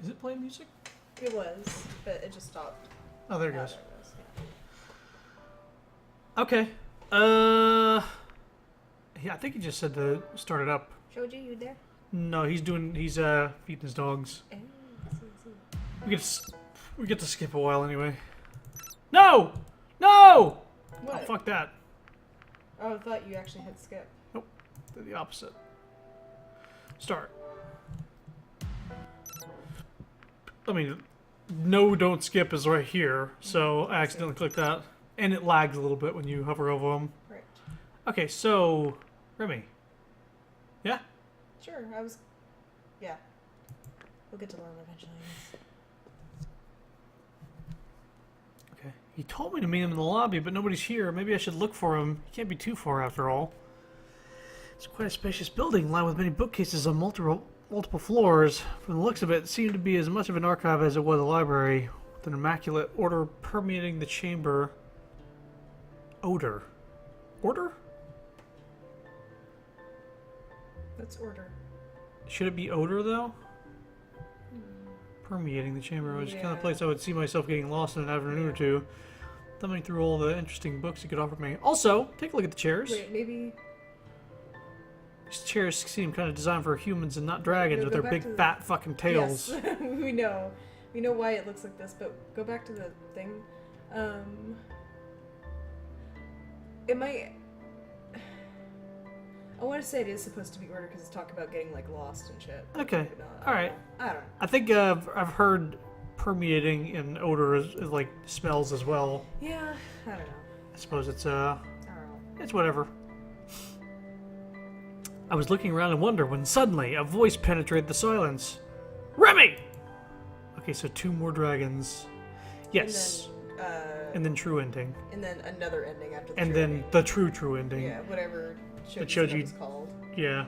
Is it playing music? It was, but it just stopped. Oh, there it goes. There it goes. Okay. Yeah, I think he just said to start it up. Shoji, you there? No, he's feeding his dogs. Oh, I see. We get to skip a while anyway. No! No! What? Oh, fuck that. Oh, I thought you actually had skip. Nope. Did the opposite. Start. I mean, no, don't skip is right here, so I accidentally clicked that. And it lags a little bit when you hover over them. Right. Okay, so, Remy. Yeah? Sure, yeah. We'll get to learn eventually, I guess. Okay. He told me to meet him in the lobby, but nobody's here. Maybe I should look for him. He can't be too far after all. It's quite a spacious building, lined with many bookcases on multiple floors. From the looks of it seemed to be as much of an archive as it was a library, with an immaculate order permeating the chamber. Odor. Order? Let's order. Should it be odor, though? Permeating the chamber, which is the kind of place I would see myself getting lost in an afternoon or two, thumbing through all the interesting books he could offer me. Also, take a look at the chairs. Wait, maybe... These chairs seem kind of designed for humans and not dragons with Go their back big to the- fat fucking tails. Yes, we know. We know why it looks like this, but go back to the thing. It might... I want to say it is supposed to be order because it's talking about getting, like, lost and shit. Okay, Not, alright. I don't know. I think I've heard permeating in odor is like smells as well. Yeah, I don't know. I suppose it's I don't know. it's whatever. I was looking around in wonder when suddenly a voice penetrated the silence. Remy! Okay, so 2 more dragons. Yes. And then true ending. And then another ending after the And true then ending. the true ending. Yeah, whatever Shoji- is called. Yeah.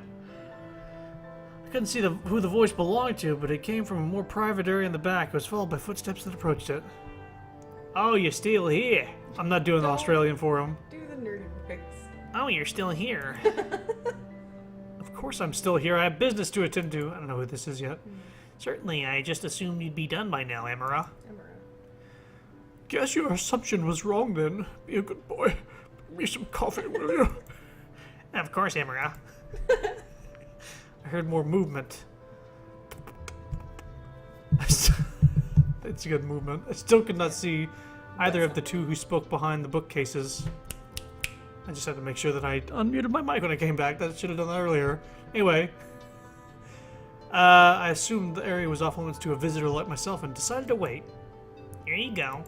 I couldn't see who the voice belonged to, but it came from a more private area in the back. It was followed by footsteps that approached it. Oh, you're still here. I'm not doing the Australian for him. Do the nerdy voice. Oh, you're still here. Of course I'm still here. I have business to attend to. I don't know who this is yet. Certainly, I just assumed you'd be done by now, Emera. Guess your assumption was wrong then. Be a good boy. Bring me some coffee, will you? Of course, Emera. I heard more movement. It's a good movement. I still could not see either of the 2 who spoke behind the bookcases. I just had to make sure that I unmuted my mic when I came back. That should have done that earlier. Anyway. I assumed the area was off limits to a visitor like myself and decided to wait. Here you go.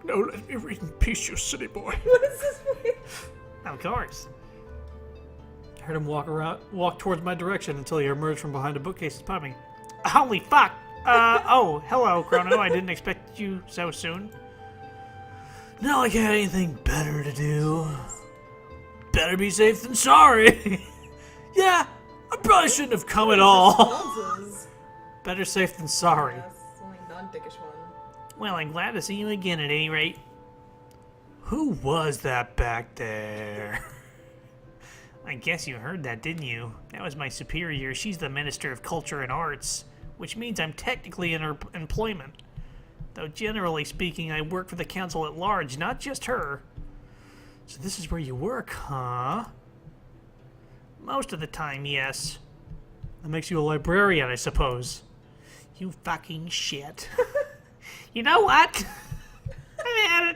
No, let me read in peace, you silly boy. What is this voice? Of course. I heard him walk towards my direction until he emerged from behind a bookcase and spotted me. Holy fuck! Oh, hello, Chrono. I didn't expect you so soon. Not like I had anything better to do. Better be safe than sorry. Yeah, I probably shouldn't have come at all. Nonsense. Better safe than sorry. Yes, only non-dickish one. Well, I'm glad to see you again at any rate. Who was that back there? I guess you heard that, didn't you? That was my superior. She's the Minister of Culture and Arts, which means I'm technically in her employment. Though generally speaking, I work for the council at large, not just her. So this is where you work, huh? Most of the time, yes. That makes you a librarian, I suppose. You fucking shit. You know what? I mean,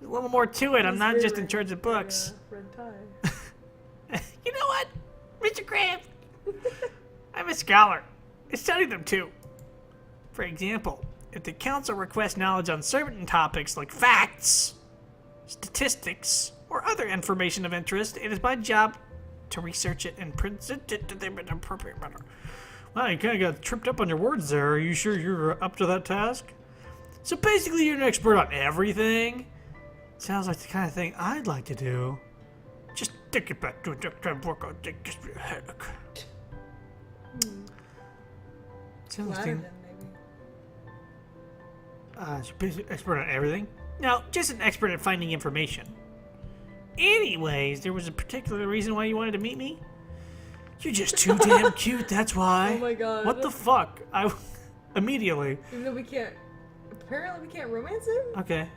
there's a little more to it. I'm not just in charge of books. Red tie. You know what, Mr. Kraft? I'm a scholar. I study them too. For example, if the council requests knowledge on certain topics like facts, statistics, or other information of interest, it is my job to research it and present it to them in an appropriate manner. Wow, you kind of got tripped up on your words there. Are you sure you're up to that task? So basically, you're an expert on everything? Sounds like the kind of thing I'd like to do. Just take it back to a job work on it gives me a headache. It's interesting. She's basically expert on everything? No, just an expert at finding information. Anyways, there was a particular reason why you wanted to meet me? You're just too damn cute, that's why. Oh my god. What the fuck? Immediately. Even though we can't... Apparently we can't romance him? Okay.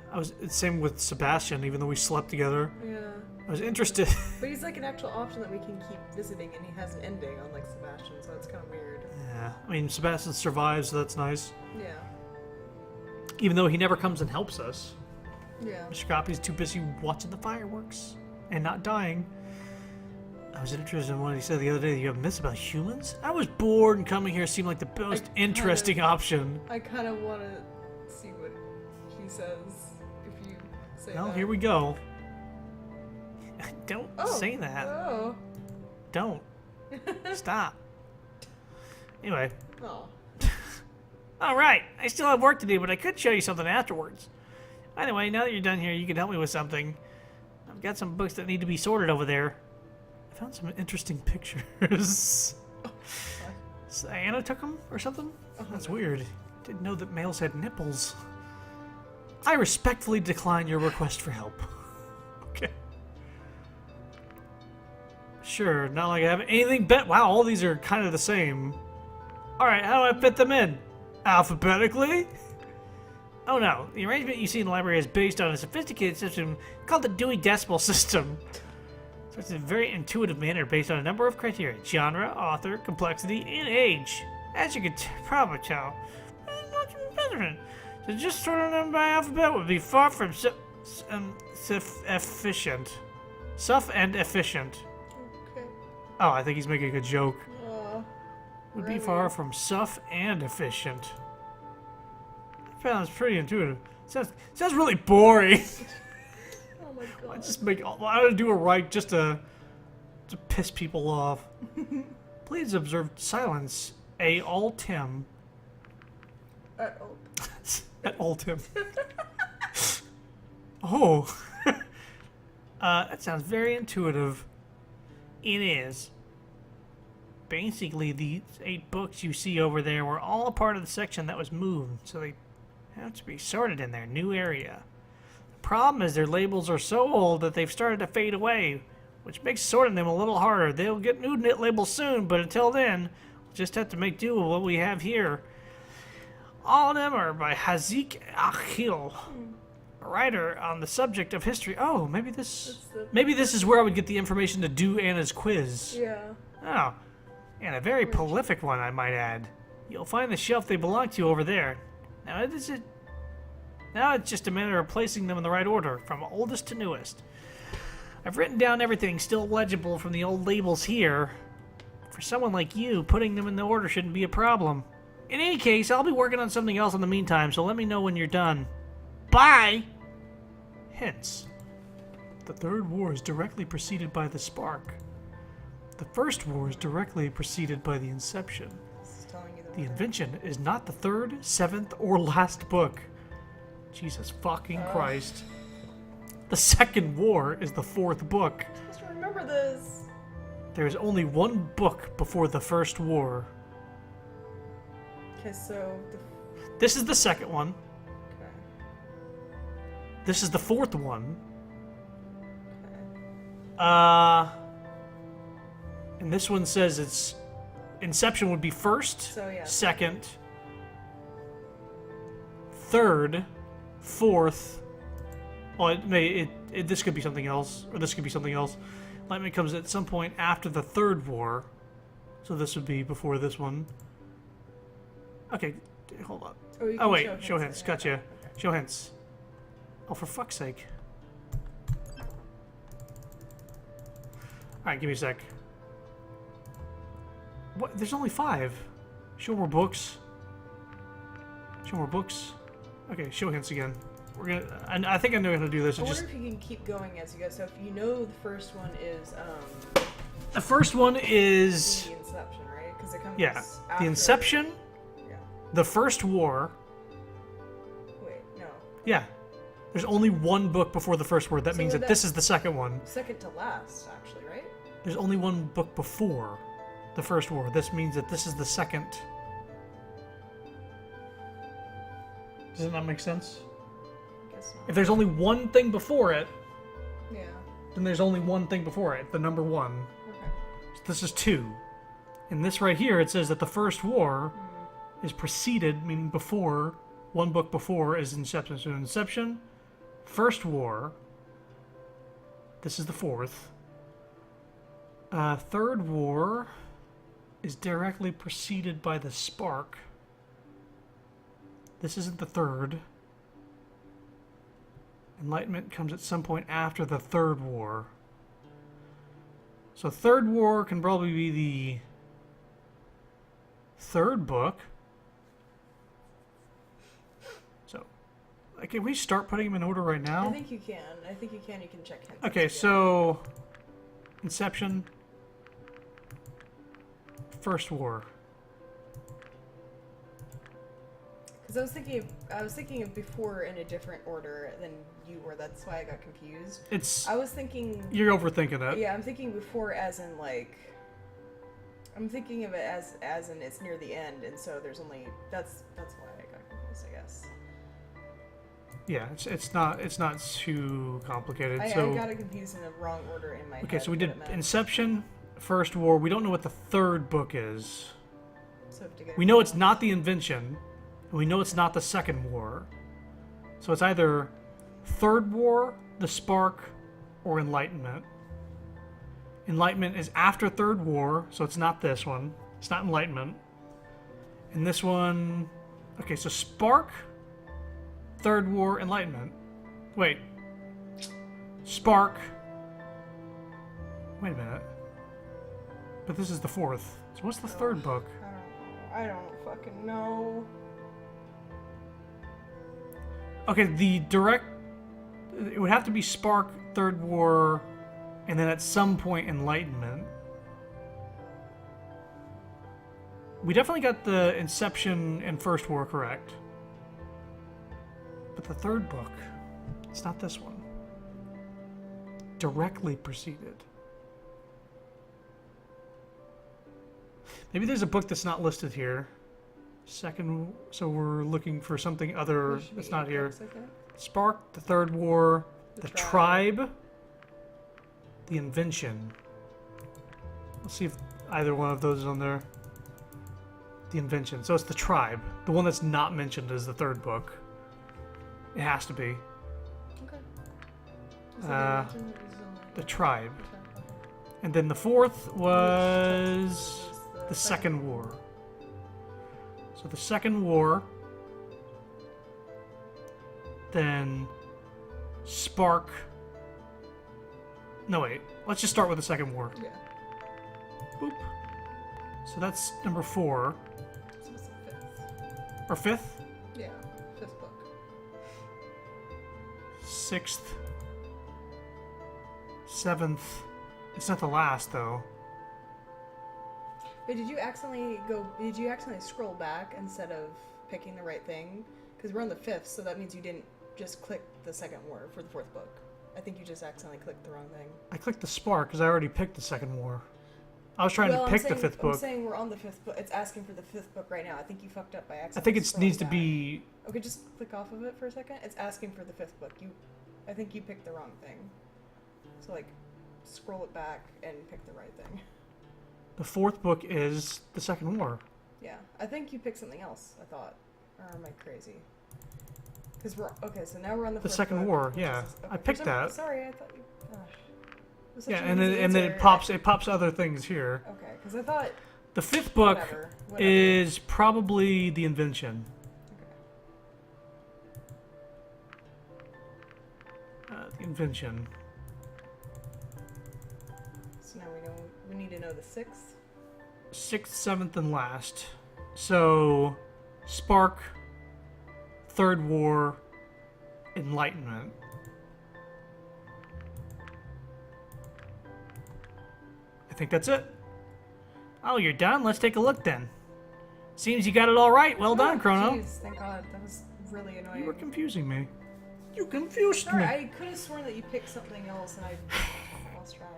It's same with Sebastian, even though we slept together. Yeah. I was interested. But he's like an actual option that we can keep visiting, and he has an ending, unlike Sebastian, so it's kind of weird. Yeah. I mean, Sebastian survives, so that's nice. Yeah. Even though he never comes and helps us. Yeah. Mr. Copy's too busy watching the fireworks and not dying. I was interested in what he said the other day that you have myths about humans? I was bored, and coming here seemed like the most interesting option. I kind of want to see what he says if you say Well, that. here we go. Don't say that. Oh. Don't. Stop. Anyway. Oh. Alright, I still have work to do, but I could show you something afterwards. Anyway, now that you're done here, you can help me with something. I've got some books that need to be sorted over there. I found some interesting pictures. So Anna took them or something? That's weird. Didn't know that males had nipples. I respectfully decline your request for help. Okay. Sure, not like I have anything bet. Wow, all these are kind of the same. Alright, how do I fit them in? Alphabetically? Oh no, the arrangement you see in the library is based on a sophisticated system called the Dewey Decimal System. So it's a very intuitive manner based on a number of criteria: genre, author, complexity, and age. As you can probably tell, so just sorting them by alphabet would be far from efficient. And efficient. Okay. Oh, I think he's making a joke. Would be really? far from suff and efficient. I found it's pretty intuitive. Sounds really boring. Oh my god. I would do it right just to piss people off. Please observe silence. All Tim. At all Tim. Oh. That sounds very intuitive. It is. Basically, these 8 books you see over there were all a part of the section that was moved, so they have to be sorted in their new area. The problem is their labels are so old that they've started to fade away, which makes sorting them a little harder. They'll get new labels soon, but until then, we'll just have to make do with what we have here. All of them are by Hazik Akhil, a writer on the subject of history. Oh, maybe this is where I would get the information to do Anna's quiz. Yeah. Oh, and a very prolific one, I might add. You'll find the shelf they belong to over there. Now it's just a matter of placing them in the right order, from oldest to newest. I've written down everything still legible from the old labels here. For someone like you, putting them in the order shouldn't be a problem. In any case, I'll be working on something else in the meantime, so let me know when you're done. Bye! Hints. The Third War is directly preceded by the Spark. The First War is directly preceded by the Inception. The Invention is not the third, seventh, or last book. Jesus fucking Christ. The Second War is the 4th book. I'm supposed to remember this. There is only one book before the First War. Okay, so... This is the second one. Okay. This is the 4th one. Okay. And this one says it's... Inception would be first, So, yeah. second, third, fourth. Well, this could be something else, or this could be something else. Enlightenment comes at some point after the Third War, so this would be before this one. Okay, hold on. Oh wait, show hints. Gotcha. Okay. Show hints. Oh, for fuck's sake. Alright, give me a sec. What? There's only 5. Show more books. Show more books. Okay, show hints again. We're gonna. I think I know how to do this. I wonder if you can keep going as you go. So if you know the first one is The first one is the Inception, right? Because it comes the Inception. Yeah. The First War. Wait, no. Yeah. There's only one book before the First War. That So means would that this is the second one. Second to last, actually, right? There's only one book before the First War. This means that this is the second. Does it not make sense? I guess not. If there's only one thing before it, Yeah. then there's only one thing before it, the number 1. Okay. So this is 2. And this right here, it says that the First War is preceded, meaning before, one book before is Inception. So Inception, First War, this is the fourth. Third War is directly preceded by the Spark. This isn't the third. Enlightenment comes at some point after the Third War. So Third War can probably be the third book. So, like, can we start putting them in order right now? I think you can. I think you can. You can check hints. Okay, so Inception, First War. Because I was thinking of before in a different order than you were. That's why I got confused. I was thinking. You're overthinking it. Yeah, I'm thinking before as in like. I'm thinking of it as in it's near the end, and so there's only that's why I got confused, I guess. Yeah, it's not too complicated. I So got it confused in the wrong order in my head. okay, so we what did it meant. Inception, First War. We don't know what the third book is. So to get We know it's not the Invention, and we know it's not the Second War. So it's either Third War, the Spark, or Enlightenment. Enlightenment is after Third War, so it's not this one. It's not Enlightenment. And this one... Okay, so Spark, Third War, Enlightenment. Wait. Spark... Wait a minute. But this is the fourth. So what's the third book? I don't fucking know. Okay, the direct... It would have to be Spark, Third War, and then at some point Enlightenment. We definitely got the Inception and First War correct. But the third book, it's not this one. Directly preceded. Maybe there's a book that's not listed here. Second, so we're looking for something other that's not here. Spark, the Third War, the Tribe, the Invention. Let's see if either one of those is on there. The Invention. So it's the Tribe. The one that's not mentioned is the third book. It has to be. Okay. The Tribe. And then the fourth was the Second War. So the Second War, then Spark. No, wait. Let's just start with the Second War. Yeah. Boop. So that's number 4. So it's the fifth. Or 5th? Yeah, fifth book. 6th. 7th. It's not the last, though. Wait, did you accidentally scroll back instead of picking the right thing? Because we're on the fifth, so that means you didn't just click the Second War for the fourth book. I think you just accidentally clicked the wrong thing. I clicked the Spark because I already picked the Second War. I was trying to pick the 5th book. I'm saying we're on the fifth book. It's asking for the fifth book right now. I think you fucked up by accident. I think it needs to be... Okay, just click off of it for a second. It's asking for the fifth book. I think you picked the wrong thing. So, like, scroll it back and pick the right thing. The 4th book is the Second War. Yeah, I think you picked something else, I thought. Or am I crazy? Because okay, so now we're on the Second book, War, which yeah. is- okay, I picked that. Sorry, I thought you... Gosh. It was such Yeah, an and easy then answer. it pops other things here. Okay, because I thought... The 5th book Whatever. is probably the Invention. Okay. The Invention. So now we need to know the sixth. 6th, 7th, and last. So, Spark, Third War, Enlightenment. I think that's it. Oh, you're done? Let's take a look then. Seems you got it all right. Well done, Chrono. Jeez, thank God. That was really annoying. You were confusing me. You confused Sorry, me. I could have sworn that you picked something else and I lost track.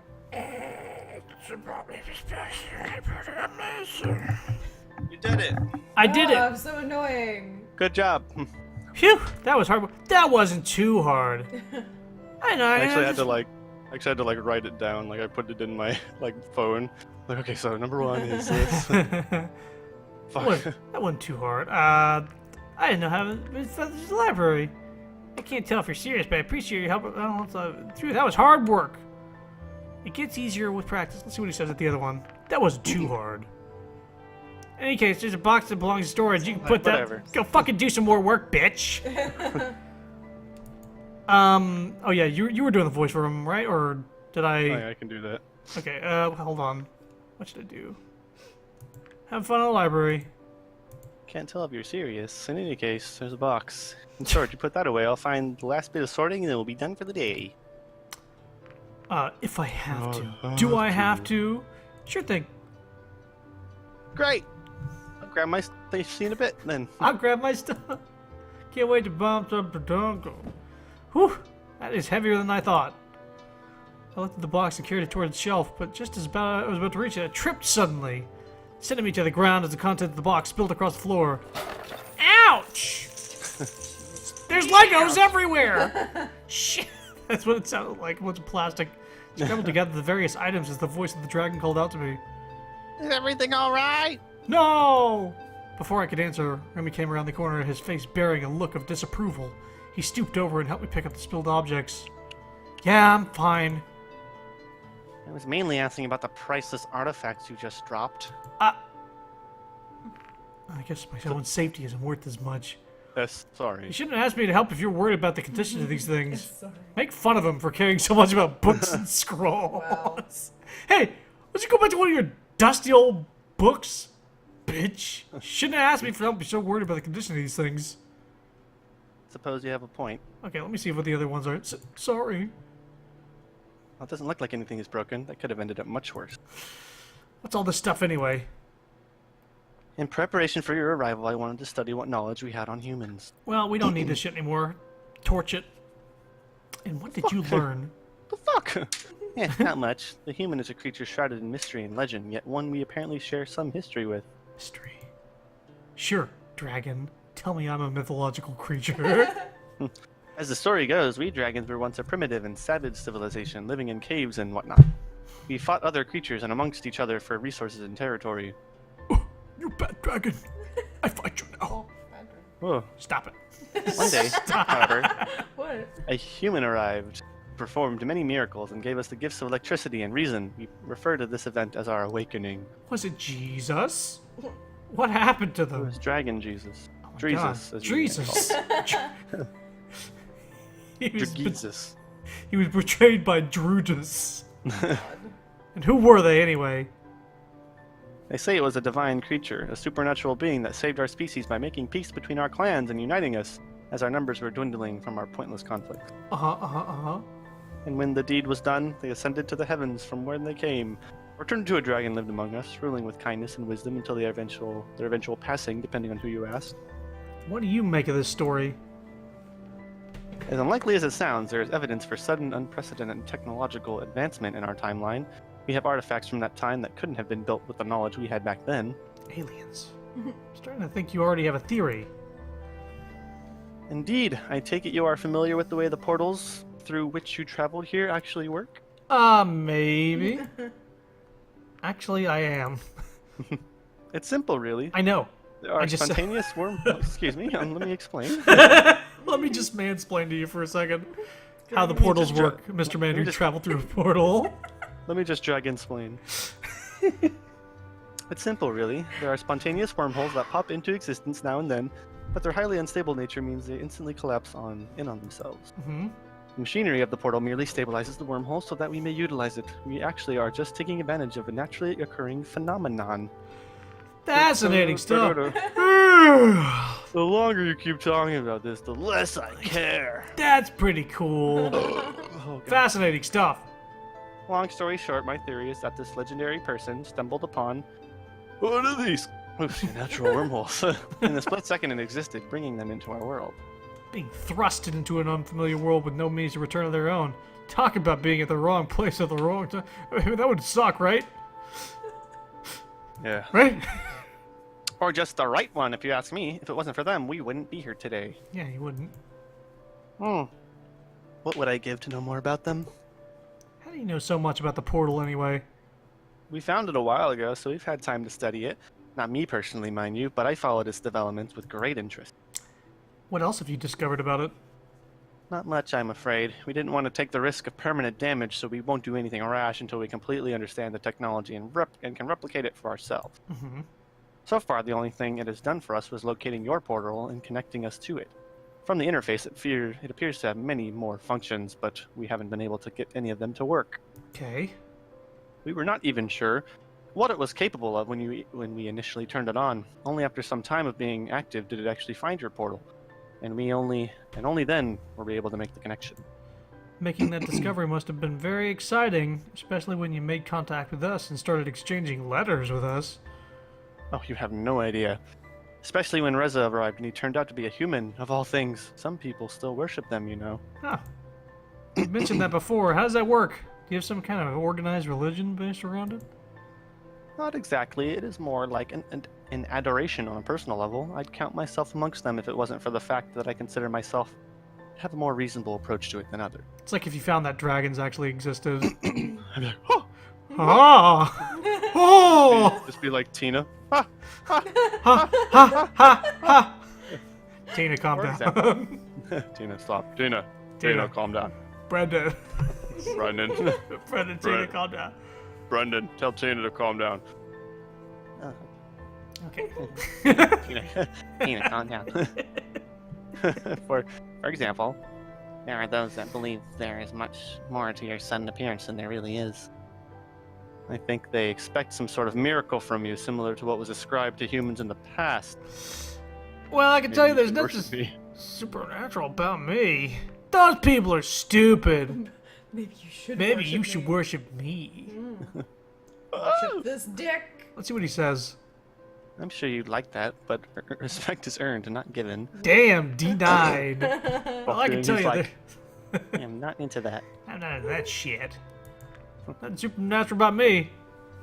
You did it. I did it. I'm so annoying. Good job. Phew, that was hard. That wasn't too hard. I know. I actually had to like write it down. Like I put it in my like phone. Like okay, so number 1 is this. Fuck. That wasn't too hard. I didn't know how. It's the library. I can't tell if you're serious, but I appreciate your help. I don't know. That was hard work. It gets easier with practice. Let's see what he says at the other one. That wasn't too hard. In any case, there's a box that belongs to storage. You can put Whatever. that. Go fucking do some more work, bitch. Oh yeah, you were doing the voice for him, right? Or did I? Oh, yeah, I can do that. Okay. Hold on. What should I do? Have fun in the library. Can't tell if you're serious. In any case, there's a box. In storage, you put that away. I'll find the last bit of sorting and it will be done for the day. If I have to. Do I have to? Sure thing. Great! I'll grab my stuff in a bit then. I'll grab my stuff. Can't wait to bounce up the dongle. Whew, that is heavier than I thought. I looked at the box and carried it toward the shelf, but just as I was about to reach it, I tripped suddenly, sending me to the ground as the contents of the box spilled across the floor. Ouch! There's Legos everywhere! Shit! That's what it sounded like. A bunch of plastic scrambled together the various items as the voice of the dragon called out to me. Is everything alright? No! Before I could answer, Remy came around the corner, his face bearing a look of disapproval. He stooped over and helped me pick up the spilled objects. Yeah, I'm fine. I was mainly asking about the priceless artifacts you just dropped. I guess my own safety isn't worth as much. Yes, sorry. You shouldn't ask me to help if you're worried about the condition of these things. Sorry. Make fun of him for caring so much about books and scrolls. Wow. Hey, let's you go back to one of your dusty old books, bitch. Shouldn't have asked me for help if you're so worried about the condition of these things. Suppose you have a point. Okay, let me see what the other ones are. Sorry. Well, it doesn't look like anything is broken. That could have ended up much worse. What's all this stuff anyway? In preparation for your arrival, I wanted to study what knowledge we had on humans. Well, we don't need this shit anymore. Torch it. And what did you learn? The fuck? Yeah, not much. The human is a creature shrouded in mystery and legend, yet one we apparently share some history with. Mystery. Sure, dragon. Tell me I'm a mythological creature. As the story goes, we dragons were once a primitive and savage civilization living in caves and whatnot. We fought other creatures and amongst each other for resources and territory. You bad dragon. I fight you now. Oh, bad dream. Whoa. Stop it. One day, however, What? a human arrived, performed many miracles, and gave us the gifts of electricity and reason. We refer to this event as our awakening. Was it Jesus? What happened to It them? was Dragon Jesus. Oh my Jesus, God. as you may Jesus. he, was Jesus. he was betrayed by Druidus. God. And who were they anyway? They say it was a divine creature, a supernatural being that saved our species by making peace between our clans and uniting us, as our numbers were dwindling from our pointless conflicts. Uh-huh. And when the deed was done, they ascended to the heavens from where they came, or turned into a dragon lived among us, ruling with kindness and wisdom until their eventual passing, depending on who you ask. What do you make of this story? As unlikely as it sounds, there is evidence for sudden, unprecedented technological advancement in our timeline. We have artifacts from that time that couldn't have been built with the knowledge we had back then. Aliens. I'm starting to think you already have a theory. Indeed, I take it you are familiar with the way the portals through which you traveled here actually work? Maybe. Actually, I am. It's simple, really. I know. There are I just- spontaneous worm. Excuse me. Let me explain. Let me just mansplain to you for a second how the portals just work, Mr. Man let me who just- traveled through a portal. Let me just dragon-splain. It's simple, really. There are spontaneous wormholes that pop into existence now and then, but their highly unstable nature means they instantly collapse in on themselves. Mm-hmm. The machinery of the portal merely stabilizes the wormhole so that we may utilize it. We actually are just taking advantage of a naturally occurring phenomenon. Fascinating stuff. The longer you keep talking about this, the less I care. That's pretty cool. Oh, God. Fascinating stuff. Long story short, my theory is that this legendary person stumbled upon one of these natural wormholes. In a split second it existed, bringing them into our world. Being thrusted into an unfamiliar world with no means to return of their own. Talk about being at the wrong place at the wrong time. I mean, that would suck, right? Yeah. Right? Or just the right one, if you ask me. If it wasn't for them, we wouldn't be here today. Yeah, you wouldn't. What would I give to know more about them? How do you know so much about the portal anyway? We found it a while ago, so we've had time to study it. Not me personally, mind you, but I followed its developments with great interest. What else have you discovered about it? Not much, I'm afraid. We didn't want to take the risk of permanent damage, so we won't do anything rash until we completely understand the technology and can replicate it for ourselves. Mm-hmm. So far, the only thing it has done for us was locating your portal and connecting us to it. From the interface, it appears to have many more functions, but we haven't been able to get any of them to work. Okay. We were not even sure what it was capable of when we initially turned it on. Only after some time of being active did it actually find your portal, and only then were we able to make the connection. Making that discovery must have been very exciting, especially when you made contact with us and started exchanging letters with us. Oh, you have no idea. Especially when Reza arrived and he turned out to be a human, of all things. Some people still worship them, you know. Huh. You mentioned that before. How does that work? Do you have some kind of organized religion based around it? Not exactly. It is more like an adoration on a personal level. I'd count myself amongst them if it wasn't for the fact that I consider myself to have a more reasonable approach to it than others. It's like if you found that dragons actually existed. I'd be like, oh! Ah! Oh! Just be like Tina. Ha ha ha ha! Tina, calm For down. Tina, stop. Tina, Tina. calm down. Brendan. Brendan. Brendan, Tina, calm down. Brendan, tell Tina to calm down. Okay. Tina, calm down. For example, there are those that believe there is much more to your sudden appearance than there really is. I think they expect some sort of miracle from you, similar to what was ascribed to humans in the past. Well, I can tell you there's Maybe nothing worship me. supernatural about me. Those people are stupid. Maybe you should. Maybe worship you should me. worship me. Worship this dick. Let's see what he says. I'm sure you'd like that, but respect is earned and not given. Damn, denied. Well, I can And tell he's you like, that. I'm not into that. I'm not into that shit. Nothing supernatural about me.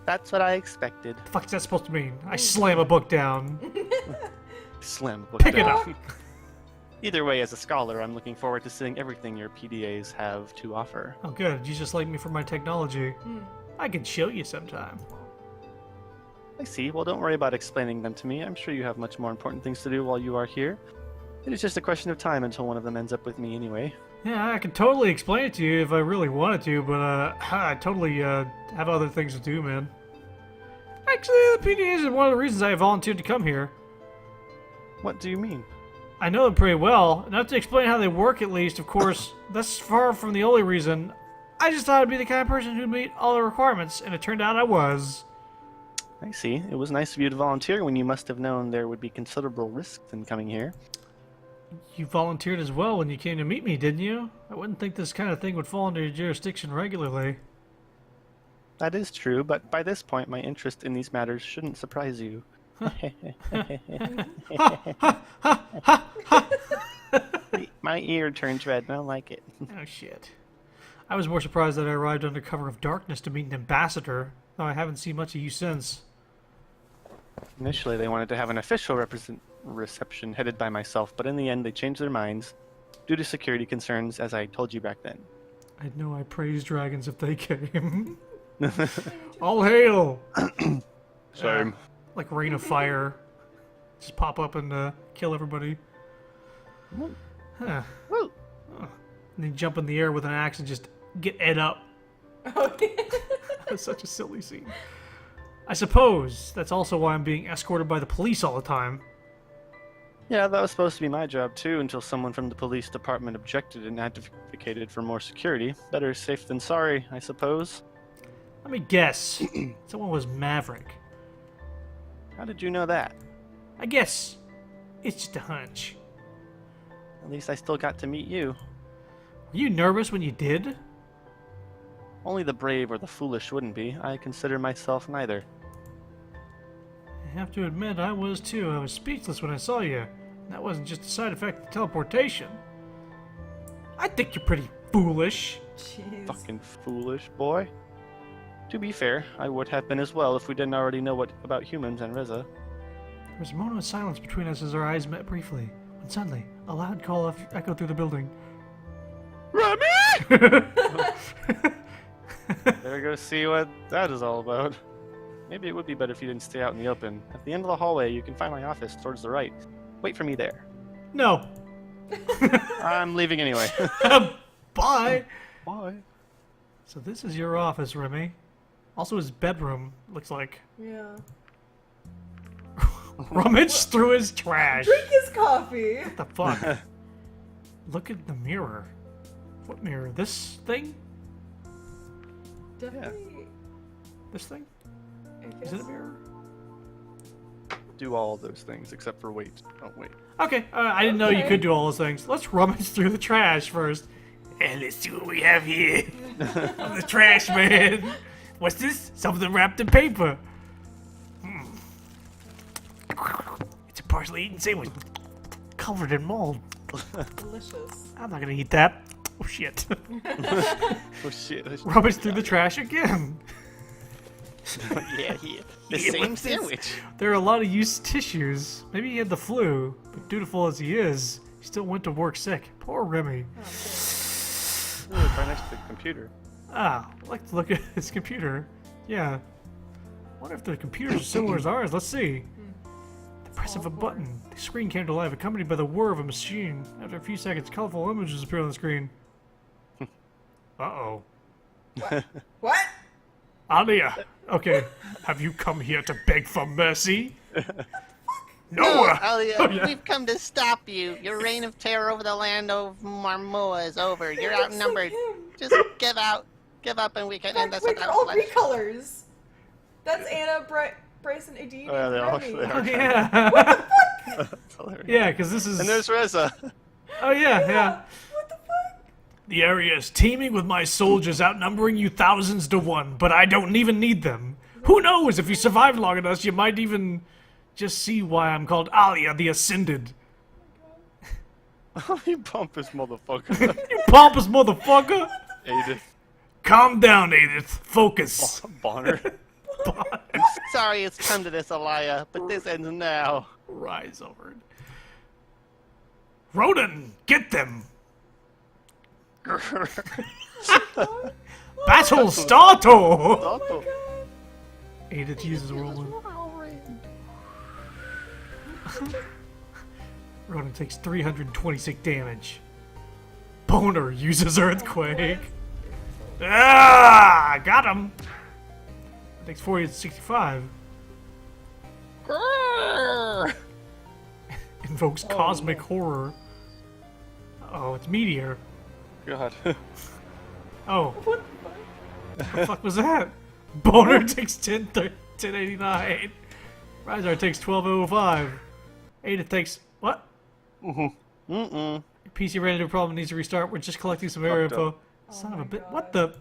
That's what I expected. The fuck's that supposed to mean? I slam a book down. Slam. Pick it up. Either way, as a scholar, I'm looking forward to seeing everything your PDAs have to offer. Oh, good. You just like me for my technology. I can show you sometime. I see. Well, don't worry about explaining them to me. I'm sure you have much more important things to do while you are here. It is just a question of time until one of them ends up with me anyway. Yeah, I could totally explain it to you if I really wanted to, but I totally have other things to do, man. Actually, the PDAs is one of the reasons I volunteered to come here. What do you mean? I know them pretty well. Enough to explain how they work, at least. Of course, that's far from the only reason. I just thought I'd be the kind of person who'd meet all the requirements, and it turned out I was. I see. It was nice of you to volunteer when you must have known there would be considerable risks in coming here. You volunteered as well when you came to meet me, didn't you? I wouldn't think this kind of thing would fall under your jurisdiction regularly. That is true, but by this point, my interest in these matters shouldn't surprise you. My ear turns red, and I don't like it. Oh, shit. I was more surprised that I arrived under cover of darkness to meet an ambassador, though I haven't seen much of you since. Initially, they wanted to have an official reception headed by myself, but in the end, they changed their minds due to security concerns, as I told you back then. I'd know I praise dragons if they came. All hail! Same. Like rain of fire. Just pop up and kill everybody. Huh. Woo. And then jump in the air with an axe and just get Ed up. Okay. That's such a silly scene. I suppose that's also why I'm being escorted by the police all the time. Yeah, that was supposed to be my job too, until someone from the police department objected and advocated for more security. Better safe than sorry, I suppose. Let me guess. Someone was Maverick. How did you know that? I guess it's just a hunch. At least I still got to meet you. Were you nervous when you did? Only the brave or the foolish wouldn't be. I consider myself neither. I have to admit, I was too. I was speechless when I saw you. That wasn't just a side effect of teleportation. I think you're pretty foolish. Jeez. Fucking foolish boy. To be fair, I would have been as well if we didn't already know about humans and Reza. There was a moment of silence between us as our eyes met briefly, when suddenly, a loud call echoed through the building. Remy! Better go see what that is all about. Maybe it would be better if you didn't stay out in the open. At the end of the hallway, you can find my office towards the right. Wait for me there. No. I'm leaving anyway. Bye. Bye. So this is your office, Remy. Also his bedroom, looks like. Yeah. Rummage through his trash. Drink his coffee. What the fuck? Look at the mirror. What mirror? This thing? Definitely. This thing? I Is guess. it a mirror? Do all those things except for wait. Oh, wait. Okay, I didn't know you Okay. could do all those things. Let's rummage through the trash first. And let's see what we have here. I'm the trash man. What's this? Something wrapped in paper. It's a partially eaten sandwich. Covered in mold. Delicious. I'm not gonna eat that. Oh shit. Oh shit. Rummage through the trash again. Yeah. The Yeah, same what's this? sandwich. There are a lot of used tissues. Maybe he had the flu, but dutiful as he is, he still went to work sick. Poor Remy. Oh, Ooh, right next to the computer. Ah, I'd like to look at his computer. Yeah. Wonder if the computers are similar as ours. Let's see. The press of a button. The screen came to life, accompanied by the whir of a machine. After a few seconds, colorful images appear on the screen. Uh-oh. What? Alia! Okay, have you come here to beg for mercy? No! Alia, Oh, yeah. we've come to stop you. Your reign of terror over the land of Marmoa is over. You're outnumbered. Him. Just give up and we can end this Wait, they're without all bloodshed. recolors. That's Anna, Bryson, Adine, Oh, yeah, and they are. Remy. They are. Oh, yeah. That's hilarious. Yeah, because this is... And there's Reza. Oh, yeah. What the fuck? The area is teeming with my soldiers outnumbering you thousands to one, but I don't even need them. Who knows, if you survive long enough, you might even just see why I'm called Alia the Ascended. You pompous motherfucker. You pompous motherfucker! Edith Calm down, Edith. Focus. Bonner. Sorry it's come to this, Alia, but this ends now. Rise over it. Ronan, get them! Battle starto! Otto. Edith uses whirlwind. Ronan takes 326 damage. Boner uses earthquake. Ah, got him. Takes 40 to 65. Invokes cosmic horror. Oh, it's meteor. God. Oh. What the fuck was that? Boner takes 1089. Rizar takes 1205. Ada takes what? Mm-mm. PC ran into a problem, needs to restart. We're just collecting some area Fucked info. up. Son of my a bit. God. What the?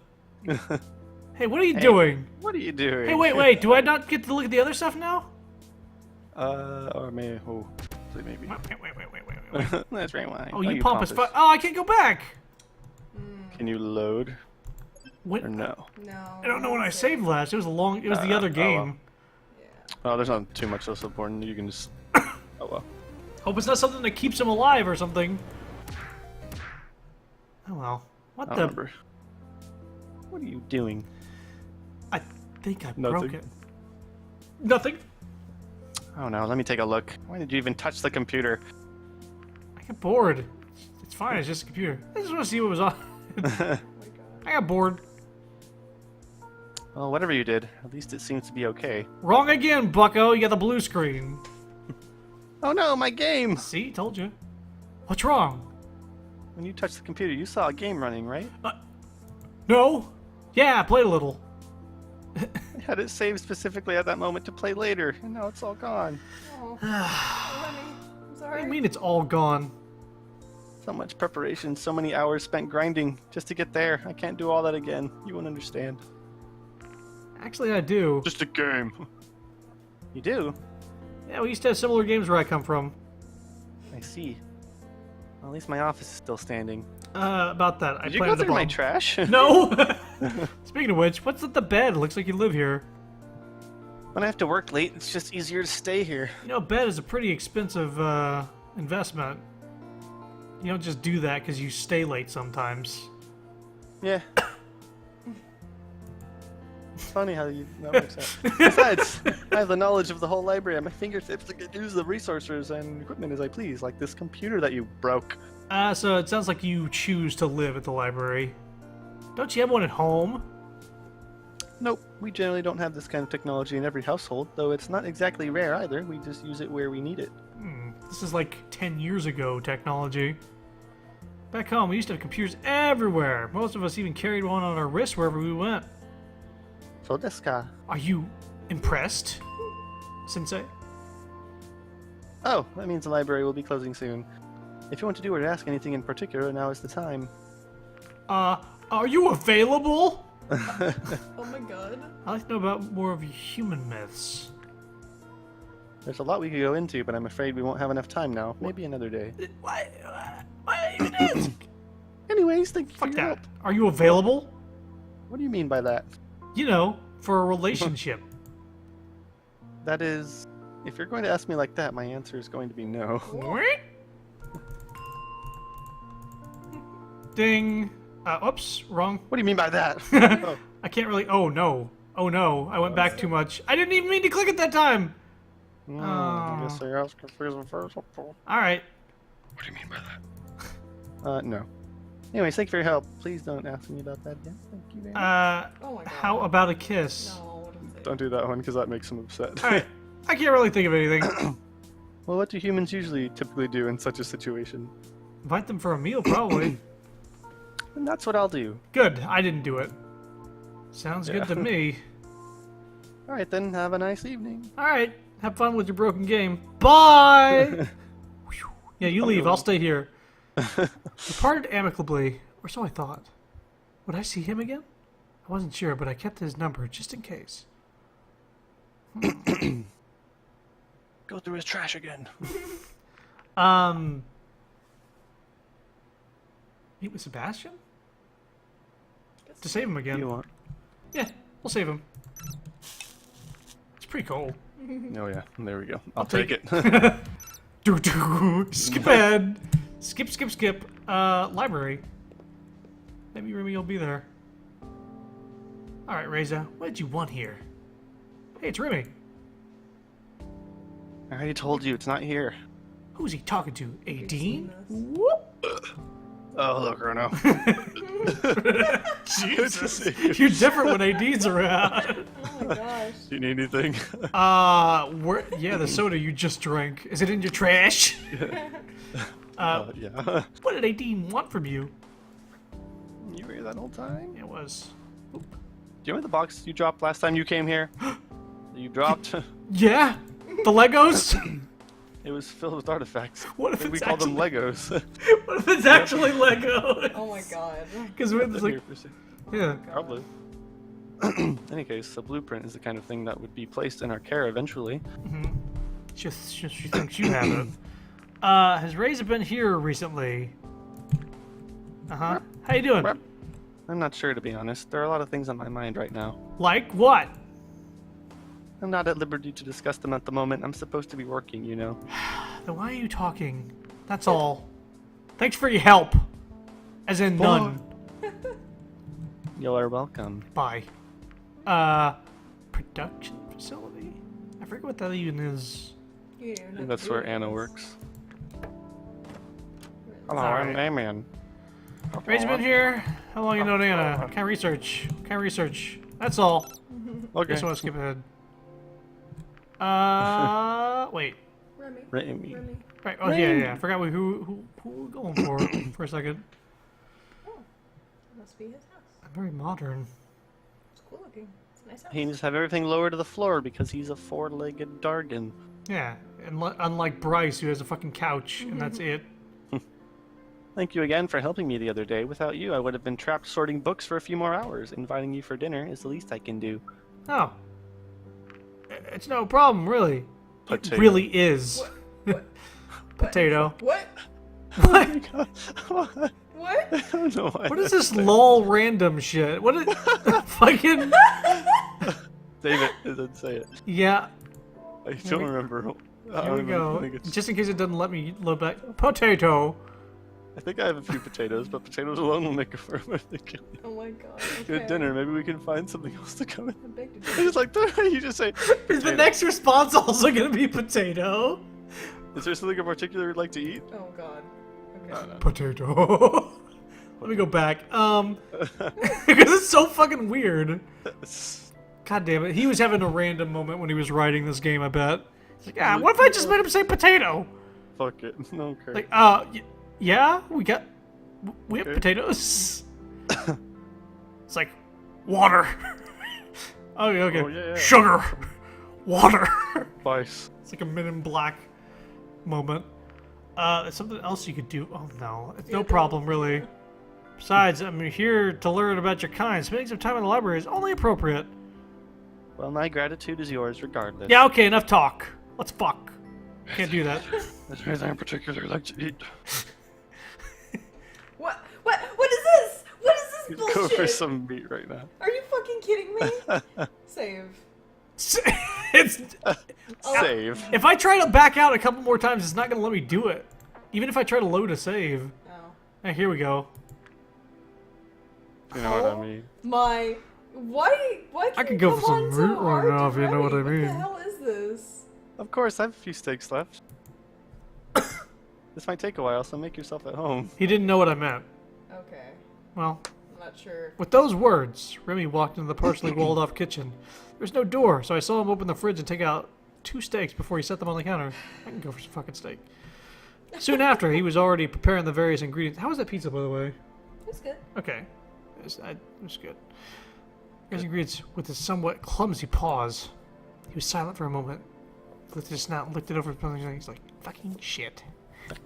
Hey, what are you doing? What are you doing? Hey, wait. Do I not get to look at the other stuff now? Or maybe. Oh, maybe. Wait. That's right. Why? Oh, you pompous fuck. Oh, I can't go back. Can you load or When? no? No. I don't know when I saved last. It was the other oh, game. Oh, there's not too much else important. You can just. Oh well. Hope it's not something that keeps him alive or something. Oh well. What I the? don't remember. What are you doing? I think I Nothing. broke it. Nothing. Oh no, let me take a look. Why did you even touch the computer? I get bored. It's fine. It's just a computer. I just want to see what was on. I got bored. Well, whatever you did, at least it seems to be okay. Wrong again, Bucko. You got the blue screen. Oh no, my game! See, told you. What's wrong? When you touched the computer, you saw a game running, right? No. Yeah, I played a little. I had it saved specifically at that moment to play later, and now it's all gone. Oh, Remy, I'm What sorry. do you mean it's all gone? So much preparation, so many hours spent grinding just to get there. I can't do all that again. You won't understand. Actually, I do. Just a game. You do? Yeah, we used to have similar games where I come from. I see. Well, at least my office is still standing. About that. I Did you planted go the through my bomb. trash? No! Speaking of which, what's at the bed? Looks like you live here. When I have to work late, it's just easier to stay here. You know, a bed is a pretty expensive investment. You don't just do that because you stay late sometimes. Yeah. funny how that works out. Besides, I have the knowledge of the whole library at my fingertips. I can use the resources and equipment as I please, like this computer that you broke. So it sounds like you choose to live at the library. Don't you have one at home? Nope, we generally don't have this kind of technology in every household, though it's not exactly rare either. We just use it where we need it. This is like 10 years ago technology. Back home, we used to have computers everywhere. Most of us even carried one on our wrist wherever we went. So desu ka? Are you impressed, Sensei? Oh, that means the library will be closing soon. If you want to do or ask anything in particular, now is the time. Are you available? Oh my god. I'd like to know about more of your human myths. There's a lot we could go into, but I'm afraid we won't have enough time now. Maybe another day. Why even ask? Anyways, thank you for Fuck your that. help. Are you available? What do you mean by that? You know, for a relationship. That is, if you're going to ask me like that, my answer is going to be no. What? Ding. Oops, wrong. What do you mean by that? Oh, I can't really. Oh no. Oh no. I went back too much. I didn't even mean to click at that time. I guess I asked if there's a first. All right. What do you mean by that? No. Anyways, thank you for your help. Please don't ask me about that again. Thank you very much. Oh my god. How about a kiss? No, don't say Don't do that one because that makes him upset. All right. I can't really think of anything. Well, what do humans usually typically do in such a situation? Invite them for a meal, probably. And that's what I'll do. Good. I didn't do it. Sounds good to me. All right, then. Have a nice evening. All right. Have fun with your broken game. Bye. Whew. Yeah, you leave. I'll stay here. We parted amicably, or so I thought. Would I see him again? I wasn't sure, but I kept his number just in case. Go through his trash again. Meet with Sebastian? To save him again. You want? Yeah, we'll save him. It's pretty cool. Oh yeah, there we go. I'll take take it. Skip ahead. Skip. Library. Maybe Remy will be there. Alright, Reza, what did you want here? Hey, it's Remy. I already told you it's not here. Who's he talking to? You've Adine? seen this. Whoop! Oh, hello, Chrono. Jesus. You're different when Adine's around. Oh my gosh. Do you need anything? Yeah, the soda you just drank. Is it in your trash? Yeah. What did Adine want from you? You were here that whole time? It was... Do you remember the box you dropped last time you came here? You dropped? Yeah? The Legos? It was filled with artifacts. What if I think we it's called them Legos. What if it's actually Legos? Oh my god. Because it's like... Yeah. Probably. In any case, the blueprint is the kind of thing that would be placed in our care eventually. She thinks you have it. Has Reza been here recently? Uh-huh. How you doing? I'm not sure, to be honest. There are a lot of things on my mind right now. Like what? I'm not at liberty to discuss them at the moment. I'm supposed to be working, you know. Then why are you talking? That's all. Thanks for your help. As in none. You are welcome. Bye. Production facility? I forget what that even is. You I think that's where Anna works. Hello, Alright. I'm Damien. Ray's been here. How long you known Anna? Can't research. That's all. Okay. Guess I want to skip ahead. Wait. Remy. Remy. Right. Oh yeah. I forgot who we're going for a second. Oh, must be his house. I'm very modern. It's cool looking. It's a nice house. He needs to have everything lower to the floor because he's a four-legged Dargan. Yeah, and unlike Bryce, who has a fucking couch, and that's it. Thank you again for helping me the other day. Without you, I would have been trapped sorting books for a few more hours. Inviting you for dinner is the least I can do. Oh. It's no problem, really. Potato. It really is. What? Potato. What? What? What? What? I don't know why. What is this lol random shit? What is fucking... Save it. It didn't say it. Yeah, I don't remember. here we go. Just in case it doesn't let me load back. Potato. I think I have a few potatoes, but potatoes alone will make it for a kill. Oh my god. Good Okay. dinner. Maybe we can find something else to come in. I beg to It's differ. just like you just say. Is the potato. next response also gonna be potato? Is there something in particular you'd like to eat? Oh god. Okay. No. Potato. Let me go back. Because it's so fucking weird. God damn it. He was having a random moment when he was writing this game, I bet. He's like, ah, what if I just made him say potato? Fuck it. No care. Like, yeah, we have Okay. potatoes. It's like, water. Okay. Oh, yeah. Sugar. Water. Spice. It's like a Men in Black moment. There's something else you could do. Oh no, it's no Yeah, problem really. Besides, I'm here to learn about your kind. Spending some time in the library is only appropriate. Well, my gratitude is yours regardless. Yeah, okay, enough talk. Let's fuck. Can't do that. Is there anything in particular you'd like to eat? What is this? What is this He's bullshit? going for some meat right now. Are you fucking kidding me? Save. It's Save. if I try to back out a couple more times, it's not gonna let me do it. Even if I try to load a save. Oh. Hey, here we go. You know what I mean? My. Why can I could you go come for some on meat so right hard now if you know what I already? mean. What the hell is this? Of course, I have a few steaks left. This might take a while, so make yourself at home. He didn't know what I meant. Okay. Well, I'm not sure. with those words, Remy walked into the partially walled-off kitchen. There's no door, so I saw him open the fridge and take out 2 steaks before he set them on the counter. I can go for some fucking steak. Soon after, he was already preparing the various ingredients. How was that pizza, by the way? That's good. Okay. It was good. Various ingredients with a somewhat clumsy pause. He was silent for a moment. Lifted his snout and looked it over. He's like, fucking shit.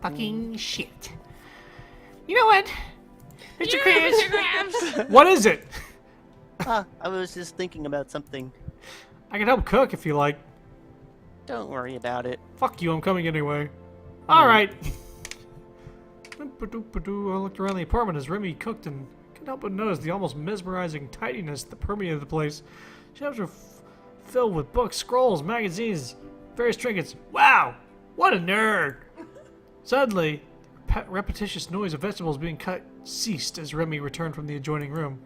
Fucking shit. You know what? Mr. Krabs. What is it? I was just thinking about something. I can help cook if you like. Don't worry about it. Fuck you, I'm coming anyway. Alright. I looked around the apartment as Remy cooked and couldn't help but notice the almost mesmerizing tidiness that permeated the place. Shelves were filled with books, scrolls, magazines, various trinkets. Wow! What a nerd! Suddenly, the repetitious noise of vegetables being cut ceased as Remy returned from the adjoining room.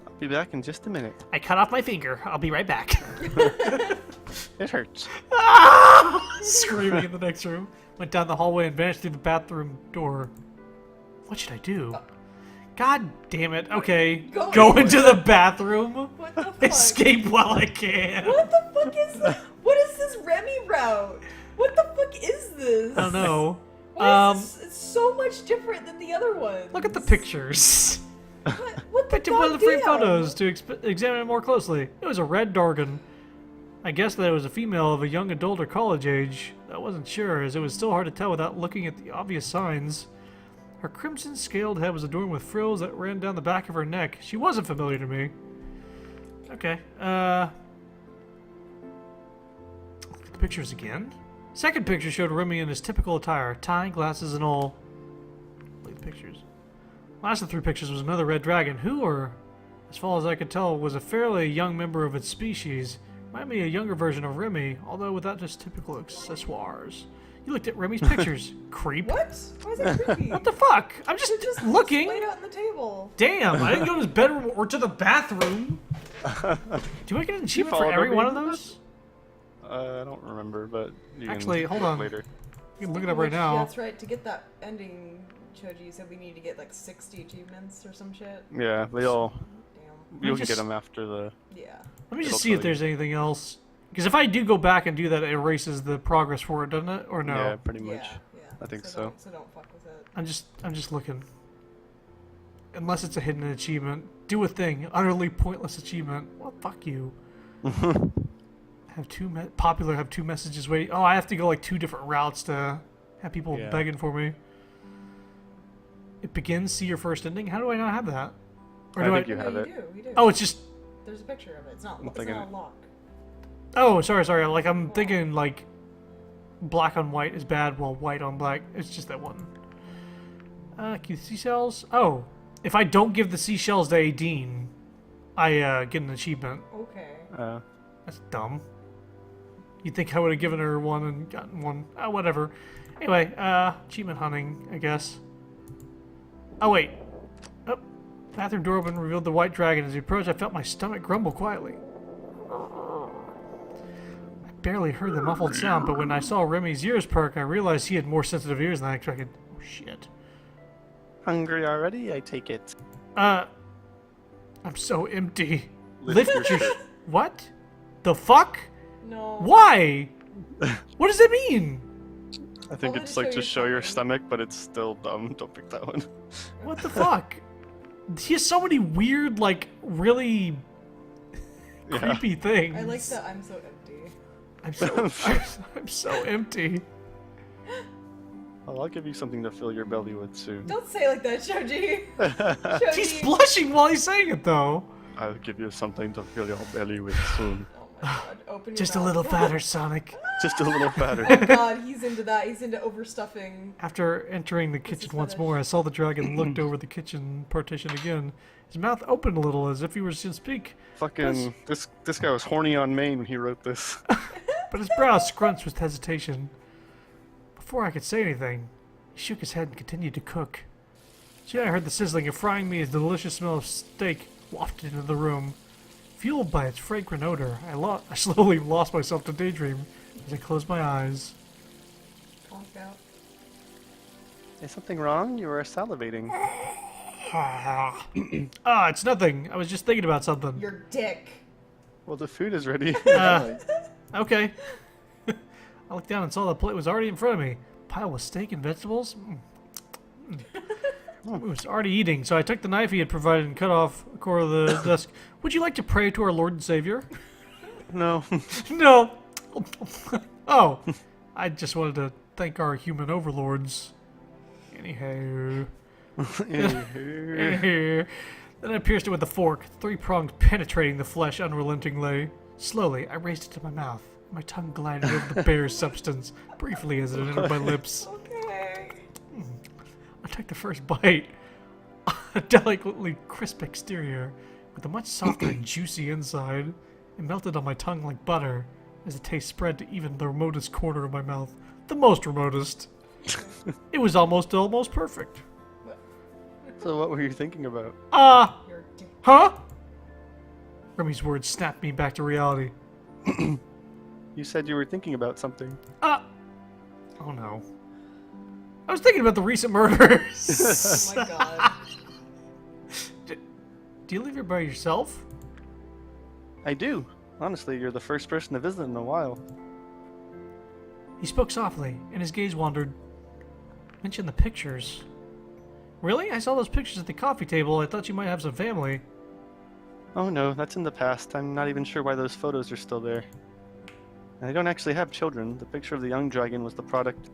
I'll be back in just a minute. I cut off my finger. I'll be right back. It hurts. Screaming in the next room. Went down the hallway and vanished through the bathroom door. What should I do? God damn it. Okay. Go into the bathroom. What the fuck? Escape while I can. What the fuck is this? What is this Remy route? What the fuck is this? I don't know. Why is this? It's so much different than the other ones. Look at the pictures. What the Picked up one of the free goddamn? photos to examine it more closely. It was a red Dargan. I guessed that it was a female of a young adult or college age. I wasn't sure, as it was still hard to tell without looking at the obvious signs. Her crimson scaled head was adorned with frills that ran down the back of her neck. She wasn't familiar to me. Okay, look at the pictures again. Second picture showed Remy in his typical attire, tie, glasses, and all. Look at the pictures. Last of the 3 pictures was another red dragon, who, or as far as I could tell, was a fairly young member of its species. Might be a younger version of Remy, although without just typical accessoires. You looked at Remy's pictures, creep. What? Why is that creepy? What the fuck? I'm just Just looking. laid out on the table. Damn, I didn't go to his bedroom or to the bathroom. Do I get an achievement for followed every me? one of those? I don't remember, but you Actually, can hold look on. later. You can look it up right Which- now. Yeah, that's right. To get that ending, Choji, you said we need to get like 60 achievements or some shit. Yeah, they all. Damn. You'll just- get them after the. Yeah. Let me It'll just see if tell you. there's anything else. Because if I do go back and do that, it erases the progress for it, doesn't it? Or no? Yeah, pretty much. Yeah. I think so. Don't fuck with it. I'm just looking. Unless it's a hidden achievement. Do a thing. Utterly pointless achievement. Well, fuck you. Have 2 popular have 2 messages waiting. Oh, I have to go like 2 different routes to have people Yeah. begging for me. It begins, see your first ending. How do I not have that? Or I do think you No, have you it. do. You do. Oh, it's just. There's a picture of it. It's not. I'm It's thinking not a it- lock. Oh, sorry. Like I'm thinking like black on white is bad, while white on black. It's just that one. Keep the seashells. Oh, if I don't give the seashells to Aideen, I get an achievement. Okay. That's dumb. You'd think I would have given her one and gotten one. Whatever. Anyway, achievement hunting, I guess. Oh, wait. Oh, bathroom door open revealed the white dragon. As he approached, I felt my stomach grumble quietly. I barely heard the muffled sound, but when I saw Remy's ears perk, I realized he had more sensitive ears than I expected. Oh, shit. Hungry already? I take it. I'm so empty. Lift your shirt. What? The fuck? No. Why? What does that mean? I think I'll it's let like you to show show your your stomach. stomach, but it's still dumb. Don't pick that one. What the fuck? He has so many weird, like, really Yeah. creepy things. I like that I'm so empty. I'm so empty. I'll give you something to fill your belly with soon. Don't say it like that, Shoji. Shoji. He's blushing while he's saying it, though. I'll give you something to fill your belly with soon. Oh my god, open your Just a mouth. little fatter, Sonic. Just a little fatter. Oh god, he's into that. He's into overstuffing. After entering the kitchen his once fetish. more, I saw the dragon looked over the kitchen partition again. His mouth opened a little as if he was to speak, Fucking this guy was horny on Maine when he wrote this. but his brow scrunched with hesitation. Before I could say anything, he shook his head and continued to cook. Soon I heard the sizzling of frying meat as the delicious smell of steak wafted into the room. Fueled by its fragrant odor, I slowly lost myself to daydream as I closed my eyes. Conked out. Is something wrong? You were salivating. It's nothing. I was just thinking about something. Your dick. Well, the food is ready. Okay. I looked down and saw the plate was already in front of me. Pile with steak and vegetables. I was already eating, so I took the knife he had provided and cut off a corner of the desk. Would you like to pray to our Lord and Savior? No. No. Oh, I just wanted to thank our human overlords. Anyhow. Then I pierced it with a fork, 3 prongs penetrating the flesh unrelentingly. Slowly, I raised it to my mouth. My tongue glided over the bare substance, briefly as it entered my lips. Okay. I took the first bite. A delicately crisp exterior, with a much softer and juicy inside. It melted on my tongue like butter, as the taste spread to even the remotest corner of my mouth. The most remotest. It was almost perfect. So what were you thinking about? Your dick. Huh? Remy's words snapped me back to reality. You said you were thinking about something. Oh no. I was thinking about the recent murders. Oh my god. Do you live here by yourself? I do. Honestly, you're the first person to visit in a while. He spoke softly, and his gaze wandered. Mention the pictures. Really? I saw those pictures at the coffee table. I thought you might have some family. Oh no, that's in the past. I'm not even sure why those photos are still there. And I don't actually have children. The picture of the young dragon was the product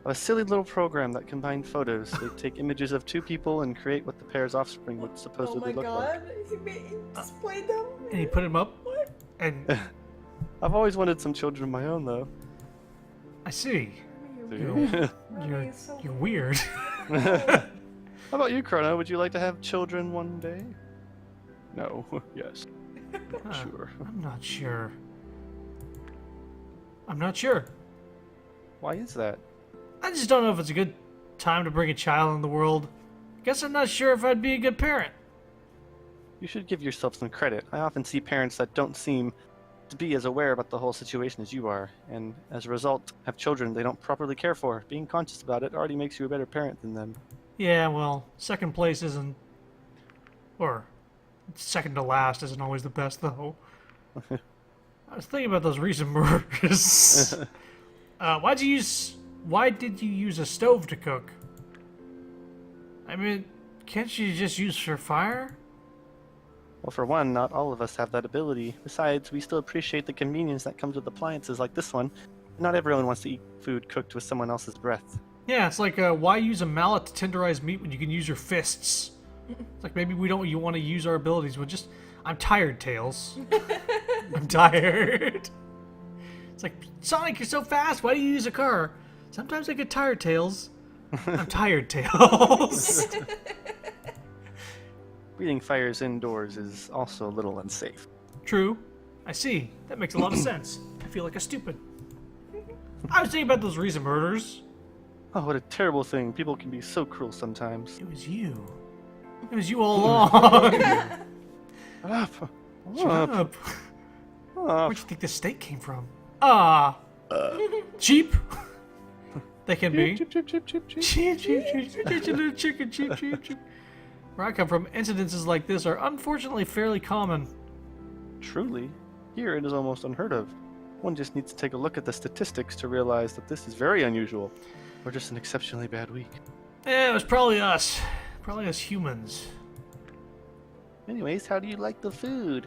of a silly little program that combined photos. They take images of 2 people and create what the pair's offspring would Oh supposedly my look like. god. He displayed them. And he put him up. What? And I've always wanted some children of my own, though. I see. See? You're weird. How about you, Chrono? Would you like to have children one day? No. Yes. Sure. I'm not sure. I'm not sure. Why is that? I just don't know if it's a good time to bring a child in the world. Guess I'm not sure if I'd be a good parent. You should give yourself some credit. I often see parents that don't seem to be as aware about the whole situation as you are, and as a result, have children they don't properly care for. Being conscious about it already makes you a better parent than them. Yeah, well, second place isn't... Or, second to last isn't always the best, though. I was thinking about those recent murders. Why did you use a stove to cook? I mean, can't you just use for fire? Well, for one, not all of us have that ability. Besides, we still appreciate the convenience that comes with appliances like this one. Not everyone wants to eat food cooked with someone else's breath. Yeah, it's like, why use a mallet to tenderize meat when you can use your fists? It's like, maybe you want to use our abilities, but just... I'm tired, Tails. I'm tired. It's like, Sonic, you're so fast. Why do you use a car? Sometimes I get tired, Tails. I'm tired, Tails. Breathing fires indoors is also a little unsafe. True. I see. That makes a lot of sense. I feel like a stupid. I was thinking about those recent murders. Oh, what a terrible thing. People can be so cruel sometimes. It was you. It was you all along. Shut up. Shut up. Up. Where'd you think this steak came from? Ah. Cheap. They can be. Cheep, cheep, cheep, cheep, cheep. Cheap, cheap, cheap, cheap, cheap, little chicken, cheap, cheap, cheap. Where I come from, incidences like this are unfortunately fairly common. Truly, here it is almost unheard of. One just needs to take a look at the statistics to realize that this is very unusual, or just an exceptionally bad week. Yeah, it was probably us. Probably us humans. Anyways, how do you like the food?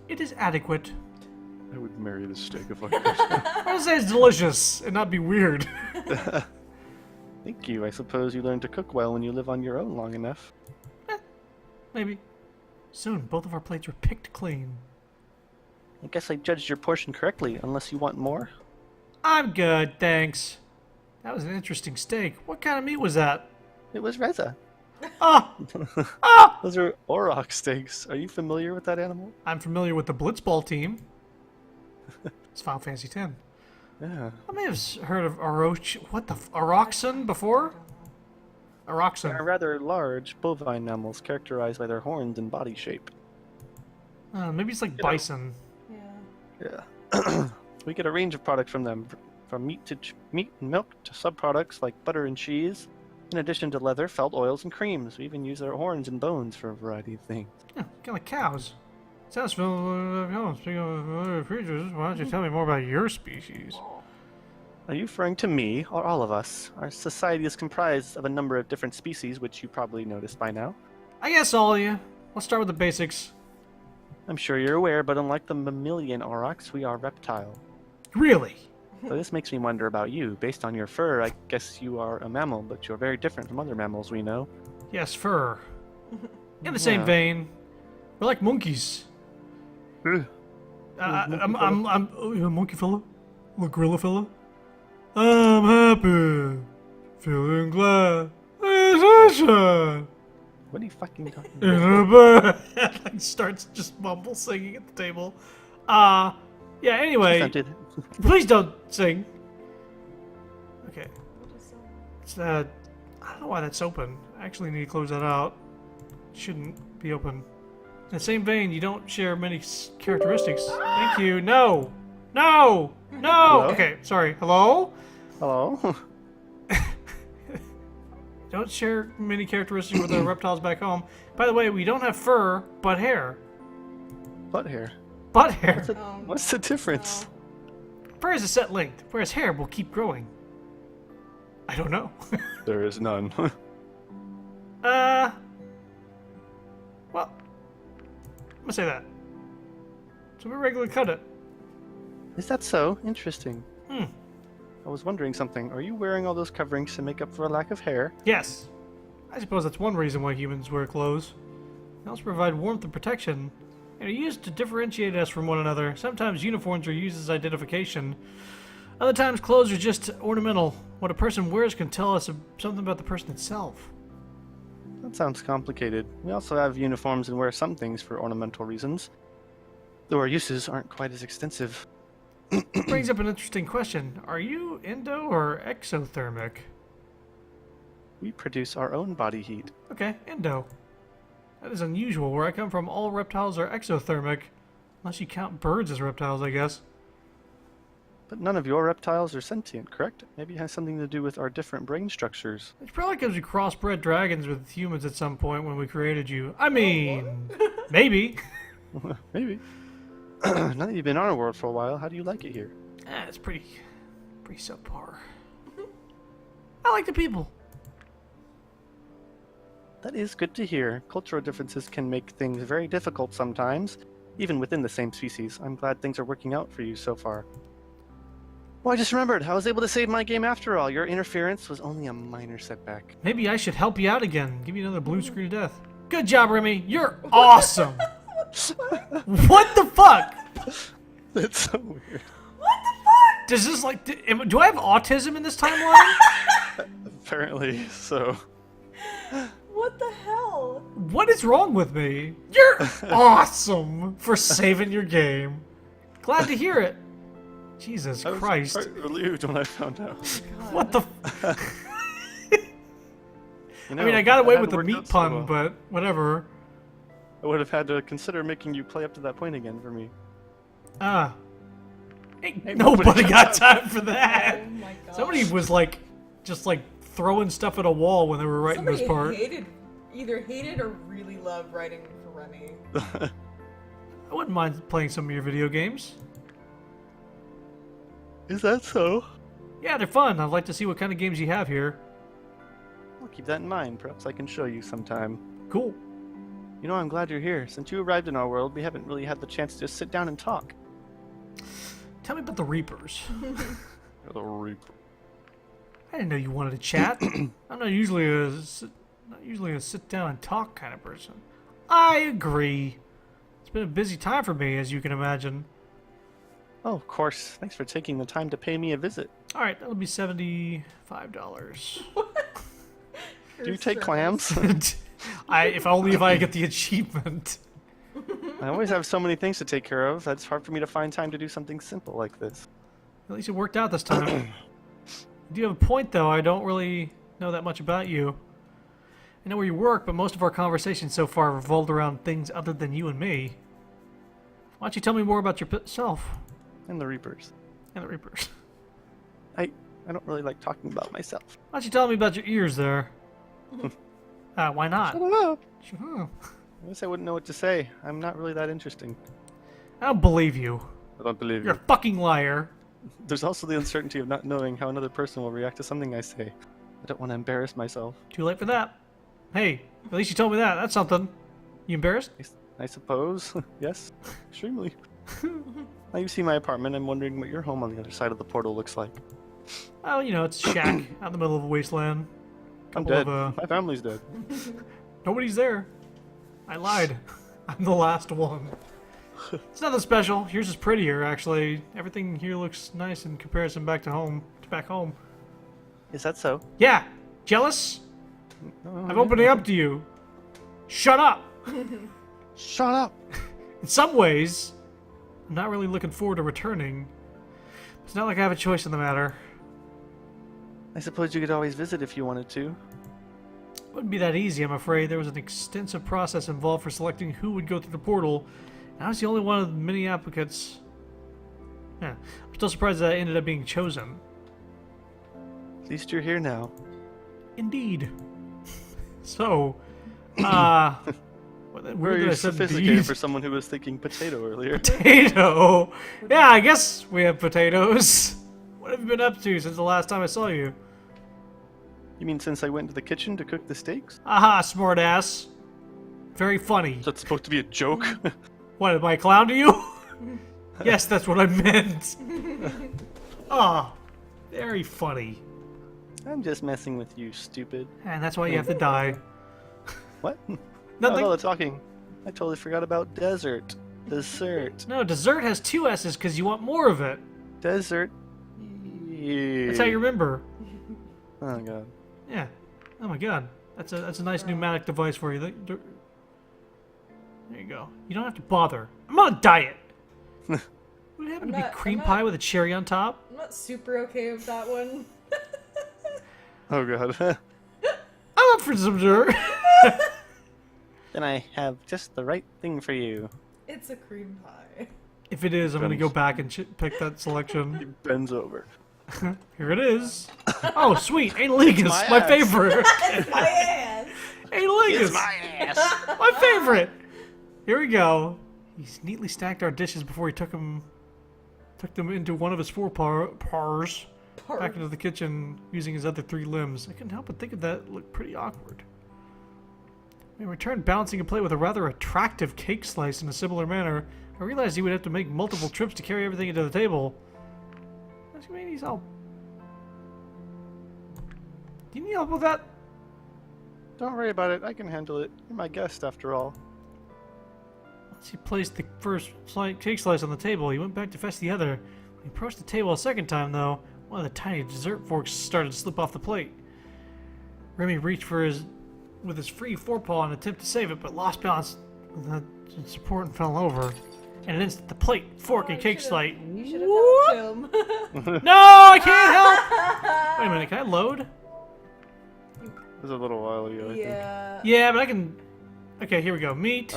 It is adequate. I would marry this steak if I could. I would say it's delicious and not be weird. Thank you. I suppose you learn to cook well when you live on your own long enough. Maybe. Soon, both of our plates were picked clean. I guess I judged your portion correctly, unless you want more. I'm good, thanks. That was an interesting steak. What kind of meat was that? It was Reza. Ah! Ah! Those are Auroch steaks. Are you familiar with that animal? I'm familiar with the Blitzball team. It's Final Fantasy X. Yeah. I may have heard of Aurochson before? They are Aurochson. rather large bovine mammals characterized by their horns and body shape. Maybe it's like know. bison. Yeah. Yeah. We get a range of products from them, from meat and milk to subproducts like butter and cheese. In addition to leather, felt oils, and creams. We even use their horns and bones for a variety of things. Yeah, kind of like cows. Sounds familiar. Speaking of other creatures, why don't you tell me more about your species? Are you referring to me, or all of us? Our society is comprised of a number of different species, which you probably noticed by now. I guess all of you. Let's start with the basics. I'm sure you're aware, but unlike the mammalian aurochs, we are reptile. Really? So this makes me wonder about you. Based on your fur, I guess you are a mammal, but you're very different from other mammals we know. Yes, fur. In the same Yeah. vein, we're like monkeys. I'm a monkey fella, a gorilla fella. I'm happy, feeling glad. Sunshine What are you fucking talking in about? a bed. Like starts just mumble singing at the table. Yeah. Anyway, Don't do that. please don't sing. Okay. What is that? It's that. I don't know why that's open. I actually need to close that out. It shouldn't be open. In the same vein, you don't share many characteristics. Thank you. No. No. No. Hello? Okay. Sorry. Hello. Hello? Don't share many characteristics with the reptiles back home. By the way, we don't have fur, but hair. Butt hair. Butt hair. What's the difference? Fur is a set length, whereas hair will keep growing. I don't know. There is none. Well, I'm gonna say that. So we regularly cut it. Is that so? Interesting. Hmm. I was wondering something. Are you wearing all those coverings to make up for a lack of hair? Yes. I suppose that's one reason why humans wear clothes. They also provide warmth and protection, and are used to differentiate us from one another. Sometimes uniforms are used as identification. Other times clothes are just ornamental. What a person wears can tell us something about the person itself. That sounds complicated. We also have uniforms and wear some things for ornamental reasons, though our uses aren't quite as extensive. Brings up an interesting question. Are you endo or exothermic? We produce our own body heat. Okay, endo. That is unusual. Where I come from, all reptiles are exothermic. Unless you count birds as reptiles, I guess. But none of your reptiles are sentient, correct? Maybe it has something to do with our different brain structures. It's probably because we crossbred dragons with humans at some point when we created you. I mean, maybe. Maybe. Now that you've been on our world for a while, how do you like it here? It's pretty subpar. I like the people. That is good to hear. Cultural differences can make things very difficult sometimes, even within the same species. I'm glad things are working out for you so far. Oh, I just remembered. I was able to save my game after all. Your interference was only a minor setback. Maybe I should help you out again. Give you another blue screen of death. Good job, Remy. You're awesome. What the fuck? That's so weird. Does this like? Do I have autism in this timeline? Apparently, so. What the hell? What is wrong with me? You're awesome for saving your game. Glad to hear it. Jesus I was Christ. quite relieved when I found out. God. What the You I mean, I got away had with the worked meat out so pun, well. but whatever. I would have had to consider making you play up to that point again for me. Ah. Ain't Ain't nobody nobody got got time for that. Oh my god. Somebody was like, just like throwing stuff at a wall when they were writing this part. Either hated or really loved writing for Remy. I wouldn't mind playing some of your video games. Is that so? Yeah, they're fun. I'd like to see what kind of games you have here. I'll keep that in mind. Perhaps I can show you sometime. Cool. You know, I'm glad you're here. Since you arrived in our world, we haven't really had the chance to just sit down and talk. Tell me about the Reapers. The Reaper. I didn't know you wanted to chat. I'm not usually a sit down and talk kind of person. I agree. It's been a busy time for me, as you can imagine. Oh, of course. Thanks for taking the time to pay me a visit. All right, that'll be $75. Do you take clams? If only I get the achievement. I always have so many things to take care of. That's hard for me to find time to do something simple like this. At least it worked out this time. You do have a point, though. I don't really know that much about you. I know where you work, but most of our conversations so far revolved around things other than you and me. Why don't you tell me more about yourself And the Reapers. and the Reapers? I don't really like talking about myself. Why don't you tell me about your ears there? Why not? Shut up. Sure. I guess I wouldn't know what to say. I'm not really that interesting. I don't believe you. I don't believe You're a fucking liar. There's also the uncertainty of not knowing how another person will react to something I say. I don't want to embarrass myself. Too late for that. Hey, at least you told me that. That's something. You embarrassed? I suppose. Yes, extremely. Now you see my apartment. I'm wondering what your home on the other side of the portal looks like. Well, you know, it's a shack out in the middle of a wasteland. I'm Couple dead. of, My family's dead. Nobody's there. I lied. I'm the last one. It's nothing special. Yours is prettier, actually. Everything here looks nice in comparison back home. Is that so? Yeah. Jealous? No, I'm opening up to you. Shut up. Shut up! In some ways, I'm not really looking forward to returning. It's not like I have a choice in the matter. I suppose you could always visit if you wanted to. It wouldn't be that easy, I'm afraid. There was an extensive process involved for selecting who would go through the portal, and I was the only one of many applicants. Yeah, I'm still surprised that I ended up being chosen. At least you're here now. Indeed. So, weird Very that I said sophisticated indeed. for someone who was thinking potato earlier. Potato! Yeah, I guess we have potatoes. What have you been up to since the last time I saw you? You mean since I went to the kitchen to cook the steaks? Aha, smartass. Very funny. Is that supposed to be a joke? What, am I a clown to you? Yes, that's what I meant. Ah, very funny. I'm just messing with you, stupid. And that's why you have to die. What? Nothing. Oh, the talking. I totally forgot about desert. Dessert. No, dessert has two S's because you want more of it. Desert. That's how you remember. Oh god. Yeah. Oh my god. That's a nice pneumatic device for you. There you go. You don't have to bother. I'm on a diet. Would it happen to be cream pie with a cherry on top? I'm not super okay with that one. Oh god. I'm up for some dessert. Then I have just the right thing for you. It's a cream pie. If it is, I'm gonna go back and pick that selection. He bends over. Here it is. Oh, sweet. Analingus, my my ass. favorite. My ass! Analingus, My ass. my favorite. Here we go. He's neatly stacked our dishes before he took them into one of his four pars back into the kitchen using his other three limbs. I couldn't help but think of that looked pretty awkward. When he returned balancing a plate with a rather attractive cake slice in a similar manner, I realized he would have to make multiple trips to carry everything into the table. I mean, he's all... Do you need help with that? Don't worry about it. I can handle it. You're my guest, after all. Once he placed the first cake slice on the table, he went back to fetch the other. When he approached the table a second time, though, one of the tiny dessert forks started to slip off the plate. Remy reached for with his free forepaw in an attempt to save it, but lost balance with the support and fell over. And then the plate, fork, and cake slate. You should have helped him. No, I can't help! Wait a minute, can I load? It was a little while ago, I think. Yeah. Yeah, but I can... Okay, here we go. Meat.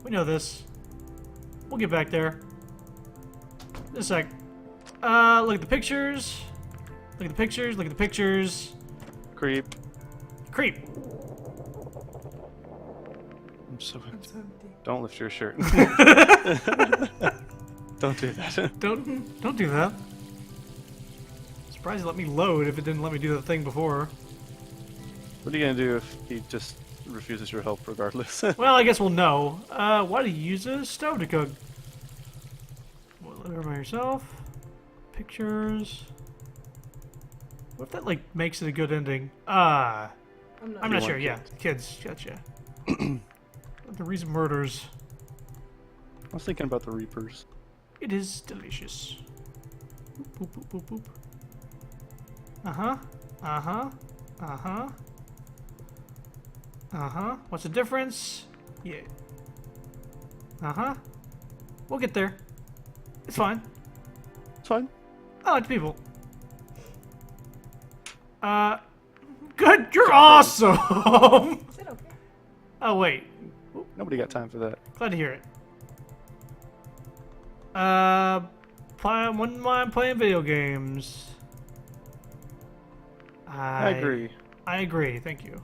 We know this. We'll get back there. Just a sec. Look at the pictures. Look at the pictures. Look at the pictures. Creep. Creep. I'm so empty. It's empty. Don't lift your shirt. Don't do that. Don't do that. Surprised you let me load if it didn't let me do the thing before. What are you gonna do if he just refuses your help regardless? Well, I guess we'll know. Why do you use a stove to cook? Well, live by yourself. Pictures. What if that, like, makes it a good ending? I'm not sure. Yeah, kids. Gotcha. The recent murders. I was thinking about the Reapers. It is delicious. Boop, boop, boop, boop. Uh-huh. Uh-huh. Uh-huh. Uh-huh. What's the difference? Yeah. Uh-huh. We'll get there. It's fine. It's fine. I like people. Good. You're awesome. Is it okay? Oh, wait. Nobody got time for that. Glad to hear it. Wouldn't mind playing video games. I agree. I agree. Thank you.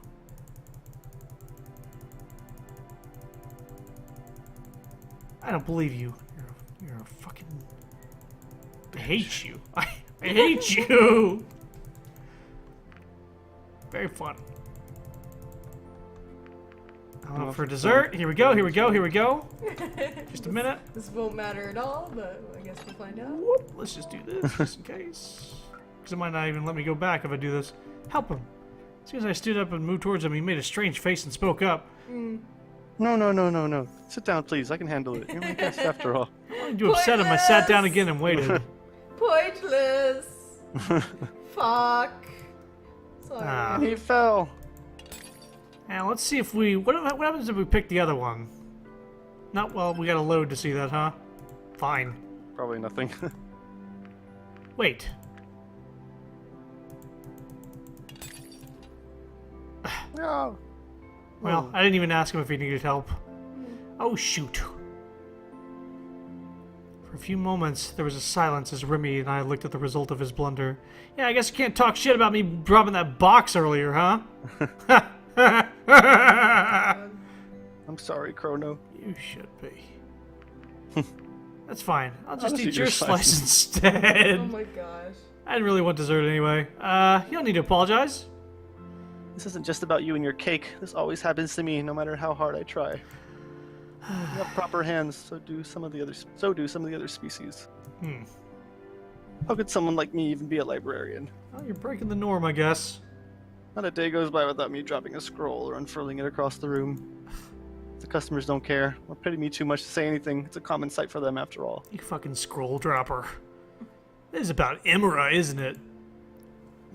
I don't believe you. You're a fucking. I hate you. I hate you. Very fun. For dessert. Here we go. Here we go. Here we go. Just a minute. This won't matter at all, but I guess we'll find out. Whoop. Let's just do this just in case. Because it might not even let me go back if I do this. Help him. As soon as I stood up and moved towards him, he made a strange face and spoke up. No. Sit down, please. I can handle it. You're my guest after all. I wanted to upset him. I sat down again and waited. Pointless. Fuck. Sorry. Ah. He fell. Now let's see if we. What happens if we pick the other one? Not well. We gotta load to see that, huh? Fine. Probably nothing. Wait. No. Well, I didn't even ask him if he needed help. Oh shoot. For a few moments, there was a silence as Remy and I looked at the result of his blunder. Yeah, I guess you can't talk shit about me dropping that box earlier, huh? I'm sorry, Chrono. You should be. That's fine. I'll just Honestly, eat your you're fine. slice instead. Oh my gosh. I didn't really want dessert anyway. You don't need to apologize. This isn't just about you and your cake. This always happens to me, no matter how hard I try. You have proper hands, so do some of the other species. How could someone like me even be a librarian? Well, you're breaking the norm, I guess. Not a day goes by without me dropping a scroll or unfurling it across the room. The customers don't care, or pity me too much to say anything. It's a common sight for them after all. You fucking scroll dropper. This is about Imra, isn't it?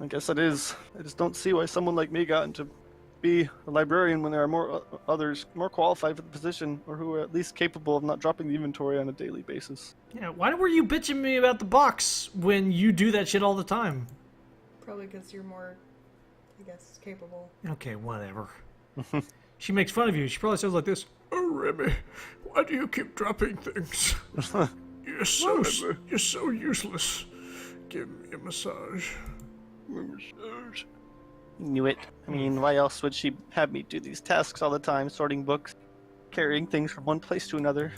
I guess it is. I just don't see why someone like me got into be a librarian when there are more others more qualified for the position, or who are at least capable of not dropping the inventory on a daily basis. Yeah, why were you bitching me about the box when you do that shit all the time? Probably because you're more, I guess, capable. Okay, whatever. She makes fun of you. She probably sounds like this. Oh, Remy, why do you keep dropping things? You're so useless. Give me a massage. Knew it. I mean, why else would she have me do these tasks all the time, sorting books, carrying things from one place to another?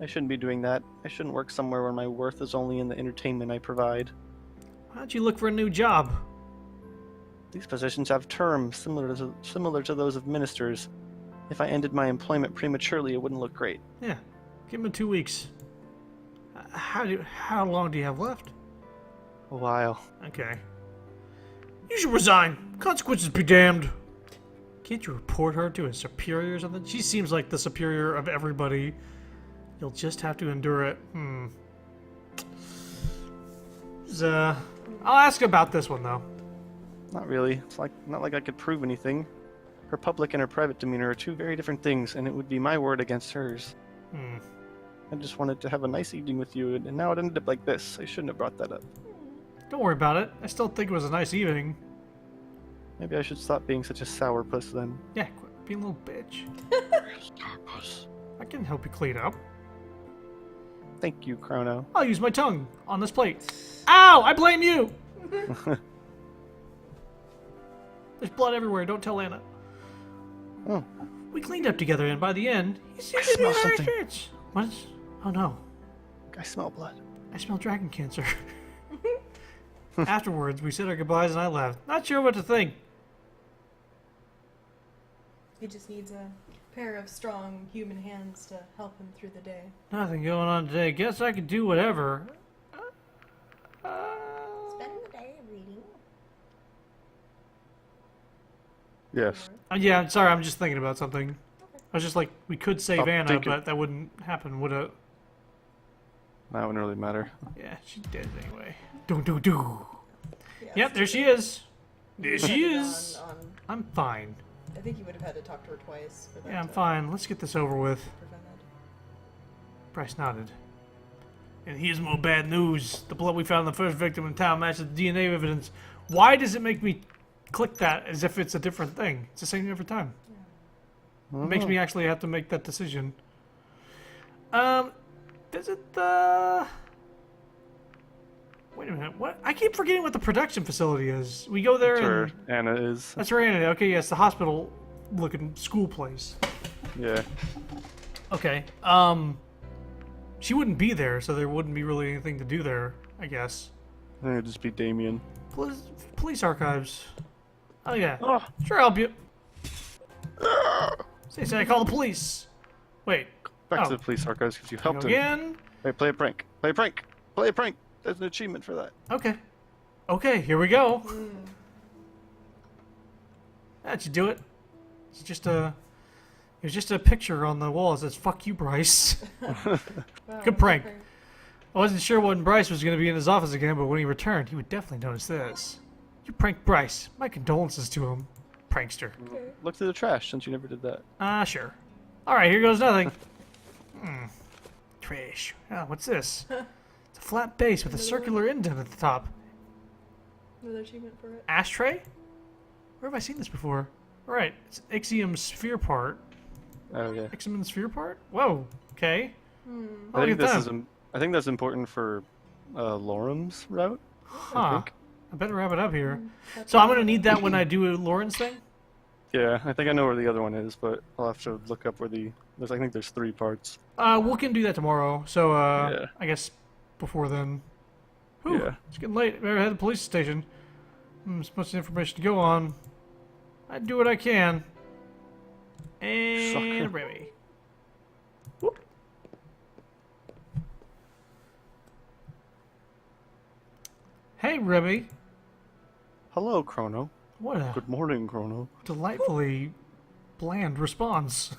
I shouldn't be doing that. I shouldn't work somewhere where my worth is only in the entertainment I provide. Why don't you look for a new job? These positions have terms similar to those of ministers. If I ended my employment prematurely, it wouldn't look great. Yeah, give him 2 weeks. How long do you have left? A while. Okay. You should resign. Consequences be damned. Can't you report her to a superior or something? She seems like the superior of everybody. You'll just have to endure it. I'll ask about this one though. Not really. It's not like I could prove anything. Her public and her private demeanor are two very different things, and it would be my word against hers. Hmm. I just wanted to have a nice evening with you, and now it ended up like this. I shouldn't have brought that up. Don't worry about it. I still think it was a nice evening. Maybe I should stop being such a sourpuss then. Yeah, quit being a little bitch. Sourpuss. I can help you clean up. Thank you, Chrono. I'll use my tongue on this plate. Ow! I blame you! There's blood everywhere. Don't tell Anna. Oh, We cleaned up together, and by the end, he seemed I to be smell a nice something. bitch. What is... Oh, no. I smell blood. I smell dragon cancer. Afterwards, we said our goodbyes, and I left. Not sure what to think. He just needs a pair of strong human hands to help him through the day. Nothing going on today. Guess I could do whatever. Spend the day reading. Yes. Yeah, I'm sorry. I'm just thinking about something. I was just like, we could save Stop Anna, thinking. but that wouldn't happen, would it? That wouldn't really matter. Yeah, she's dead anyway. Do. Yeah, Yep, there she is. There she depending is. on- I'm fine. I think you would have had to talk to her twice for that Yeah, I'm to fine. Let's get this over with. prevent it. Bryce nodded. And here's more bad news. The blood we found in the first victim in town matches the DNA evidence. Why does it make me click that as if it's a different thing? It's the same every time. It makes me actually have to make that decision. Visit the... Wait a minute. What? I keep forgetting what the production facility is. We go there That's where and... Anna is. That's where Anna... Okay, yes, the hospital-looking school place. Yeah. Okay. She wouldn't be there, so there wouldn't be really anything to do there, I guess. I think it'd just be Damien. Police archives. Oh, yeah. Oh. Sure, I'll help you. Say, I call the police. Wait. Back Oh. to the police archives because you Go helped him. again? Hey, play a prank. Play a prank. Play a prank. There's an achievement for that. Okay. Okay, here we go. That should do it. It's just a... There's just a picture on the wall that says, "Fuck you, Bryce." Wow, Good prank. okay. I wasn't sure when Bryce was going to be in his office again, but when he returned, he would definitely notice this. You pranked Bryce. My condolences to him. Prankster. Look through the trash since you never did that. Sure. Alright, here goes nothing. Trash. Oh, what's this? It's a flat base with a circular indent at the top. Another achievement for it. Ashtray? Where have I seen this before? Alright, it's Ixiom sphere part. Oh yeah. Ixiom sphere part? Whoa. Okay. I think this that. is. I think that's important for Lorem's route. Huh. think. I better wrap it up here. So I'm gonna need that when I do Lauren's thing? Yeah, I think I know where the other one is, but I'll have to look up where the. I think there's 3 parts. We can do that tomorrow. So, Yeah. I guess before then. Whew, Yeah. It's getting late. Better head to the police station. There's much information to go on. I do what I can. And Sucker. Remy. Whoop. Hey, Remy. Hello, Chrono. What a Good morning, Chrono. delightfully bland response.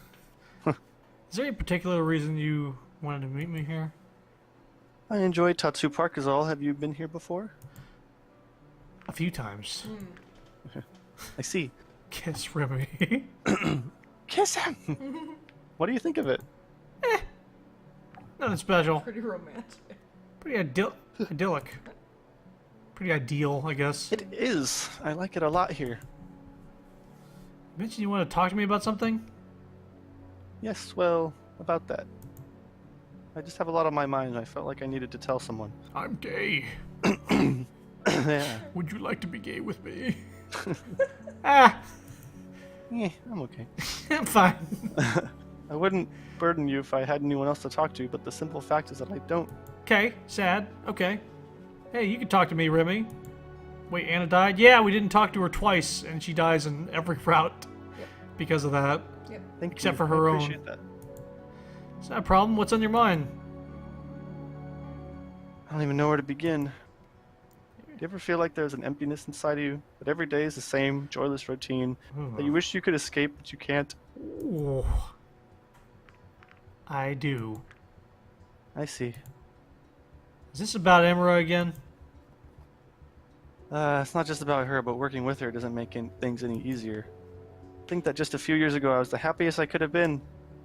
Is there any particular reason you wanted to meet me here? I enjoy Tatsu Park as all. Have you been here before? A few times. I see. Kiss Remy. Kiss him! What do you think of it? Nothing special. Pretty romantic. Pretty idyllic. Pretty ideal, I guess. It is. I like it a lot here. You mentioned you want to talk to me about something? Yes, well, about that. I just have a lot on my mind and I felt like I needed to tell someone. I'm gay. Yeah. Would you like to be gay with me? Yeah, I'm okay. I'm fine. I wouldn't burden you if I had anyone else to talk to, but the simple fact is that I don't. Okay, sad. Okay. Hey, you can talk to me, Remy. Wait, Anna died? Yeah, we didn't talk to her twice, and she dies in every route because of that. Thank Except you. for her I own. appreciate that. It's not a problem. What's on your mind? I don't even know where to begin. Do you ever feel like there's an emptiness inside of you? That every day is the same joyless routine? That you wish you could escape, but you can't? Ooh. I do. I see. Is this about Emra again? It's not just about her, but working with her doesn't make things any easier. think that just a few years ago I was the happiest I could have been.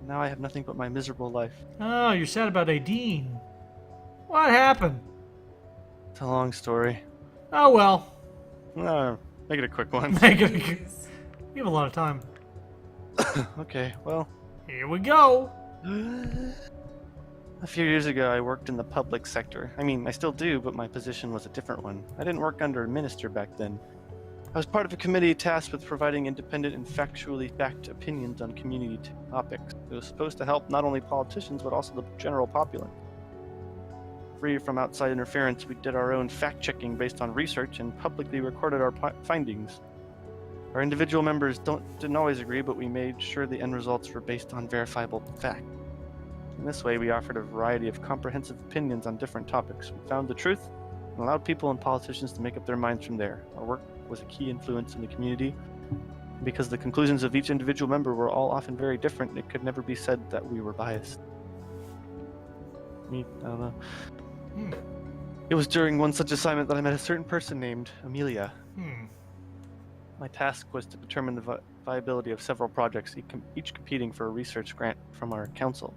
Now I have nothing but my miserable life. Oh, you're sad about Aideen. What happened? It's a long story. Oh well. Make it a quick one. We Jeez. have a lot of time. Okay, well, Here we go. a few years ago I worked in the public sector. I mean, I still do, but my position was a different one. I didn't work under a minister back then. I was part of a committee tasked with providing independent and factually backed opinions on community topics. It was supposed to help not only politicians, but also the general populace. Free from outside interference, we did our own fact-checking based on research and publicly recorded our findings. Our individual members didn't always agree, but we made sure the end results were based on verifiable fact. In this way, we offered a variety of comprehensive opinions on different topics. We found the truth and allowed people and politicians to make up their minds from there. Our work was a key influence in the community. Because the conclusions of each individual member were all often very different, it could never be said that we were biased. I don't know. It was during one such assignment that I met a certain person named Amelia. My task was to determine the viability of several projects, each competing for a research grant from our council.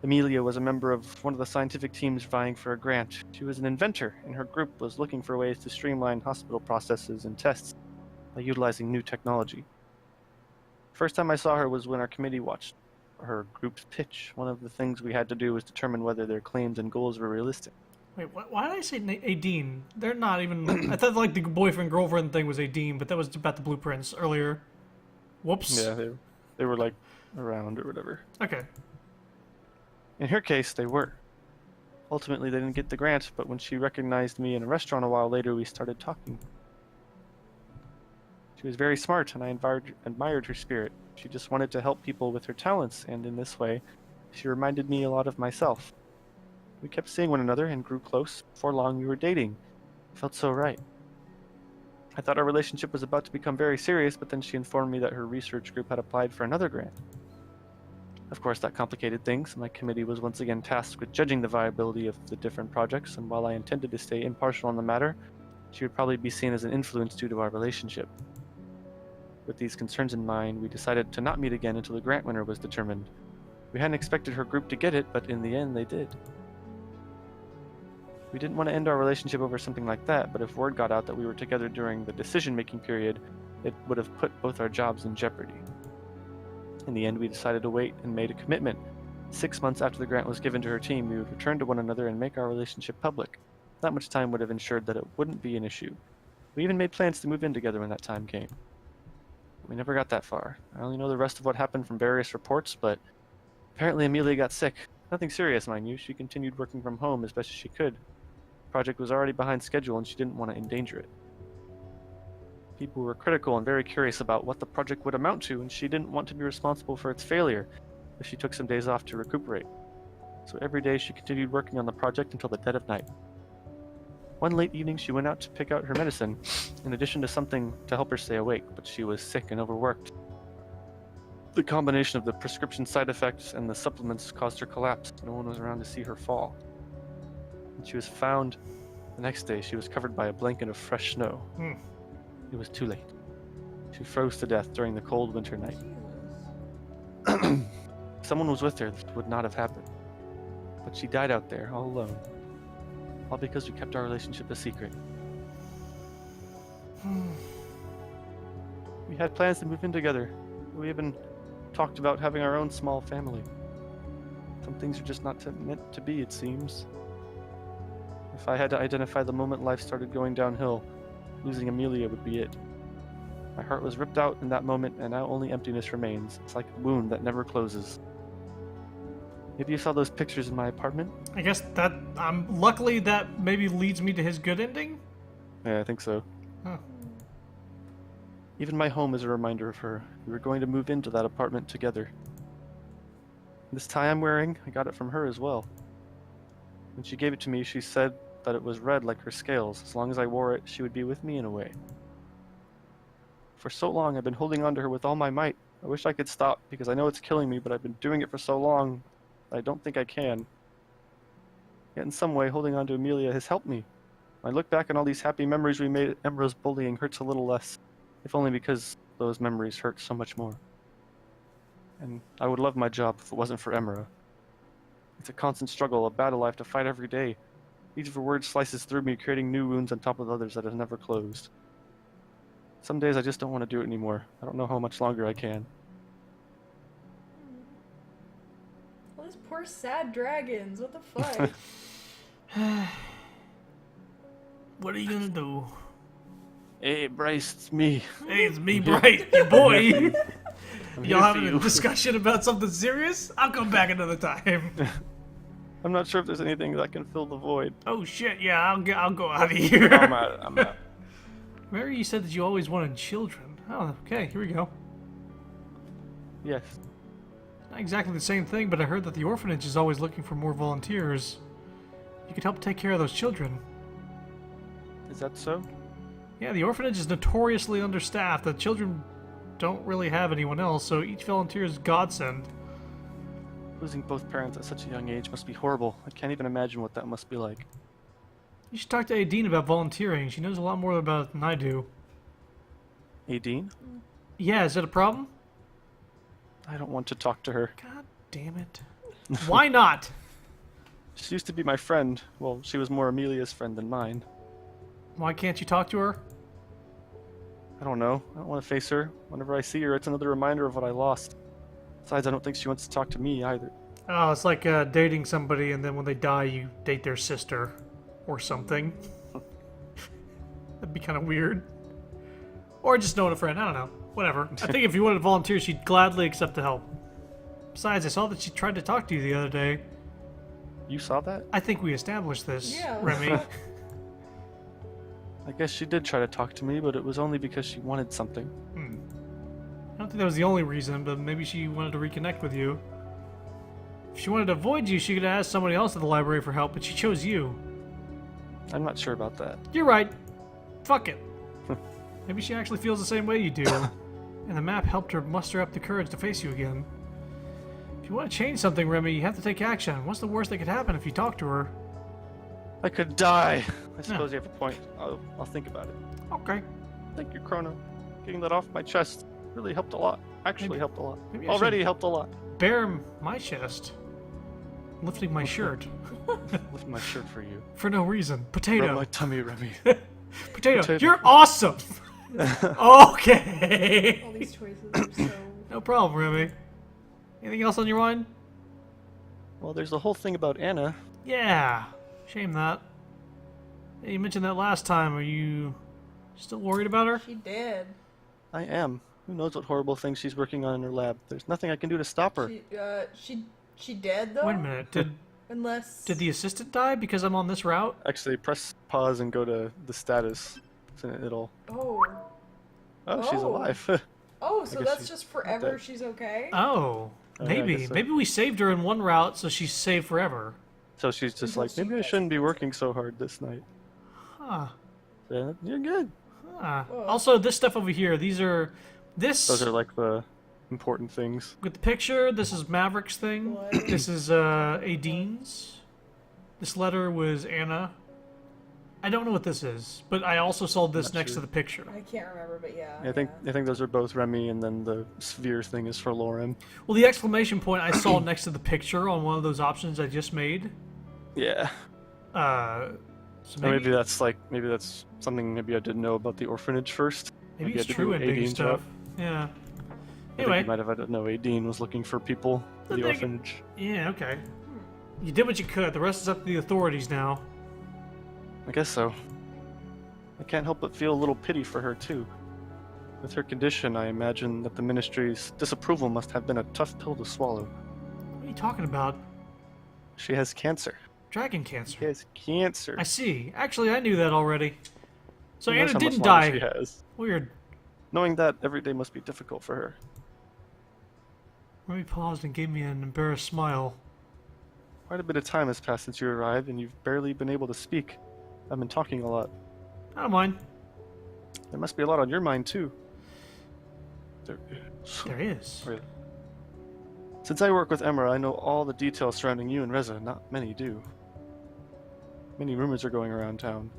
Amelia was a member of one of the scientific teams vying for a grant. She was an inventor, and her group was looking for ways to streamline hospital processes and tests by utilizing new technology. First time I saw her was when our committee watched her group's pitch. One of the things we had to do was determine whether their claims and goals were realistic. Wait, why did I say Aideen? They're not even. I thought like the boyfriend girlfriend thing was Aideen, but that was about the blueprints earlier. Whoops. Yeah, they were like around or whatever. Okay. In her case, they were. Ultimately, they didn't get the grant, but when she recognized me in a restaurant a while later, we started talking. She was very smart, and I admired her spirit. She just wanted to help people with her talents, and in this way, she reminded me a lot of myself. We kept seeing one another and grew close. Before long, we were dating. It felt so right. I thought our relationship was about to become very serious, but then she informed me that her research group had applied for another grant. Of course, that complicated things. My committee was once again tasked with judging the viability of the different projects, and while I intended to stay impartial on the matter, she would probably be seen as an influence due to our relationship. With these concerns in mind, we decided to not meet again until the grant winner was determined. We hadn't expected her group to get it, but in the end, they did. We didn't want to end our relationship over something like that, but if word got out that we were together during the decision-making period, it would have put both our jobs in jeopardy. In the end, we decided to wait and made a commitment. 6 months after the grant was given to her team, we would return to one another and make our relationship public. That much time would have ensured that it wouldn't be an issue. We even made plans to move in together when that time came. We never got that far. I only know the rest of what happened from various reports, but apparently Amelia got sick. Nothing serious, mind you. She continued working from home as best as she could. The project was already behind schedule and she didn't want to endanger it. People were critical and very curious about what the project would amount to, and she didn't want to be responsible for its failure if she took some days off to recuperate. So every day she continued working on the project until the dead of night. One late evening she went out to pick out her medicine, in addition to something to help her stay awake, but she was sick and overworked. The combination of the prescription side effects and the supplements caused her collapse. No one was around to see her fall. When she was found the next day, she was covered by a blanket of fresh snow. It was too late. She froze to death during the cold winter night. If someone was with her, this would not have happened. But she died out there, all alone. All because we kept our relationship a secret. We had plans to move in together. We even talked about having our own small family. Some things are just not meant to be, it seems. If I had to identify the moment life started going downhill, losing Amelia would be it. My heart was ripped out in that moment, and now only emptiness remains. It's like a wound that never closes. Maybe you saw those pictures in my apartment? I guess that luckily that maybe leads me to his good ending. Yeah, I think so. Huh. Even my home is a reminder of her. We were going to move into that apartment together. This tie I'm wearing, I got it from her as well. When she gave it to me, she said that it was red like her scales. As long as I wore it, she would be with me in a way. For so long, I've been holding on to her with all my might. I wish I could stop, because I know it's killing me, but I've been doing it for so long, I don't think I can. Yet in some way, holding on to Amelia has helped me. When I look back on all these happy memories we made, Emro's bullying hurts a little less, if only because those memories hurt so much more. And I would love my job if it wasn't for Emera. It's a constant struggle, a battle I have to fight every day. Each of her words slices through me, creating new wounds on top of others that have never closed. Some days I just don't want to do it anymore. I don't know how much longer I can. Well, those poor sad dragons. What the fuck? What are you gonna do? Hey, Bryce, it's me. Hey, it's me, Bright, your boy. I'm Y'all here for having you. a discussion about something serious? I'll come back another time. I'm not sure if there's anything that can fill the void. Oh shit, yeah, I'll go out of here. I'm out. Mary, you said that you always wanted children. Oh, okay, here we go. Yes. Not exactly the same thing, but I heard that the orphanage is always looking for more volunteers. You could help take care of those children. Is that so? Yeah, the orphanage is notoriously understaffed. The children don't really have anyone else, so each volunteer is godsend. Losing both parents at such a young age must be horrible. I can't even imagine what that must be like. You should talk to Aideen about volunteering. She knows a lot more about it than I do. Aideen? Yeah, is that a problem? I don't want to talk to her. God damn it. Why not? She used to be my friend. Well, she was more Amelia's friend than mine. Why can't you talk to her? I don't know. I don't want to face her. Whenever I see her, it's another reminder of what I lost. Besides, I don't think she wants to talk to me either. Oh, it's like dating somebody and then when they die you date their sister. Or something. That'd be kind of weird. Or just knowing a friend, I don't know. Whatever. I think if you wanted to volunteer, she'd gladly accept the help. Besides, I saw that she tried to talk to you the other day. You saw that? I think we established this, Yeah. Remy. I guess she did try to talk to me, but it was only because she wanted something. I don't think that was the only reason, but maybe she wanted to reconnect with you. If she wanted to avoid you, she could have asked somebody else at the library for help, but she chose you. I'm not sure about that. You're right. Fuck it. Maybe she actually feels the same way you do. And the map helped her muster up the courage to face you again. If you want to change something, Remy, you have to take action. What's the worst that could happen if you talk to her? I could die. I suppose you have a point. I'll think about it. Okay. Thank you, Chrono. Getting that off my chest really helped a lot. Actually Maybe- helped a lot. maybe I Already should- helped a lot. Bare my chest. Lifting my shirt. Lift my shirt for you. For no reason. Rub Potato. my tummy, Remy. Potato. You're awesome! Okay. All these choices are so. No problem, Remy. Anything else on your mind? Well, there's the whole thing about Anna. Yeah. Shame that. Hey, you mentioned that last time. Are you still worried about her? She did. I am. Who knows what horrible things she's working on in her lab. There's nothing I can do to stop her. She dead though. Wait a minute. Unless. Did the assistant die because I'm on this route? Actually, press pause and go to the status. And it'll... Oh. Oh, she's Oh. alive. Oh, so guess that's she's just forever. dead. She's okay. Oh. Oh, yeah, I Maybe. guess so. Maybe we saved her in one route, so she's saved forever. So she's just Until like, she maybe I gets- shouldn't be working so hard this night. Huh. Yeah, you're good. Huh. Whoa. Also, this stuff over here, these are... This... Those are like the important things. With the picture, this is Maverick's thing. What? This is Aideen's. This letter was Anna. I don't know what this is, but I also saw this Not next sure. to the picture. I can't remember, but yeah. I think those are both Remy, and then the sphere thing is for Lauren. Well, the exclamation point I saw next to the picture on one of those options I just made. Yeah. So Or maybe that's something maybe I didn't know about the orphanage first. maybe maybe it's I true didn't do ending Aideen's stuff. route. Yeah. I think Anyway. you might have, I don't know, Aideen was looking for people for the thing- orphanage. Yeah, okay. You did what you could. The rest is up to the authorities now. I guess so. I can't help but feel a little pity for her, too. With her condition, I imagine that the ministry's disapproval must have been a tough pill to swallow. What are you talking about? She has cancer. Dragon She cancer. has cancer. I see. Actually, I knew that already. So Who knows Anna how much didn't longer She die. has. Weird. Knowing that, every day must be difficult for her. Remy paused and gave me an embarrassed smile. Quite a bit of time has passed since you arrived, and you've barely been able to speak. I've been talking a lot. I don't mind. There must be a lot on your mind, too. There There is. Really? Since I work with Emera, I know all the details surrounding you and Reza. Not many do. Many rumors are going around town.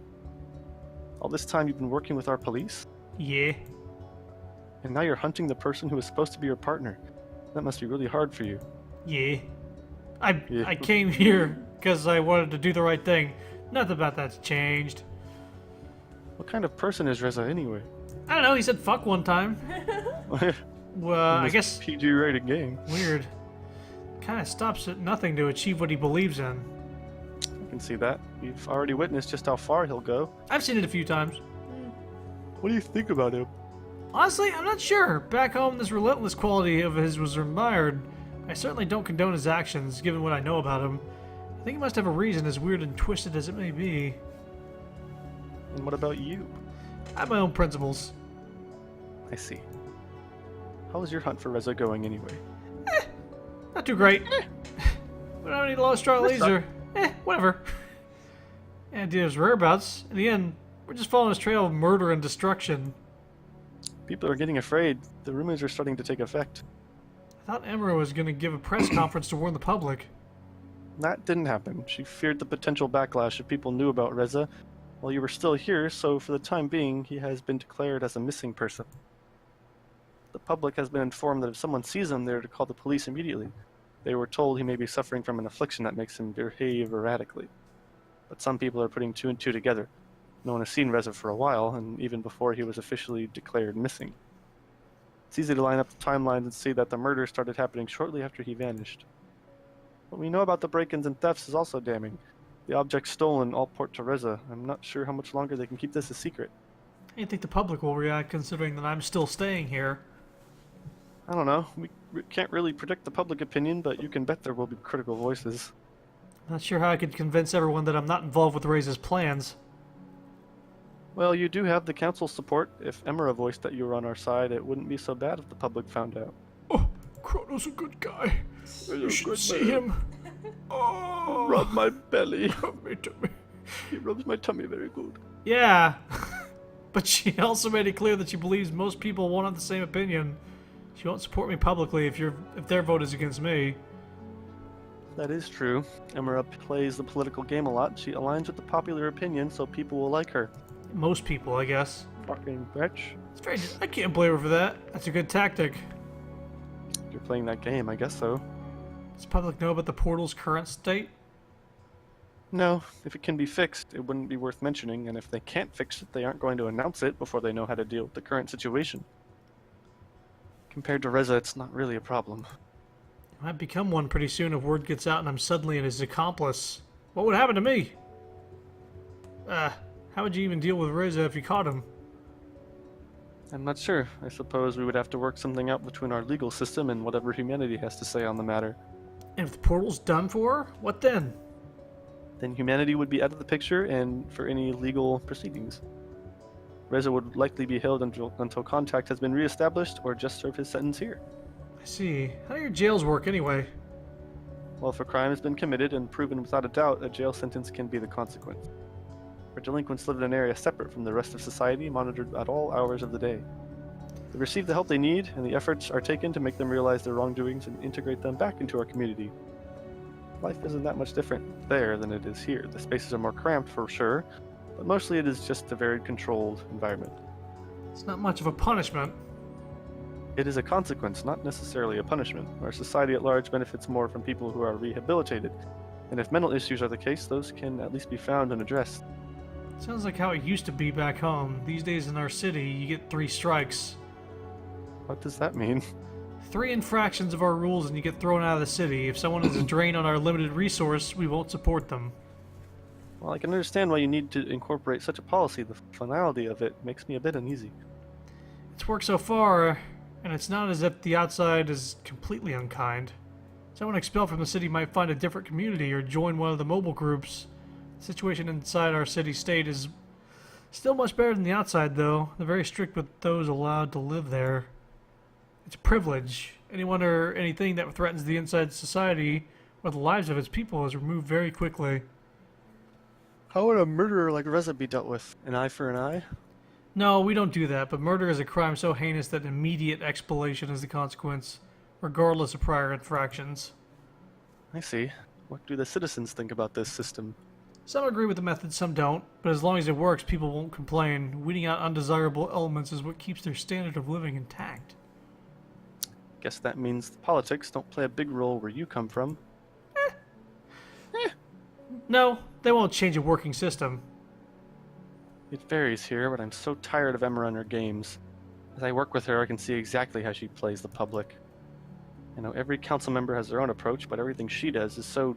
All this time you've been working with our police? Yeah. And now you're hunting the person who was supposed to be your partner. That must be really hard for you. Yeah. Yeah. I came here because I wanted to do the right thing. Nothing about that's changed. What kind of person is Reza anyway? I don't know, he said fuck one time. Well, I This guess PG rated game. weird. Kind of stops at nothing to achieve what he believes in. I can see that. We've already witnessed just how far he'll go. I've seen it a few times. What do you think about him? Honestly, I'm not sure. Back home, this relentless quality of his was admired. I certainly don't condone his actions, given what I know about him. I think he must have a reason, as weird and twisted as it may be. And what about you? I have my own principles. I see. How is your hunt for Reza going anyway? Not too great. We don't have any low strong leads or... whatever. The idea is whereabouts. In the end, we're just following his trail of murder and destruction. People are getting afraid. The rumors are starting to take effect. I thought Emra was going to give a press conference to warn the public. That didn't happen. She feared the potential backlash if people knew about Reza while you were still here, so for the time being, he has been declared as a missing person. The public has been informed that if someone sees him, they're to call the police immediately. They were told he may be suffering from an affliction that makes him behave erratically. But some people are putting two and two together. No one has seen Reza for a while, and even before he was officially declared missing. It's easy to line up the timelines and see that the murder started happening shortly after he vanished. What we know about the break-ins and thefts is also damning. The objects stolen all port to Reza. I'm not sure how much longer they can keep this a secret. How do you think the public will react, considering that I'm still staying here? I don't know. We can't really predict the public opinion, but you can bet there will be critical voices. Not sure how I could convince everyone that I'm not involved with Reza's plans. Well, you do have the council's support. If Emera voiced that you were on our side, it wouldn't be so bad if the public found out. Oh, Chrono's a good guy. You should see him. Oh, Rub my belly. rub me to me. He rubs my tummy very good. Yeah, but she also made it clear that she believes most people won't have the same opinion. She won't support me publicly if their vote is against me. That is true. Emera plays the political game a lot. She aligns with the popular opinion, so people will like her. Most people, I guess. Fucking bitch. It's very. I can't blame her for that. That's a good tactic. If you're playing that game, I guess so. Does the public know about the portal's current state? No, if it can be fixed, it wouldn't be worth mentioning, and if they can't fix it, they aren't going to announce it before they know how to deal with the current situation. Compared to Reza, it's not really a problem. I might become one pretty soon if word gets out and I'm suddenly his accomplice. What would happen to me? How would you even deal with Reza if you caught him? I'm not sure. I suppose we would have to work something out between our legal system and whatever humanity has to say on the matter. And if the portal's done for, what then? Then humanity would be out of the picture and for any legal proceedings. Reza would likely be held until contact has been reestablished or just serve his sentence here. I see. How do your jails work anyway? Well, if a crime has been committed and proven without a doubt, a jail sentence can be the consequence. Our delinquents live in an area separate from the rest of society, monitored at all hours of the day. They receive the help they need, and the efforts are taken to make them realize their wrongdoings and integrate them back into our community. Life isn't that much different there than it is here. The spaces are more cramped for sure, but mostly it is just a very controlled environment. It's not much of a punishment. It is a consequence, not necessarily a punishment. Our society at large benefits more from people who are rehabilitated, and if mental issues are the case, those can at least be found and addressed. Sounds like how it used to be back home. These days in our city, you get 3 strikes. What does that mean? 3 infractions of our rules and you get thrown out of the city. If someone is a drain on our limited resource, we won't support them. Well, I can understand why you need to incorporate such a policy. The finality of it makes me a bit uneasy. It's worked so far, and it's not as if the outside is completely unkind. Someone expelled from the city might find a different community or join one of the mobile groups. The situation inside our city-state is still much better than the outside, though. They're very strict with those allowed to live there. It's a privilege. Anyone or anything that threatens the inside society or the lives of its people is removed very quickly. How would a murderer like Reza be dealt with? An eye for an eye? No, we don't do that, but murder is a crime so heinous that immediate expulsion is the consequence, regardless of prior infractions. I see. What do the citizens think about this system? Some agree with the method, some don't, but as long as it works, people won't complain. Weeding out undesirable elements is what keeps their standard of living intact. Guess that means the politics don't play a big role where you come from. No, they won't change a working system. It varies here, but I'm so tired of Emma and her games. As I work with her, I can see exactly how she plays the public. I know every council member has their own approach, but everything she does is so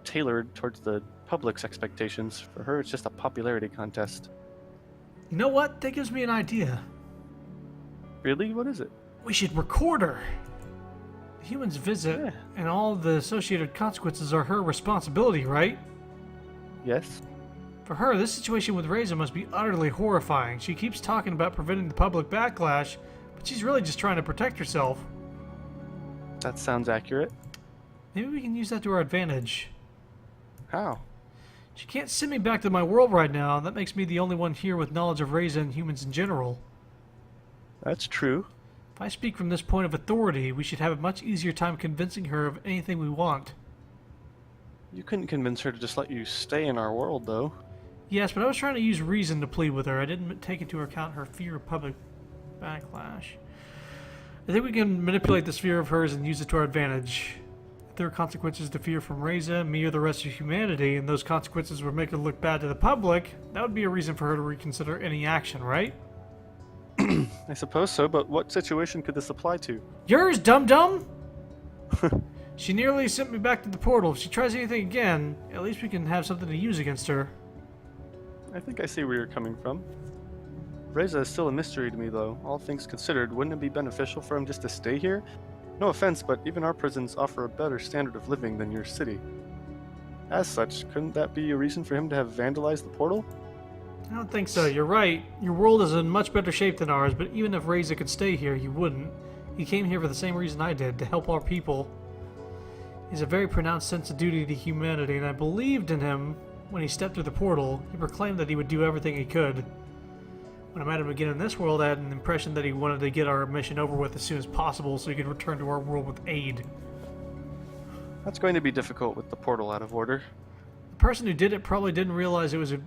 tailored towards the public's expectations. For her, it's just a popularity contest. You know what? That gives me an idea. Really? What is it? We should record her. The humans visit, Yeah. and all the associated consequences are her responsibility, right? Yes? For her, this situation with Reza must be utterly horrifying. She keeps talking about preventing the public backlash, but she's really just trying to protect herself. That sounds accurate. Maybe we can use that to our advantage. How? She can't send me back to my world right now, and that makes me the only one here with knowledge of Reza and humans in general. That's true. If I speak from this point of authority, we should have a much easier time convincing her of anything we want. You couldn't convince her to just let you stay in our world, though. Yes, but I was trying to use reason to plead with her. I didn't take into account her fear of public backlash. I think we can manipulate this fear of hers and use it to our advantage. If there are consequences to fear from Reza, me, or the rest of humanity, and those consequences would make her look bad to the public, that would be a reason for her to reconsider any action, right? I suppose so, but what situation could this apply to? Yours, dum-dum! She nearly sent me back to the portal. If she tries anything again, at least we can have something to use against her. I think I see where you're coming from. Reza is still a mystery to me, though. All things considered, wouldn't it be beneficial for him just to stay here? No offense, but even our prisons offer a better standard of living than your city. As such, couldn't that be a reason for him to have vandalized the portal? I don't think so. You're right. Your world is in much better shape than ours, but even if Reza could stay here, he wouldn't. He came here for the same reason I did, to help our people. He has a very pronounced sense of duty to humanity, and I believed in him when he stepped through the portal. He proclaimed that he would do everything he could. When I met him again in this world, I had an impression that he wanted to get our mission over with as soon as possible so he could return to our world with aid. That's going to be difficult with the portal out of order. The person who did it probably didn't realize it was a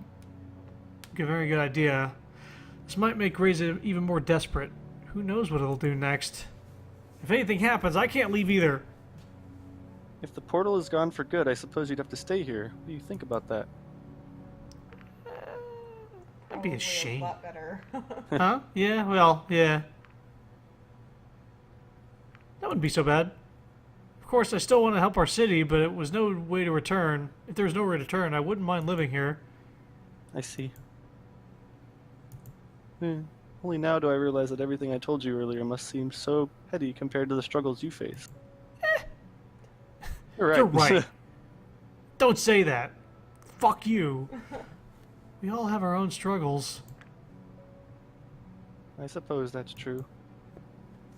very good idea. This might make Reza even more desperate. Who knows what it'll do next? If anything happens, I can't leave either. If the portal is gone for good, I suppose you'd have to stay here. What do you think about that? That'd be a Probably shame. A lot better. Huh? Yeah, well, yeah. That wouldn't be so bad. Of course, I still want to help our city, but it was no way to return. If there was no way to return, I wouldn't mind living here. I see. Only now do I realize that everything I told you earlier must seem so petty compared to the struggles you face. You're right. You're right. Don't say that. Fuck you. We all have our own struggles. I suppose that's true.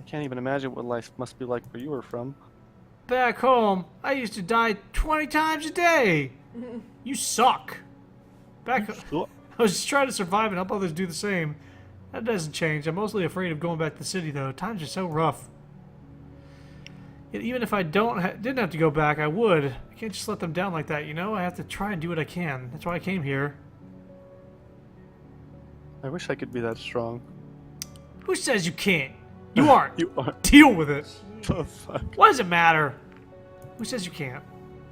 I can't even imagine what life must be like where you are from. Back home, I used to die 20 times a day. You suck. I was just trying to survive and help others do the same. That doesn't change. I'm mostly afraid of going back to the city, though. Times are so rough. Yet even if I didn't have to go back, I would. I can't just let them down like that, you know? I have to try and do what I can. That's why I came here. I wish I could be that strong. Who says you can't? You aren't. You are. Deal with it. Oh, fuck. Why does it matter? Who says you can't?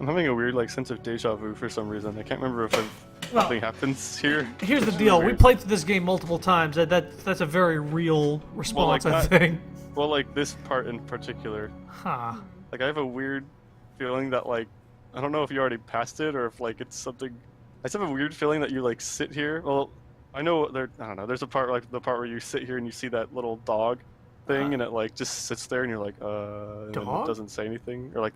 I'm having a weird sense of deja vu for some reason. I can't remember if something happens here. Here's the It's deal. really We weird. played through this game multiple times. That's a very real response, I that- think. Well, this part in particular. Huh. I have a weird feeling that, I don't know if you already passed it or if, it's something... I just have a weird feeling that you, sit here. Well, I know I don't know, there's a part, the part where you sit here and you see that little dog thing and it, just sits there and you're like, and then Dog? it doesn't say anything. Or,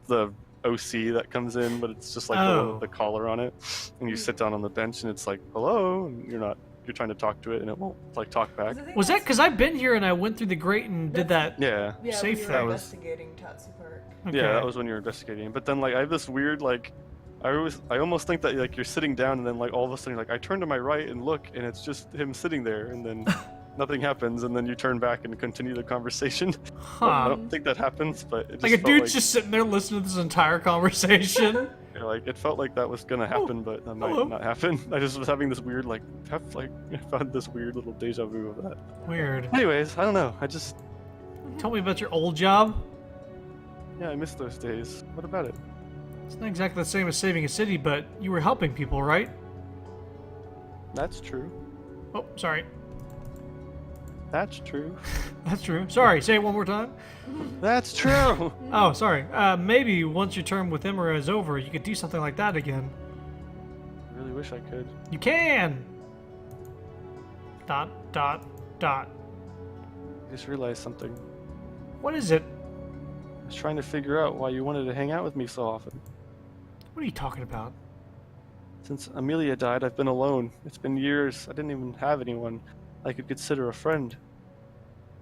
the OC that comes in, but it's just, Oh. the collar on it. And you sit down on the bench and it's like, hello, and you're trying to talk to it and it won't, talk back. Was that because I've been here and I went through the grate and did that? Yeah. Yeah, Safe when you that were was- investigating Tatsu Park. Okay. Yeah, that was when you were investigating. But then, I have this weird, I almost think that, you're sitting down, and then, all of a sudden, I turn to my right and look, and it's just him sitting there, and then nothing happens, and then you turn back and continue the conversation. I Huh. don't think that happens, but it just Like a felt dude's just sitting there listening to this entire conversation. Okay, like it felt like that was gonna happen, but that might hello. not happen. I just was having this weird I found this weird little deja vu of that. Weird. Anyways, I don't know. I just Tell me about your old job. yeah, I miss those days. What about it? It's not exactly the same as saving a city, but you were helping people, right? That's true. Oh, sorry. That's true. That's true. Sorry, say it one more time. That's true. Oh, sorry. Maybe once your term with Imra is over, you could do something like that again. I really wish I could. You can! Dot, dot, dot. I just realized something. What is it? I was trying to figure out why you wanted to hang out with me so often. What are you talking about? Since Amelia died, I've been alone. It's been years. I didn't even have anyone I could consider a friend.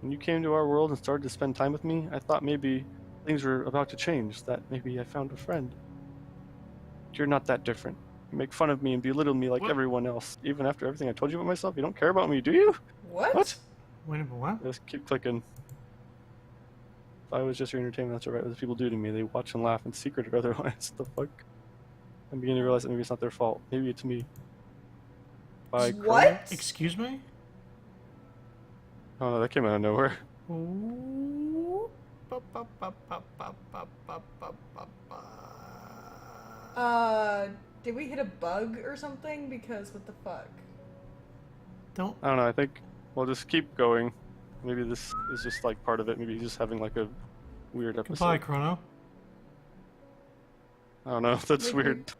When you came to our world and started to spend time with me, I thought maybe things were about to change, that maybe I found a friend. You're not that different. You make fun of me and belittle me like What? everyone else. Even after everything I told you about myself, you don't care about me, do you? What? What? Wait a minute, what? Just keep clicking. If I was just your entertainment, that's what people do to me. They watch and laugh in secret or otherwise. The fuck? I'm beginning to realize that maybe it's not their fault. Maybe it's me. By What? Excuse me? Oh no, that came out of nowhere. Ooh. Ba, ba, ba, ba, ba, ba, ba, ba, ba, ba. Did we hit a bug or something? Because what the fuck? Don't. I don't know, I think we'll just keep going. Maybe this is just like part of it. Maybe he's just having like a weird episode. Goodbye, Chrono. I don't know, that's Maybe- weird.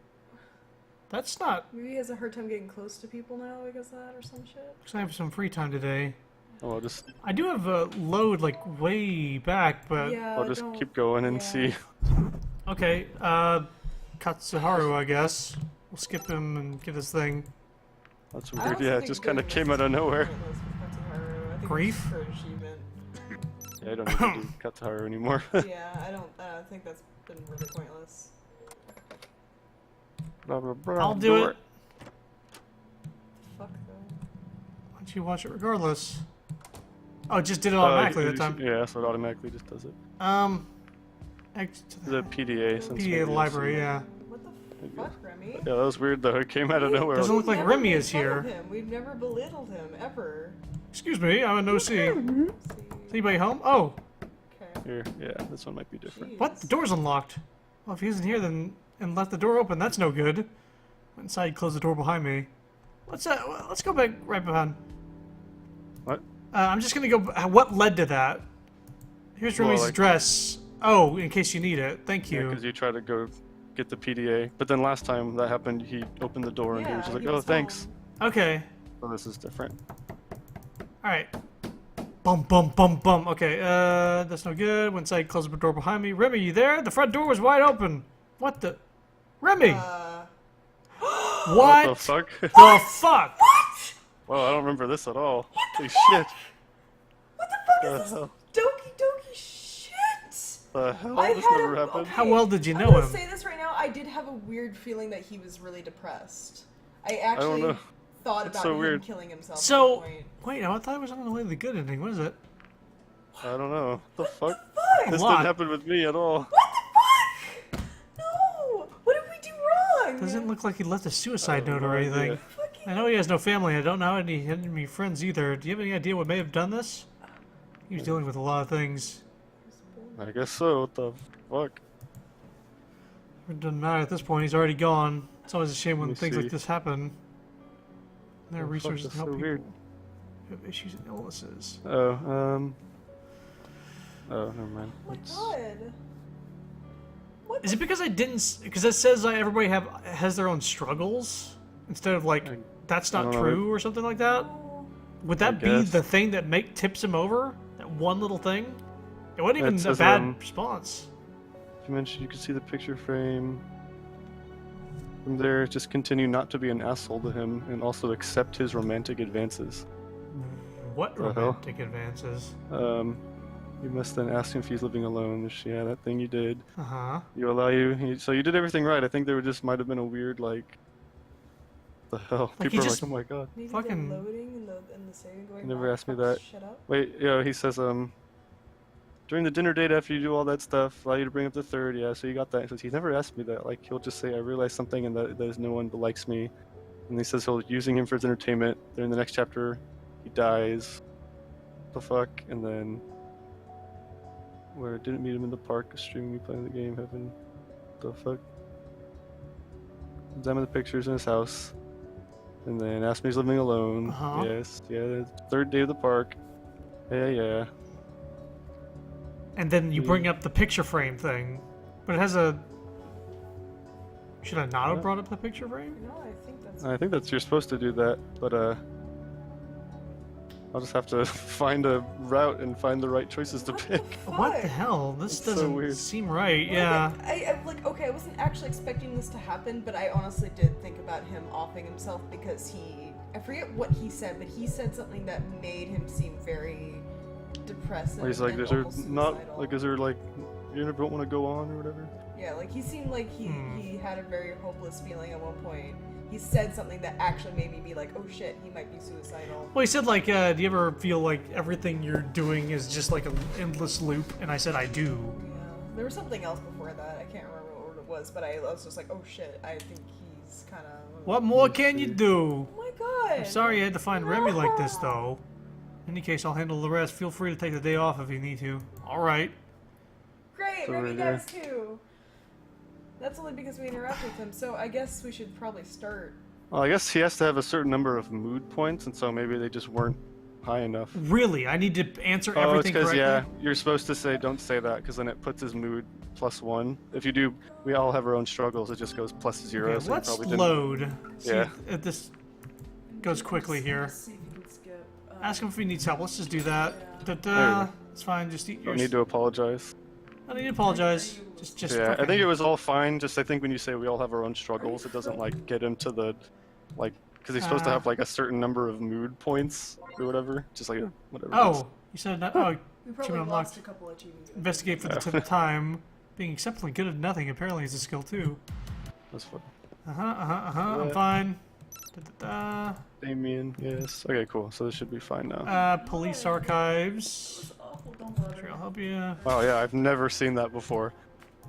That's not. Maybe he has a hard time getting close to people now because of that or some shit. Because I have some free time today. Oh, I'll just I do have a load like way back, but Yeah, I'll just don't- keep going and yeah. see. okay. Katsuharu, I guess. We'll skip him and get his thing. That's I weird. also Yeah, it think just doing kind of this came is out of nowhere. pointless with Katsuharu. I think Grief? it's for achievement. Yeah, I don't need to do Katsuharu anymore. Yeah, I think that's been really pointless. Blah, blah, blah, I'll do it. Fuck though. Why don't you watch it regardless? Oh, it just did it automatically that time. Yeah, so it automatically just does it. X to The PDA. Since maybe PDA it's- library, yeah. What the fuck, Remy? Yeah, that was weird though. It came out of nowhere. Doesn't look like We've Remy never is made fun here. of him. We've never belittled him ever. Excuse me, I'm an OC. Is See. anybody home? Oh, Okay. Here, yeah, this one might be different. what? The door's unlocked. Well, if he isn't here, then and left the door open, that's no good. Went inside, closed the door behind me. Let's go back right behind. What? I'm just gonna go. What led to that? Here's Well, Remy's like- address. Oh, in case you need it. Thank Yeah, you. because you tried to go get the PDA, but then last time that happened, he opened the door and he was just like, he "Oh, was thanks." home. Okay. So this is different. All right. Bum bum bum bum. Okay. That's no good. Went inside, closed the door behind me. Remy, you there? The front door was wide open. What the? Remy. What? What the fuck? The fuck? Well, I don't remember this at all. Holy shit. What the fuck The is this? hell? Doki Doki shit! The hell? I This had never a- happened. okay. How well did you I'm know gonna him? say this right now. I did have a weird feeling that he was really depressed. I actually know. thought That's about so him weird. killing himself. So, at one point. wait, I thought it was on the way to the good ending. What is it? I don't know. The fuck? Fuck! This lot. didn't happen with me at all. What the fuck? No! What did we do wrong? Doesn't look like he left a suicide note or no anything. idea. I know he has no family. I don't know any enemy friends either. Do you have any idea what may have done this? He was dealing with a lot of things. I guess so. What the fuck? It doesn't matter at this point. He's already gone. It's always a shame when Let me things see. like this happen. There are Oh, fuck, resources that's to help so people weird. who have issues and illnesses. Oh, oh, never mind. Oh my Let's- god. What Is the it because I didn't? Because it says like everybody has their own struggles instead of like I- that's I not don't know. true or something like that. hell? Would that be guess. the thing that tips him over? That one little thing? It wasn't even It a says, bad response. You mentioned you could see the picture frame. From there, just continue not to be an asshole to him and also accept his romantic advances. What the hell? romantic advances? You must then ask him if he's living alone. Yeah, that thing you did. Uh huh. So you did everything right. I think there might have been a weird like. The hell? Like, People he are just- like, oh my god. Maybe fucking- the loading and the saving going You never back. asked me Fuck, that. Shut up. Wait, yeah, he says during the dinner date after you do all that stuff, allow you to bring up the third. Yeah, so you got that. So he's never asked me that. Like he'll just say, I realized something, and that there's no one that likes me. And he says he'll using him for his entertainment. Then in the next chapter, he dies. The fuck, and then where I didn't meet him in the park, streaming me playing the game, heaven. The fuck. Examine the pictures in his house, and then asked me if he's living alone. Uh-huh. Yes, yeah. Third day of the park. Yeah. And then you bring up the picture frame thing, but it has a. Should I not have brought up the picture frame? No, I think that's. I think that's you're supposed to do that, but I'll just have to find a route and find the right choices to pick. What the hell? This That's so doesn't weird. seem right. Yeah. I'm like, okay, I wasn't actually expecting this to happen, but I honestly did think about him offing himself because I forget what he said, but he said something that made him seem very depressed. He's like, and is there almost not suicidal. like, is there like, you don't want to go on or whatever? Yeah, like he seemed like he had a very hopeless feeling at one point. He said something that actually made me be like, oh shit, he might be suicidal. Well, he said like, do you ever feel like everything you're doing is just like an endless loop? And I said I do. Yeah. There was something else before that. I can't remember what it was, but I was just like, oh shit, I think he's kind of. What more can you do? Oh my god. I'm sorry you had to find Remy like this, though. In any case, I'll handle the rest. Feel free to take the day off if you need to. All right. Great, Over Remy there. does too. That's only because we interact with him, so I guess we should probably start. Well, I guess he has to have a certain number of mood points, and so maybe they just weren't high enough. Really, I need to answer Oh, it's everything because correctly. yeah, you're supposed to say don't say that because then it puts his mood +1. If you do, we all have our own struggles. It just goes +0. Okay, so you let's probably didn't. load. See Yeah. if this goes quickly here. See if you can skip. Ask him if he needs help. Let's just do that. There Da-da. you go. It's fine. Just eat Don't yours. need to apologize. I need to apologize. Just Yeah, I fucking- think it was all fine. Just I think when you say we all have our own struggles, it doesn't like get into the like because he's supposed to have like a certain number of mood points or whatever. Just like whatever. it is. Oh, you said not. Oh, We probably Achievement lost unlocked. a couple achievements. investigate for the 10th time. Being exceptionally good at nothing apparently is a skill too. That's fun. I'm Yeah. fine. Da-da-da. Damien, yes. Okay, cool. So this should be fine now. Police archives. Awful, don't bother. Sure, I'll help you. Wow, yeah, I've never seen that before.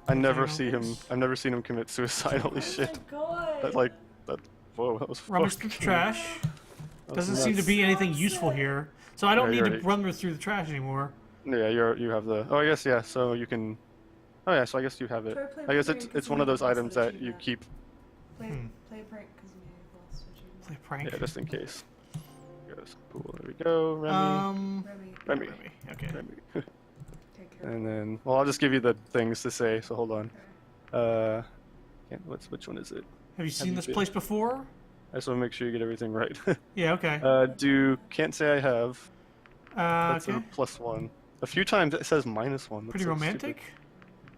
I never Okay. see him. I've never seen him commit suicide. Holy shit! God. That like that. Whoa, that was. Rummage through the fucking- trash. that was Doesn't seem to nuts. be anything useful here, so I don't Yeah, need you're to right. run through the trash anymore. Yeah, you have the. Oh, I guess yeah. So you can. Oh yeah, so I guess you have it. Try play I guess prank, 'cause it's you one of may those have lost items an that you achievement. keep. Play a prank because we lost achievement. Play prank. Yeah, just in case. Goes. Cool. There we go. Remy. Remy, Remy. Okay. Remy. take care. And then, well, I'll just give you the things to say. So hold on. Which one is it? Have you seen you this been- place before? I just want to make sure you get everything right. Yeah. Okay. Can't say I have. That's Okay. a +1. A few times it says -1. That's Pretty so romantic.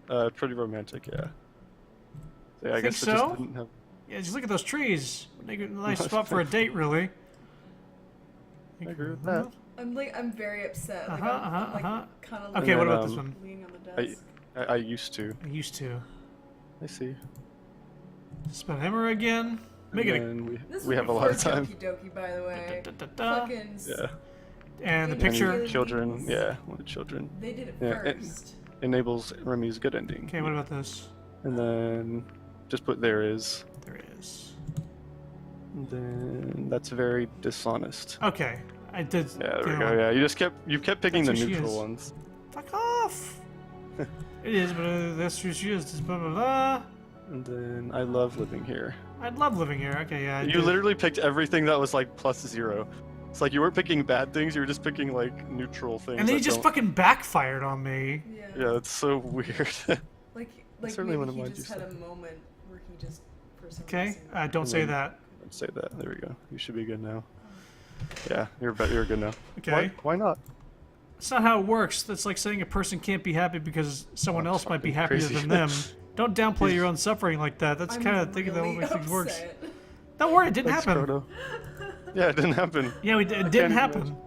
stupid. Pretty romantic, yeah. Yeah, I Think guess it so? just didn't have. Yeah. Just look at those trees. Make it a nice That's spot for a fair. date, really. I agree with that. I'm very upset. Like, Uh-huh, I'm uh-huh. kind of Okay. And What then, about this one? leaning on the desk. I used to. I used to. I see. Spin hammer again. Make it. And we This we was have a lot of before time. Doki Doki, by the way. Da-da-da-da. Fucking. Yeah. And the And picture. really- Children. Yeah, one of children. They did it Yeah, it- first. Enables Remy's good ending. Okay. What about this? And then just put there is. There it is. And then that's very dishonest. Okay. I did. Yeah, there the we other go. one. Yeah, you kept picking That's the who she neutral is. ones. Fuck off. It is, but that's who she is. Just blah blah blah. And then I love living here. I'd love living here. Okay, yeah. I You did. literally picked everything that was like +0. It's like you weren't picking bad things, you were just picking like neutral things. And then he that just don't- fucking backfired on me. Yeah. Yeah, it's so weird. Like certainly maybe wouldn't he mind just you had a moment where he just for some Okay. reason. Don't say that. Don't say that. There we go. You should be good now. Yeah, you're good now. Okay. Why not? That's not how it works. That's like saying a person can't be happy because someone That's else might be fucking happier crazy. than them. Don't downplay your own suffering like that. That's I'm kind of thinking that really will make things worse. upset. Don't worry, it didn't Thanks, happen. CHRONO. Yeah, it didn't happen. Yeah, it didn't can't happen. imagine.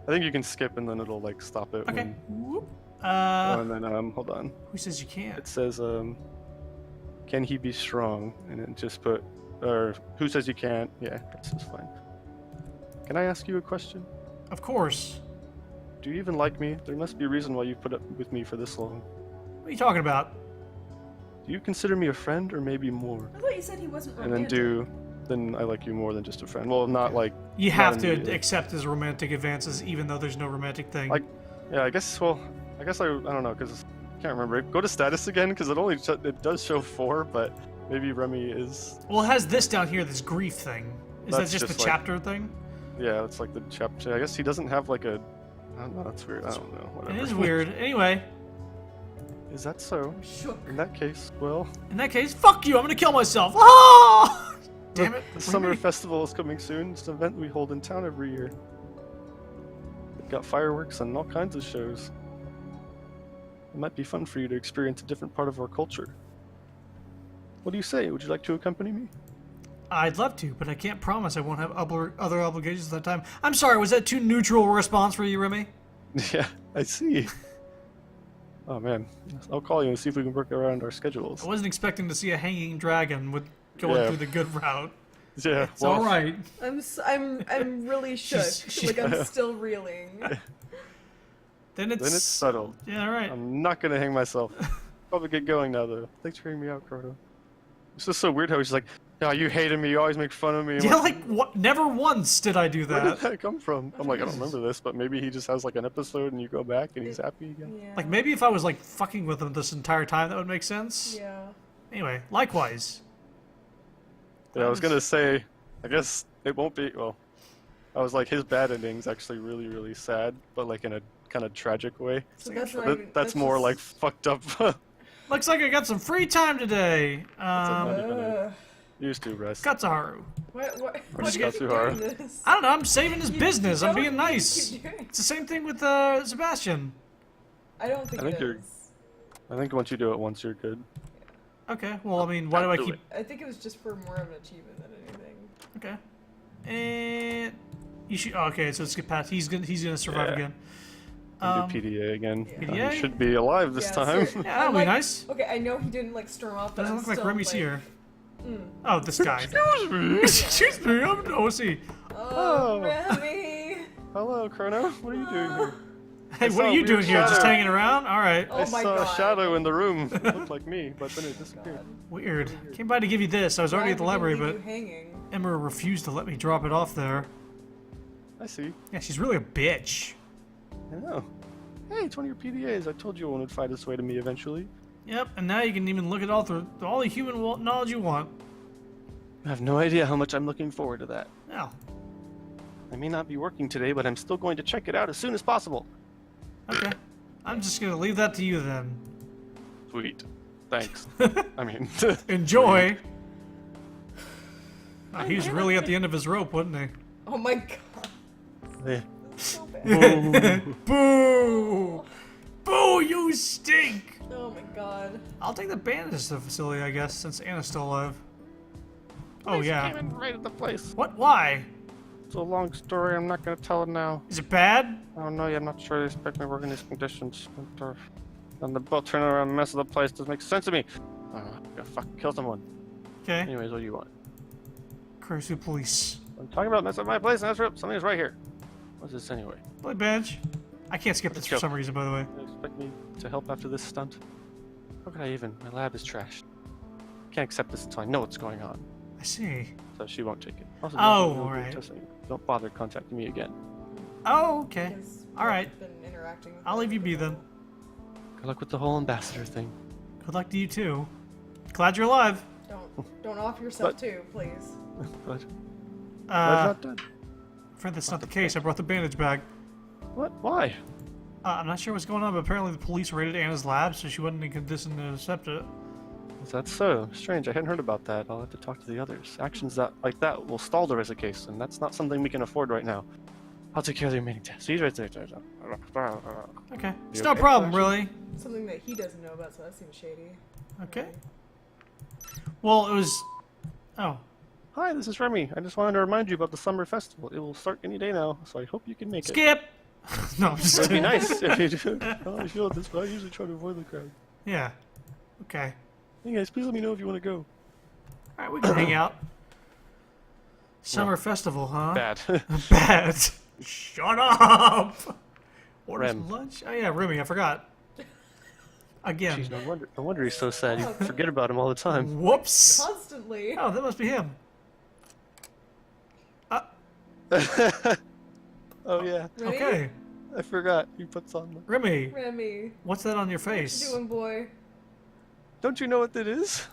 I think you can skip and then it'll like stop it. Okay. When... Whoop. and then hold on. Who says you can't? It says can he be strong? And it just put or who says you can't? Yeah, this is fine. Can I ask you a question? Of course. Do you even like me? There must be a reason why you've put up with me for this long. What are you talking about? Do you consider me a friend or maybe more? I thought you said he wasn't And romantic. then I like you more than just a friend. Well, not like... You not have to immediately. accept his romantic advances, even though there's no romantic thing. Like, yeah, I guess I don't know, because I can't remember. Go to status again, because it does show 4, but maybe Remy is... Well, it has this down here, this grief thing. Is that That's just the just like- chapter thing? Yeah, it's like the chapter. I guess he doesn't have like a... I don't know, that's weird. I don't know, whatever. It is weird. Anyway, Is that so? I'm shook. In that case, well... in that case, fuck you. I'm gonna kill myself. Oh! Damn it. The summer festival is coming soon. It's an event we hold in town every year. We've got fireworks and all kinds of shows. It might be fun for you to experience a different part of our culture. What do you say? Would you like to accompany me? I'd love to, but I can't promise I won't have other obligations at that time. I'm sorry, was that too neutral a response for you, Remy? Yeah, I see. Oh man, I'll call you and see if we can work around our schedules. I wasn't expecting to see a hanging dragon with going Yeah. through the good route. Yeah, It's all right. I'm really shook. Like I'm still reeling. Then it's... Then it's settled. Yeah, all right. I'm not gonna hang myself. Probably get going now though. Thanks for hearing me out, CHRONO. It's just so weird how he's like, "Yeah, you hated me. You always make fun of me." I'm Yeah, like, like, what? Never once did I do where did that. that come from? I'm like, I don't remember this, but maybe he just has like an episode and you go back and he's happy again. Yeah. Like, maybe if I was, like, fucking with him this entire time, that would make sense. Yeah. Anyway, likewise. Yeah, I was gonna say, I guess it won't be. Well, I was like, his bad ending's actually really, really sad, but like in a kind of tragic way. So that's not That- even, that's more just- like fucked up. Looks like I got some free time today. not even a- Ugh. Used to rest. Katsuharu. What just do you got keep too hard. doing this? I don't know, I'm saving his You business. I'm don't being need to nice. keep doing- It's the same thing with Sebastian. I don't think I think it you're- is. I think once you do it once, you're good. Okay, well, I mean, why do I Do keep... it. I think it was just for more of an achievement than anything. Okay. And... You should... Oh, okay, so let's get past... He's gonna survive Yeah. again. And do PDA again. Yeah. He should be alive this Yeah, time. so- Yeah, that'll be like- nice. Okay, I know he didn't like storm off, but Doesn't I'm look like still, Remy's like, here. mm. Oh, this guy. Excuse me. Excuse me, I'm an OC. Oh, Oh. Remy! Hello, CHRONO. What are you doing here? Hey, what saw are a you weird doing here? Just shadow. hanging around? Alright. Oh I my saw God. a shadow in the room. It looked like me, but then it disappeared. God. Weird. Came by to give you this. I was already Why at the would he library, leave but you hanging? Emma refused to let me drop it off there. I see. Yeah, she's really a bitch. I know. Hey, it's one of your PDAs. I told you one would find its way to me eventually. Yep, and now you can even look at all the human knowledge you want. I have no idea how much I'm looking forward to that. Oh, I may not be working today, but I'm still going to check it out as soon as possible. okay. I'm just gonna leave that to you then. Sweet. Thanks. I mean, Enjoy. Oh, he was really at the end of his rope, wasn't he? Oh my God. yeah. That's so bad. Boo! Boo, you stink! Oh my God. I'll take the bandage to the facility, I guess, since Anna's still alive. Oh, Police yeah. came in right at the place. What? Why? It's a long story. I'm not going to tell it now. Is it bad? Oh no, I'm not sure they expect me to work in these conditions. And the boat turning around mess of the place doesn't make sense to me. I'm gonna fucking kill someone. Okay. Anyways, what do you want? Kursu police. I'm talking about mess up my place, and that's right. Something's right here. What's this anyway? Play badge. I can't skip this Let's for go. some reason, by the way. You expect me to help after this stunt? How could I even? My lab is trashed. Can't accept this until I know what's going on. I see. So she won't take it. Also, Oh, don't- alright. Don't bother contacting me again. Oh, okay. Because All right. I've been interacting with I'll him. leave you be then. Good luck with the whole ambassador thing. Good luck to you too. Glad you're alive. Don't off yourself But- too, please. But I'm Uh, not done. friend, that's not the case. I brought the bandage bag. What? Why? I'm not sure what's going on, but apparently the police raided Anna's lab, so she wasn't in condition to accept it. Is that so? Strange. I hadn't heard about that. I'll have to talk to the others. Actions that like that will stall the rest of the case, and that's not something we can afford right now. I'll take care of the remaining tasks. He's right there. Okay. It's You no okay, problem, Flash? really. Something that he doesn't know about, so that seems shady. Okay. Well, it was... Oh. Hi, this is Remy. I just wanted to remind you about the summer festival. It will start any day now, so I hope you can make it. Skip! No, I'm just It'd be kidding. nice if you do. I feel this, but I usually try to avoid the crowd. Yeah. Okay. Hey guys, please let me know if you want to go. Alright, we can hang out. Summer festival, huh? Bad. Bad. Shut up! Order Rem. some lunch? Oh yeah, Remy, I forgot. Again. Jeez, no wonder he's so sad. You forget about him all the time. Whoops! Constantly. Oh, that must be him. Oh yeah, Ready? Okay. I forgot. He puts on the... Remy, Remy. what's that on your What you face? doing, boy? Don't you know what that is?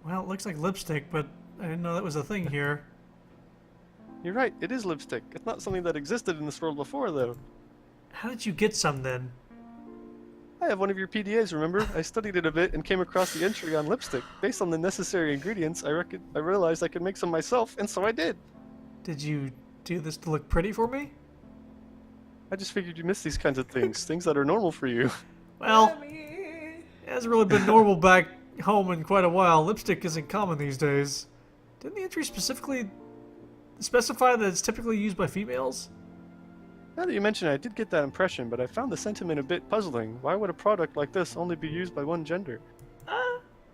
Well, it looks like lipstick, but I didn't know that was a thing here. You're right, it is lipstick. It's not something that existed in this world before, though. How did you get some then? I have one of your PDAs, remember? I studied it a bit and came across the entry on lipstick. Based on the necessary ingredients, I realized I could make some myself, and so I did. Did you do this to look pretty for me? I just figured you miss these kinds of things, things that are normal for you. Well, Remy. it hasn't really been normal back home in quite a while. Lipstick isn't common these days. Didn't the entry specifically specify that it's typically used by females? Now that you mention it, I did get that impression, but I found the sentiment a bit puzzling. Why would a product like this only be used by one gender?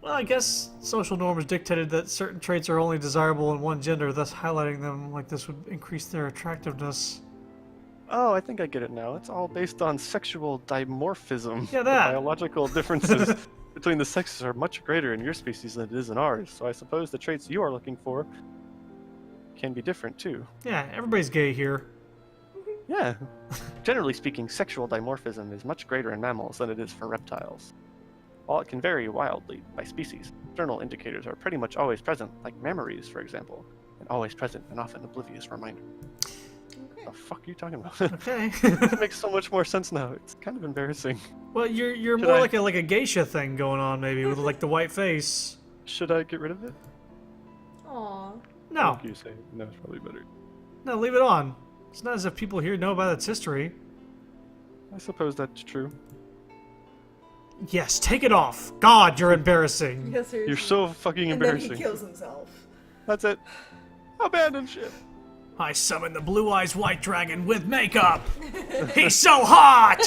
Well, I guess social norms dictated that certain traits are only desirable in one gender, thus highlighting them like this would increase their attractiveness. Oh, I think I get it now. It's all based on sexual dimorphism. Yeah, The that. biological differences between the sexes are much greater in your species than it is in ours, so I suppose the traits you are looking for can be different too. Yeah, everybody's gay here. Yeah. Generally speaking, sexual dimorphism is much greater in mammals than it is for reptiles. While it can vary wildly by species, external indicators are pretty much always present, like memories, for example, an always present and often oblivious reminder. Okay. The fuck are you talking about? Okay. It makes so much more sense now. It's kind of embarrassing. Well, you're Should more I- like a geisha thing going on, maybe, with like the white face. Should I get rid of it? Aw. No, Like you say, no, it's probably better. no, leave it on. It's not as if people here know about its history. I suppose that's true. Yes, take it off. God, you're embarrassing. Yeah, seriously. You're so fucking And then embarrassing. he kills himself. That's it. Abandon ship. I summon the blue eyes white dragon with makeup. He's so hot.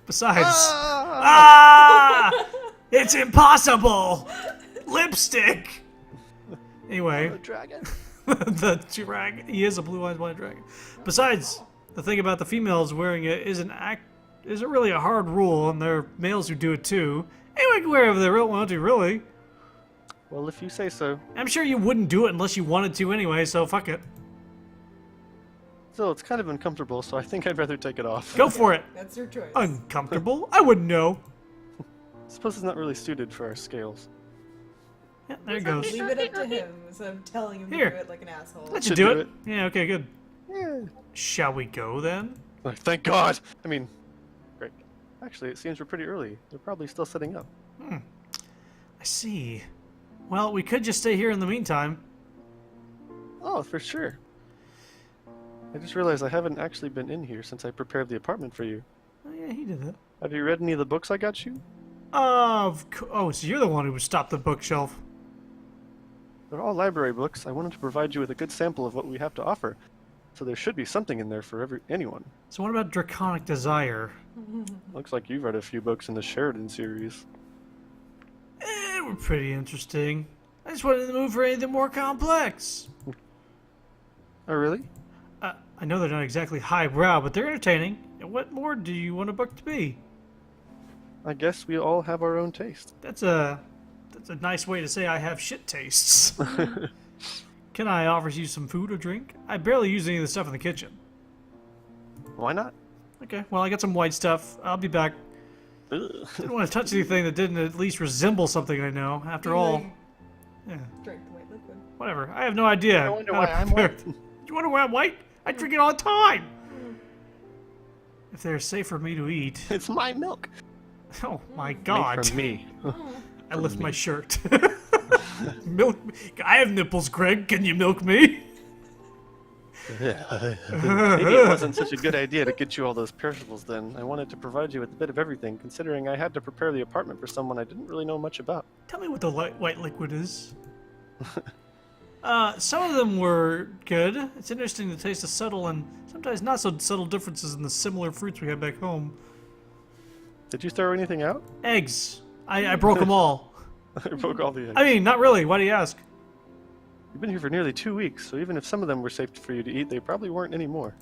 Besides, it's impossible. Lipstick. Anyway, The dragon. the dragon. He is a blue eyes white dragon. Besides, the thing about the females wearing it isn't really a hard rule, and there are males who do it too. Anyone can wear whatever they really want to, really. Well, if you say so. I'm sure you wouldn't do it unless you wanted to anyway, so fuck it. Still, it's kind of uncomfortable, so I think I'd rather take it off. Go for it. That's your choice. Uncomfortable? I wouldn't know. Suppose it's not really suited for our scales. Yeah, there it goes. Leave it up to him instead of telling him Here. to do it like an asshole. Let you Should do do it. Yeah, okay, good. Yeah. Shall we go then? Like, thank God! I mean, great. Actually, it seems we're pretty early. They're probably still setting up. I see. Well, we could just stay here in the meantime. Oh, for sure. I just realized I haven't actually been in here since I prepared the apartment for you. Oh, yeah, he did that. Have you read any of the books I got you? Oh, so you're the one who stopped the bookshelf. They're all library books. I wanted to provide you with a good sample of what we have to offer. So there should be something in there for anyone. So what about Draconic Desire? Looks like you've read a few books in the Sheridan series. We're pretty interesting. I just wanted to move for anything more complex. Oh, really? I know they're not exactly highbrow, but they're entertaining. And what more do you want a book to be? I guess we all have our own taste. That's a nice way to say I have shit tastes. Can I offer you some food or drink? I barely use any of the stuff in the kitchen. Why not? Okay, well, I got some white stuff. I'll be back. Ugh. Didn't want to touch anything that didn't at least resemble something I know. After all, yeah, Drink the white liquid. whatever. I have no idea. I wonder how to why I'm prepare- white. You wonder why I'm white? I drink it all the time. If they're safe for me to eat. It's my milk. Oh my Made God! from me. I lift my shirt. Milk. I have nipples, Greg. Can you milk me? Maybe it wasn't such a good idea to get you all those perishables then. I wanted to provide you with a bit of everything, considering I had to prepare the apartment for someone I didn't really know much about. Tell me what the white liquid is. Some of them were good. It's interesting to taste the subtle and sometimes not so subtle differences in the similar fruits we had back home. Did you throw anything out? Eggs. I broke them all. I broke all the eggs. I mean, not really. Why do you ask? You've been here for nearly 2 weeks, so even if some of them were safe for you to eat, they probably aren't anymore.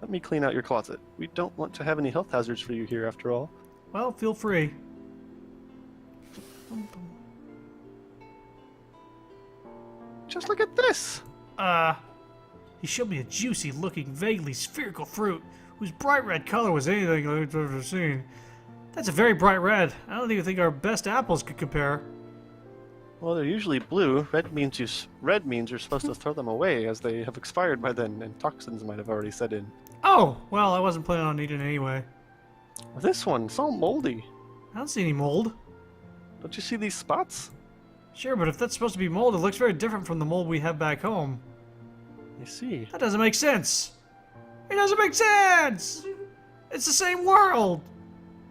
Let me clean out your closet. We don't want to have any health hazards for you here, after all. Well, feel free. Just look at this! He showed me a juicy looking, vaguely spherical fruit whose bright red color was anything I've ever seen. That's a very bright red. I don't even think our best apples could compare. Well, they're usually blue. Red means you're supposed to throw them away, as they have expired by then, and toxins might have already set in. Oh, well, I wasn't planning on eating it anyway. This one's all moldy. I don't see any mold. Don't you see these spots? Sure, but if that's supposed to be mold, it looks very different from the mold we have back home. I see. That doesn't make sense. It doesn't make sense! It's the same world!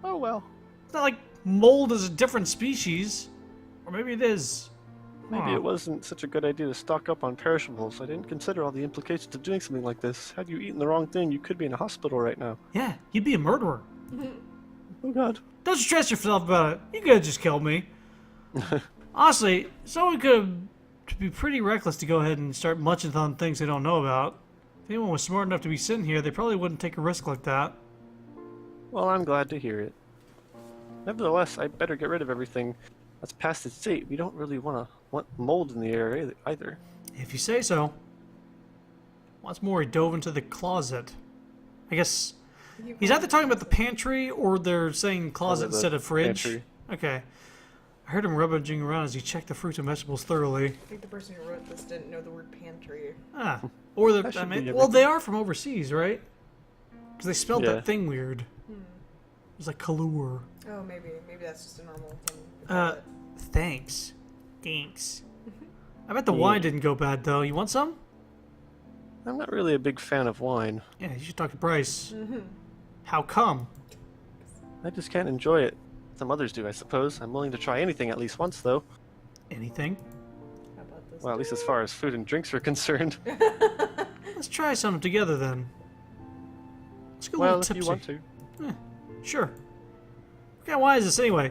Oh well. It's not like mold is a different species. Or maybe it is. Maybe Huh. it wasn't such a good idea to stock up on perishables. I didn't consider all the implications of doing something like this. Had you eaten the wrong thing, you could be in a hospital right now. Yeah, you'd be a murderer. Oh god. Don't stress yourself about it. You could have just killed me. Honestly, someone could be pretty reckless to go ahead and start munching on things they don't know about. If anyone was smart enough to be sitting here, they probably wouldn't take a risk like that. Well, I'm glad to hear it. Nevertheless, I'd better get rid of everything that's past its date. We don't really want mold in the air either. If you say so. Once more, he dove into the closet. I guess he's either talking about the pantry or they're saying closet Probably the instead of fridge. pantry. Okay. I heard him rummaging around as he checked the fruits and vegetables thoroughly. I think the person who wrote this didn't know the word pantry. Ah, or That the should be well, they everything. are from overseas, right? Because they spelled Yeah. that thing weird. It was like Kalur. Oh, maybe that's just a normal thing. Thanks. Thanks. I bet the wine didn't go bad though. You want some? I'm not really a big fan of wine. Yeah, you should talk to Bryce. How come? I just can't enjoy it. Some others do, I suppose. I'm willing to try anything at least once, though. Anything? How about this? Well, at least as far as food and drinks are concerned. Let's try some together then. Let's get a Well, little if tipsy. you want to. Sure. What kind of wine is this anyway?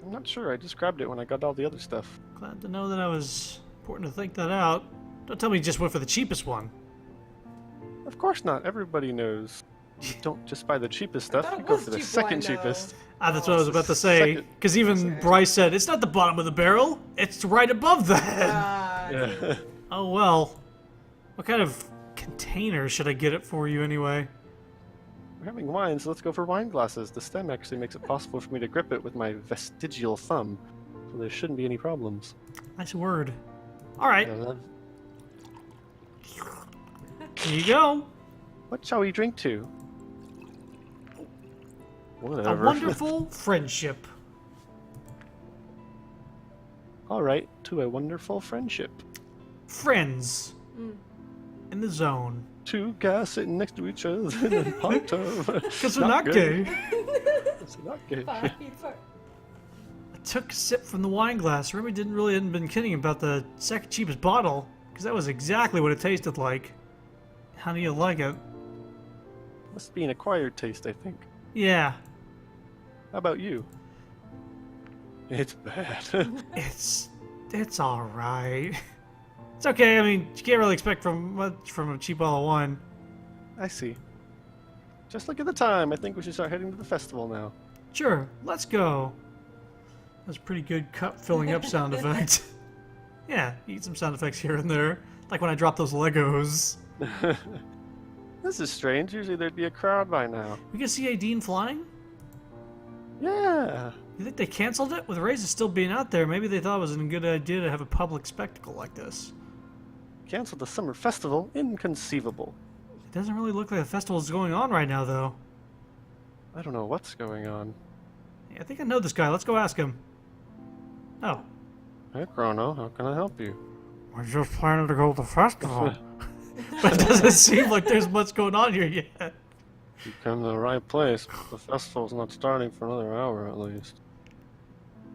I'm not sure. I just grabbed it when I got all the other stuff. Glad to know that I was important to think that out. Don't tell me you just went for the cheapest one. Of course not. Everybody knows. You don't just buy the cheapest stuff. thought it You go was for the cheap second wine, though. cheapest. Ah, that's what I was about to say. Second. Because even Bryce said, it's not the bottom of the barrel. It's right above that. Yeah. Oh, well. What kind of container should I get it for you anyway? We're having wine, so let's go for wine glasses. The stem actually makes it possible for me to grip it with my vestigial thumb, so there shouldn't be any problems. Nice word. All right, I love- here you go. What shall we drink to? A Whatever. wonderful friendship. All right, to a wonderful friendship. Friends. In the zone. Two guys sitting next to each other in a hot tub. Because we're not gay. It's not gay. 5 feet apart. I took a sip from the wine glass. Remy hadn't been kidding about the second cheapest bottle, because that was exactly what it tasted like. How do you like it? Must be an acquired taste, I think. Yeah, How about you? It's bad. it's all right. It's okay. I mean, you can't really expect much from a cheap bottle of wine. I see. Just look at the time. I think we should start heading to the festival now. Sure, let's go. That's a pretty good cup filling up sound effect. Yeah, you get some sound effects here and there, like when I drop those Legos. This is strange. Usually there'd be a crowd by now. We can see Aideen flying. Yeah. You think they canceled it? With races still being out there, maybe they thought it was a good idea to have a public spectacle like this. Canceled the summer festival? Inconceivable. It doesn't really look like a festival is going on right now, though. I don't know what's going on. Yeah, I think I know this guy. Let's go ask him. Oh. Hey, Chrono, how can I help you? We're just planning to go to the festival. But it doesn't seem like there's much going on here yet. You come to the right place, but the festival's not starting for another hour at least.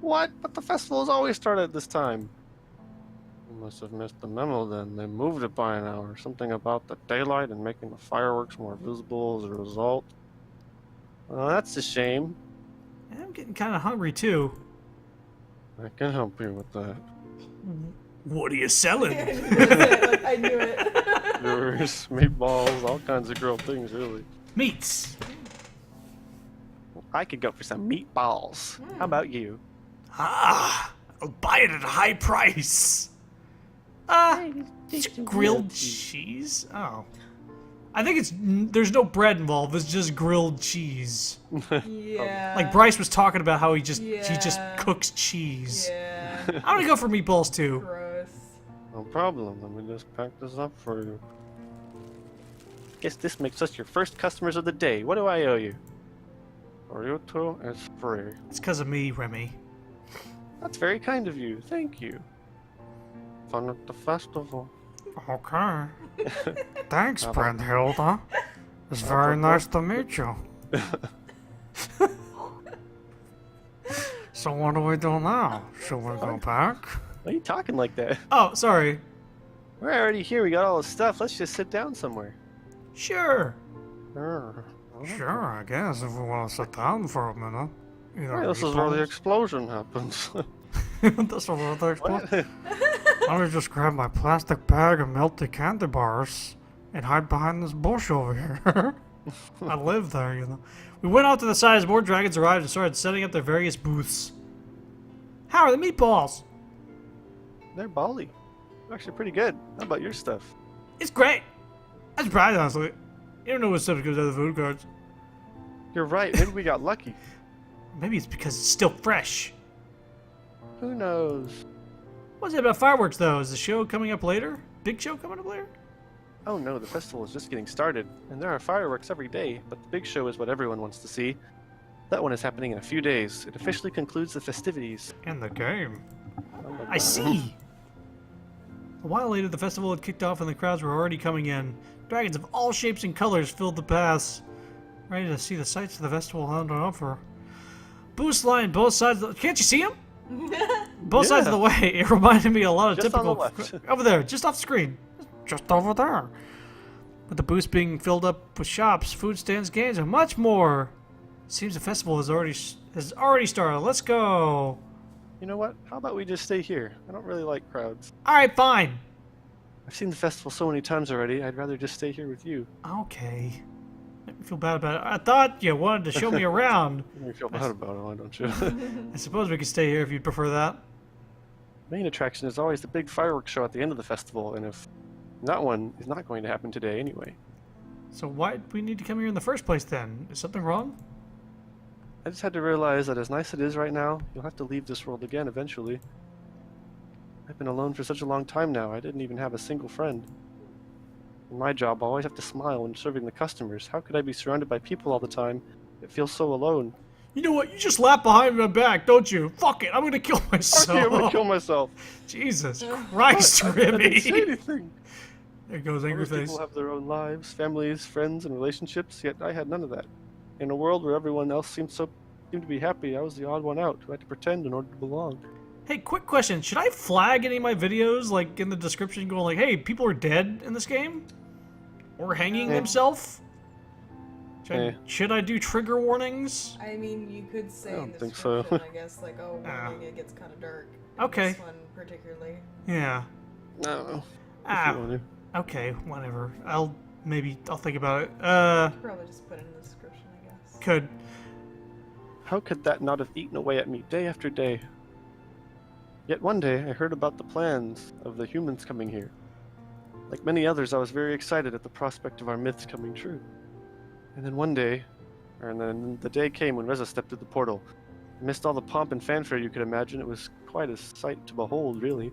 What? But the festival's always started at this time. You must have missed the memo then. They moved it by an hour. Something about the daylight and making the fireworks more visible as a result. Well, that's a shame. I'm getting kind of hungry, too. I can help you with that. What are you selling? I knew it. skewers, meatballs, all kinds of grilled things, really. Meats. I could go for some meatballs. How about you? Ah, I'll buy it at a high price. Grilled cheese? Oh. I think there's no bread involved, it's just grilled cheese. Yeah. Like Bryce was talking about how he just Yeah. cooks cheese. Yeah. I'm gonna go for meatballs too. Gross. No problem. Let me just pack this up for you. Guess this makes us your first customers of the day. What do I owe you? Burrito is free. It's because of me, Remy. That's very kind of you. Thank you. Fun at the festival. Okay. Thanks, How about- Brunhilde. It's very nice to meet you. So what do we do now? Should we go back? Why are you talking like that? Oh, sorry. We're already here. We got all the stuff. Let's just sit down somewhere. Sure. Sure. Sure, I guess, if we want to sit down for a minute. Hey, this is where the explosion happens. This is where the explosion. Let me just grab my plastic bag of melty candy bars and hide behind this bush over here. I live there, you know. We went out to the side as more dragons arrived and started setting up their various booths. How are the meatballs? They're bally. They're actually pretty good. How about your stuff? It's great. I'm surprised, honestly. You don't know what stuff goes out of the food cards. You're right. Maybe we got lucky. Maybe it's because it's still fresh. Who knows? What's it about fireworks, though? Is the show coming up later? Big show coming up later? Oh no, the festival is just getting started, and there are fireworks every day, but the big show is what everyone wants to see. That one is happening in a few days. It officially concludes the festivities. And the game. Oh my I God. see. A while later, the festival had kicked off and the crowds were already coming in. Dragons of all shapes and colors filled the paths, ready to see the sights of the festival had to offer. Booths lined both sides. Can't you see them? Both sides of the way. It reminded me a lot of Just on typical. the left. Over there, just off the screen, just over there. With the booths being filled up with shops, food stands, games, and much more. Seems the festival has already started. Let's go. You know what? How about we just stay here? I don't really like crowds. All right, fine. I've seen the festival so many times already, I'd rather just stay here with you. Okay. Make me feel bad about it. I thought you wanted to show me around. You feel bad about it, why don't you? I suppose we could stay here if you'd prefer that. Main attraction is always the big fireworks show at the end of the festival, and if that one is not going to happen today anyway. So why do we need to come here in the first place then? Is something wrong? I just had to realize that as nice as it is right now, you'll have to leave this world again eventually. I've been alone for such a long time now, I didn't even have a single friend. In my job, I always have to smile when serving the customers. How could I be surrounded by people all the time? It feels so alone. You know what? You just laugh behind my back, don't you? Fuck it, I'm gonna kill myself. Okay, I'm gonna kill myself. Jesus Christ, I didn't say Remy. anything. There goes angry Other face. people have their own lives, families, friends, and relationships, yet I had none of that. In a world where everyone else seemed to be happy, I was the odd one out who had to pretend in order to belong. Hey, quick question. Should I flag any of my videos, like, in the description going like, hey, people are dead in this game? Or hanging themselves? Should I do trigger warnings? I mean, you could say I in don't the think so. description, I guess, like, oh, warning, it gets kind of dark. In Okay. This one particularly. Yeah. No. Ah, If you want to. okay, whatever. I'll think about it. Probably just put it in the description, I guess. Could. How could that not have eaten away at me day after day? Yet one day I heard about the plans of the humans coming here. Like many others, I was very excited at the prospect of our myths coming true. And then the day came when Reza stepped through the portal. Amidst all the pomp and fanfare you could imagine, it was quite a sight to behold, really.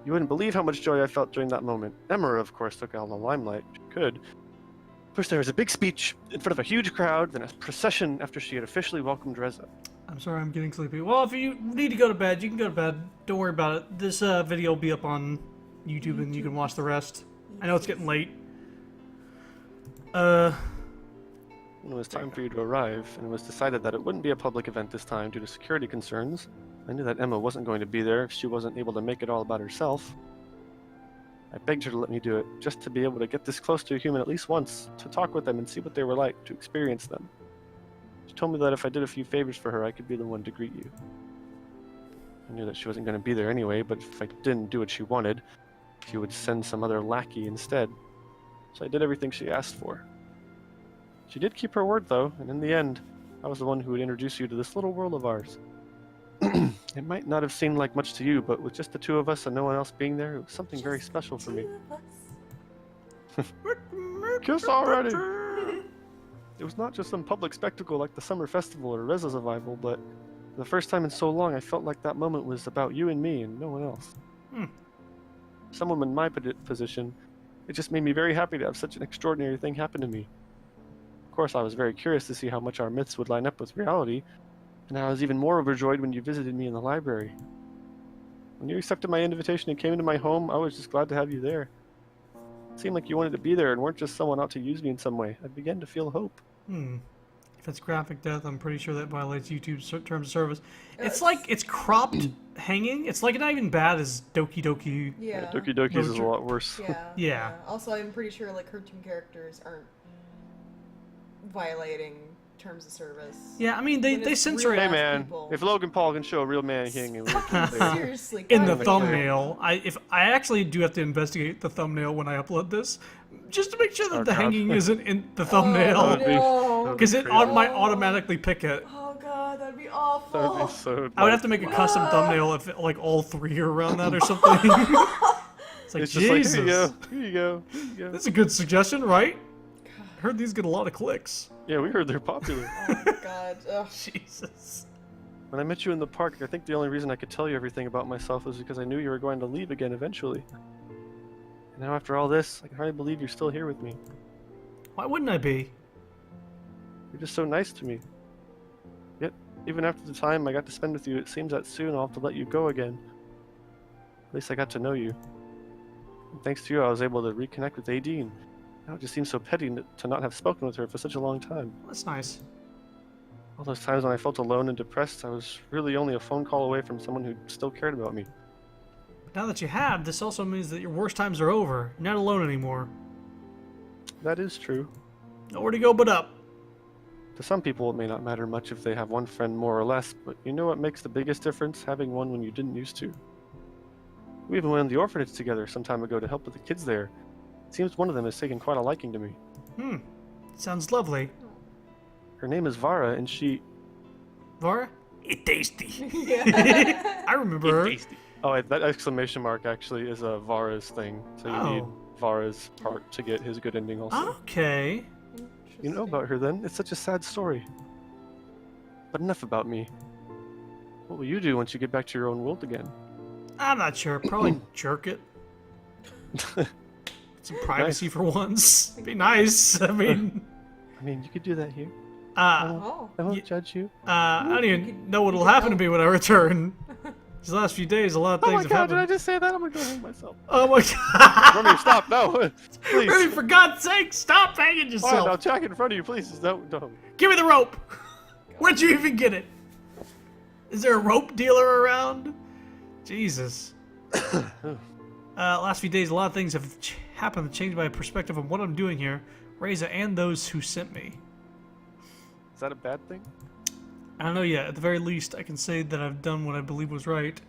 You wouldn't believe how much joy I felt during that moment. Emma, of course, took all the limelight she could. First there was a big speech in front of a huge crowd, then a procession after she had officially welcomed Reza. I'm sorry, I'm getting sleepy. Well, if you need to go to bed, you can go to bed. Don't worry about it. This video will be up on YouTube and you can watch the rest. I know it's getting late. When it was time for you to arrive, and it was decided that it wouldn't be a public event this time due to security concerns, I knew that Emma wasn't going to be there if she wasn't able to make it all about herself. I begged her to let me do it, just to be able to get this close to a human at least once, to talk with them and see what they were like, to experience them. She told me that if I did a few favors for her, I could be the one to greet you. I knew that she wasn't going to be there anyway, but if I didn't do what she wanted, she would send some other lackey instead. So I did everything she asked for. She did keep her word, though, and in the end, I was the one who would introduce you to this little world of ours. It might not have seemed like much to you, but with just the two of us and no one else being there, it was something very special for me. Kiss already! It was not just some public spectacle like the summer festival or Reza's arrival, but for the first time in so long, I felt like that moment was about you and me and no one else. Someone in my position, it just made me very happy to have such an extraordinary thing happen to me. Of course, I was very curious to see how much our myths would line up with reality, and I was even more overjoyed when you visited me in the library. When you accepted my invitation and came into my home, I was just glad to have you there. It seemed like you wanted to be there and weren't just someone out to use me in some way. I began to feel hope. If it's graphic death, I'm pretty sure that violates YouTube's terms of service. It's like it's cropped hanging. It's like not even bad as Doki Doki. Yeah. Doki Doki's is a lot worse. Yeah. Also, I'm pretty sure like cartoon characters aren't violating terms of service. Yeah, I mean they censor Hey it man, people. if Logan Paul can show a real man hanging, we can do it. Seriously. in the God, thumbnail. I actually do have to investigate the thumbnail when I upload this, just to make sure that Oh, the God. hanging isn't in the Oh, thumbnail, no. because it might automatically pick it. Oh god, that'd be awful. That would be so. I would have to make a custom thumbnail if like all three are around that or something. It's like It's just like, Jesus. here you go, here you go, here you go. That's a good suggestion, right? I heard these get a lot of clicks. Yeah, we heard they're popular. Oh my god. Ugh. Jesus. When I met you in the park, I think the only reason I could tell you everything about myself was because I knew you were going to leave again eventually. And now after all this, I can hardly believe you're still here with me. Why wouldn't I be? You're just so nice to me. Yet, even after the time I got to spend with you, it seems that soon I'll have to let you go again. At least I got to know you. And thanks to you, I was able to reconnect with Aideen. Now it just seems so petty to not have spoken with her for such a long time. That's nice. All those times when I felt alone and depressed, I was really only a phone call away from someone who still cared about me. But now that you have, this also means that your worst times are over. You're not alone anymore. That is true. Nowhere to go but up. To some people, it may not matter much if they have one friend more or less, but you know what makes the biggest difference? Having one when you didn't used to. We even went to the orphanage together some time ago to help with the kids there. It seems one of them has taken quite a liking to me. Sounds lovely. Her name is Vara, and she... Vara? It tasty. Yeah. I remember her. Oh, that exclamation mark actually is a Vara's thing. So you need Vara's part to get his good ending also. Okay. You know about her then? It's such a sad story. But enough about me. What will you do once you get back to your own world again? I'm not sure. Probably jerk it. Some privacy for once. Be nice. I mean, you could do that here. Oh. I won't judge you. I don't even know what will happen to me when I return. These last few days, a lot of Oh things my have god, happened. did I just say that? I'm gonna go hang myself. Oh my god! Remy, stop, no! Please. Remy, for God's sake, stop hanging Fine, yourself! I'll check in front of you, please. No. Give me the rope! Where'd you even get it? Is there a rope dealer around? Jesus. Last few days, a lot of things have happened to change my perspective on what I'm doing here. Reza and those who sent me. Is that a bad thing? I don't know yet. At the very least, I can say that I've done what I believe was right.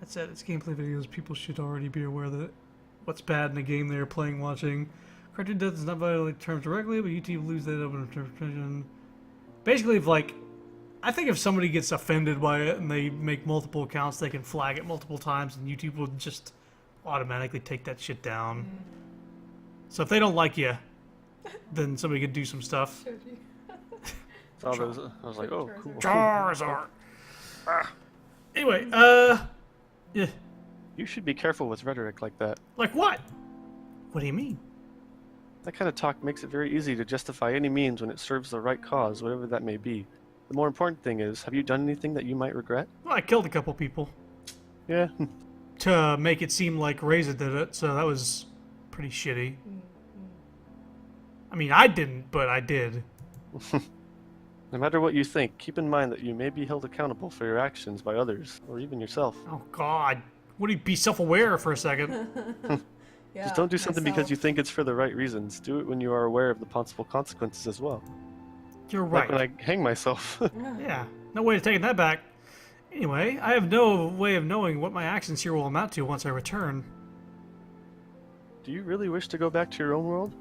That said, it's gameplay videos. People should already be aware that what's bad in a game they're playing, watching. Cartoon death does not violate terms directly, but YouTube leaves that open interpretation. Basically, I think if somebody gets offended by it and they make multiple accounts, they can flag it multiple times, and YouTube will just automatically take that shit down. So if they don't like you, then somebody could do some stuff. Saw those, I was like, oh, cool. Charizard. Anyway, yeah. You should be careful with rhetoric like that. Like what? What do you mean? That kind of talk makes it very easy to justify any means when it serves the right cause, whatever that may be. The more important thing is, have you done anything that you might regret? Well, I killed a couple people Yeah. to make it seem like Reza did it, so that was pretty shitty. I mean, I didn't, but I did. No matter what you think, keep in mind that you may be held accountable for your actions by others, or even yourself. Oh God, would he be self-aware for a second? Yeah, Just don't do something because myself. you think it's for the right reasons. Do it when you are aware of the possible consequences as well. You're Like right. when I hang myself. Yeah, no way of taking that back. Anyway, I have no way of knowing what my actions here will amount to once I return. Do you really wish to go back to your own world?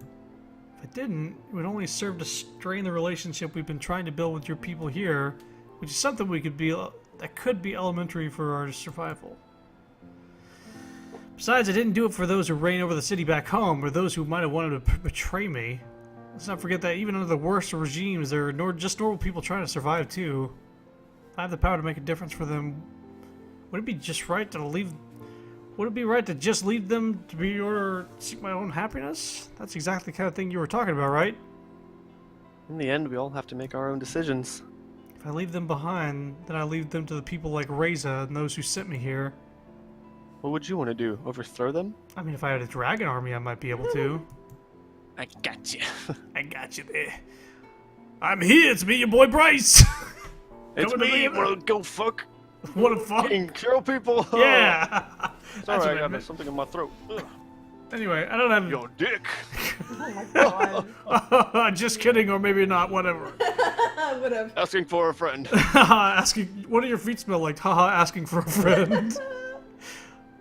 If I didn't, it would only serve to strain the relationship we've been trying to build with your people here, which is something that could be elementary for our survival. Besides, I didn't do it for those who reign over the city back home, or those who might have wanted to betray me. Let's not forget that even under the worst of regimes, there are just normal people trying to survive too. If I have the power to make a difference for them, would it be just right to leave? Would it be right to just leave them to be or seek my own happiness? That's exactly the kind of thing you were talking about, right? In the end, we all have to make our own decisions. If I leave them behind, then I leave them to the people like Reza and those who sent me here. What would you want to do? Overthrow them? I mean, if I had a dragon army, I might be able to. I got you. I got you there. I'm here. It's me, your boy Bryce. It's Coming to me, me, wanna go fuck What a fuck. and kill people! Yeah. Sorry, That's what I I got meant. something in my throat. Ugh. Anyway, I don't have. Your dick! Oh my god. Just kidding, or maybe not. Whatever. Whatever. Asking for a friend. Asking, what do your feet smell like? Haha, asking for a friend.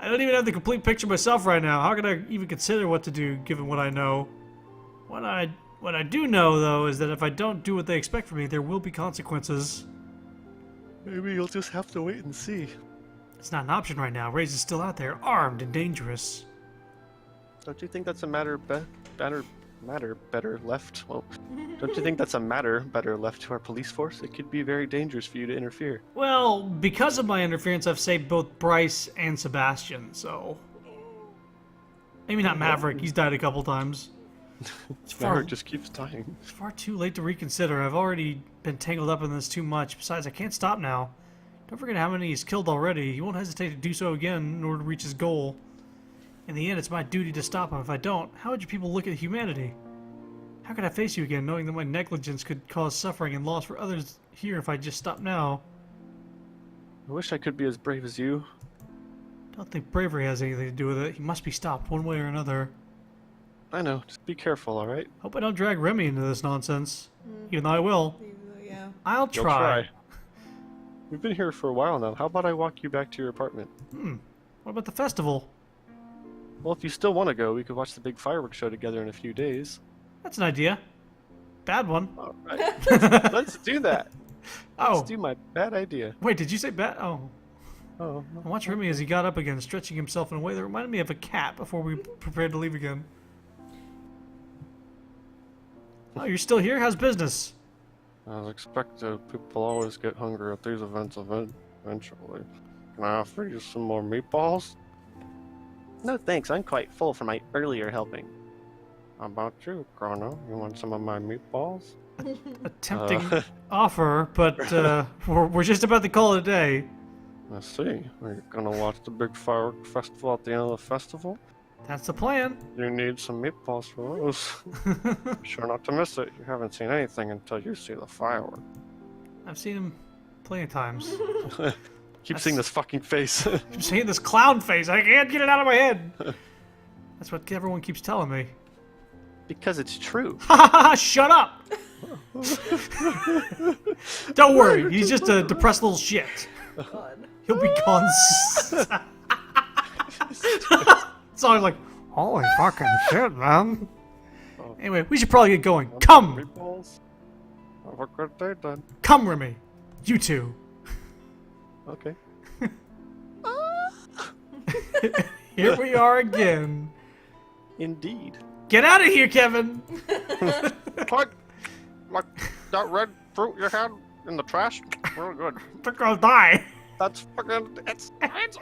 I don't even have the complete picture myself right now. How can I even consider what to do, given what I know? What I do know, though, is that if I don't do what they expect from me, there will be consequences. Maybe you'll just have to wait and see. It's not an option right now. Ray's is still out there, armed and dangerous. Don't you think that's a matter better left? Well, don't you think that's a matter better left to our police force? It could be very dangerous for you to interfere. Well, because of my interference, I've saved both Bryce and Sebastian, so... Maybe not Maverick, he's died a couple times. It's Maverick just keeps dying. It's far too late to reconsider. I've already been tangled up in this too much. Besides, I can't stop now. Don't forget how many he's killed already. He won't hesitate to do so again in order to reach his goal. In the end, it's my duty to stop him. If I don't, how would you people look at humanity? How could I face you again, knowing that my negligence could cause suffering and loss for others here if I just stop now? I wish I could be as brave as you. Don't think bravery has anything to do with it. He must be stopped one way or another. I know, just be careful, alright? Hope I don't drag Remy into this nonsense. Even though I will. Yeah. I'll You'll try. We've been here for a while now. How about I walk you back to your apartment? What about the festival? Well, if you still want to go, we could watch the big fireworks show together in a few days. That's an idea. Bad one. Alright. Let's do that. Oh, Let's do my bad idea. wait, did you say bad? Oh. Oh, I watched Remy as he got up again, stretching himself in a way that reminded me of a cat before we prepared to leave again. Oh, you're still here? How's business? as expected, people always get hungry at these events eventually. Can I offer you some more meatballs? No thanks, I'm quite full from my earlier helping. How about you, Chrono? You want some of my meatballs? A tempting offer, but we're just about to call it a day. I see. Are you gonna watch the big firework festival at the end of the festival? That's the plan. You need some meatballs for those. Be sure not to miss it. You haven't seen anything until you see the firework. I've seen him plenty of times. Keep seeing this fucking face. I'm seeing this clown face. I can't get it out of my head. That's what everyone keeps telling me. Because it's true. Ha ha ha! Shut up! Don't worry, he's just a depressed little shit. God. He'll be gone. So I'm like, holy fucking shit, man. Anyway, we should probably get going. Come! Meatballs? Have a good day then. Come, Remy. You two. Okay. Here we are again. Indeed. Get out of here, Kevin! Like that red fruit you had in the trash? Really good. They're gonna die. That's fucking. It's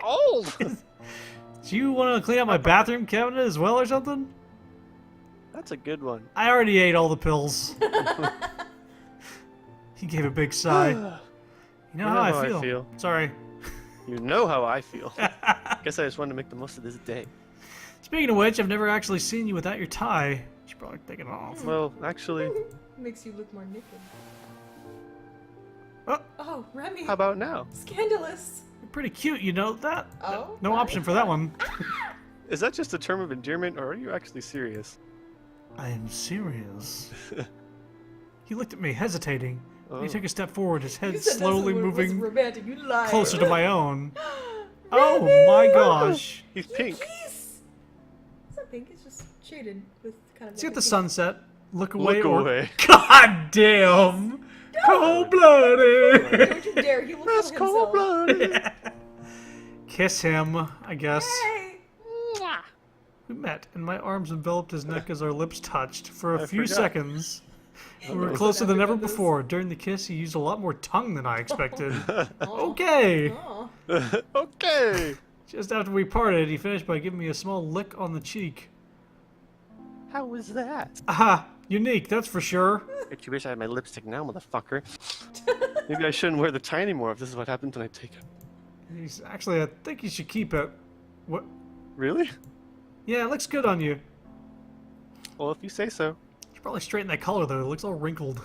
old! Do you want to clean up my bathroom cabinet as well or something? That's a good one. I already ate all the pills. He gave a big sigh. You know how I feel. Sorry. You know how I feel. Guess I just wanted to make the most of this day. Speaking of which, I've never actually seen you without your tie. You should probably take it off. Well, actually, Makes you look more naked. Oh. Oh, Remy. how about now? Scandalous. You're pretty cute, you know that? Oh. No option for that one. Is that just a term of endearment, or are you actually serious? I am serious. He looked at me, hesitating. Oh. He took a step forward, his You head said slowly this was moving romantic. You lied. closer to my own. Oh my gosh. He's pink. Please. Is that think. It's just shaded with kind of. See like at the a pink- sunset. Look away. Look or... away. God damn! Cold-blooded. Don't you dare! He looks That's at himself. cold-blooded. Kiss him, I guess. Hey! Mwah. We met, and my arms enveloped his neck as our lips touched. For a I few forgot. seconds, we were Uh-oh. closer than ever After this. before. During the kiss, he used a lot more tongue than I expected. Okay. Oh. Okay. Just after we parted, he finished by giving me a small lick on the cheek. How was that? Aha! Unique, that's for sure. Don't you wish I had my lipstick now, motherfucker? Maybe I shouldn't wear the tie anymore if this is what happens when I take it. He's actually, I think you should keep it. What? Really? Yeah, it looks good on you. Well, if you say so. You should probably straighten that color though. It looks all wrinkled.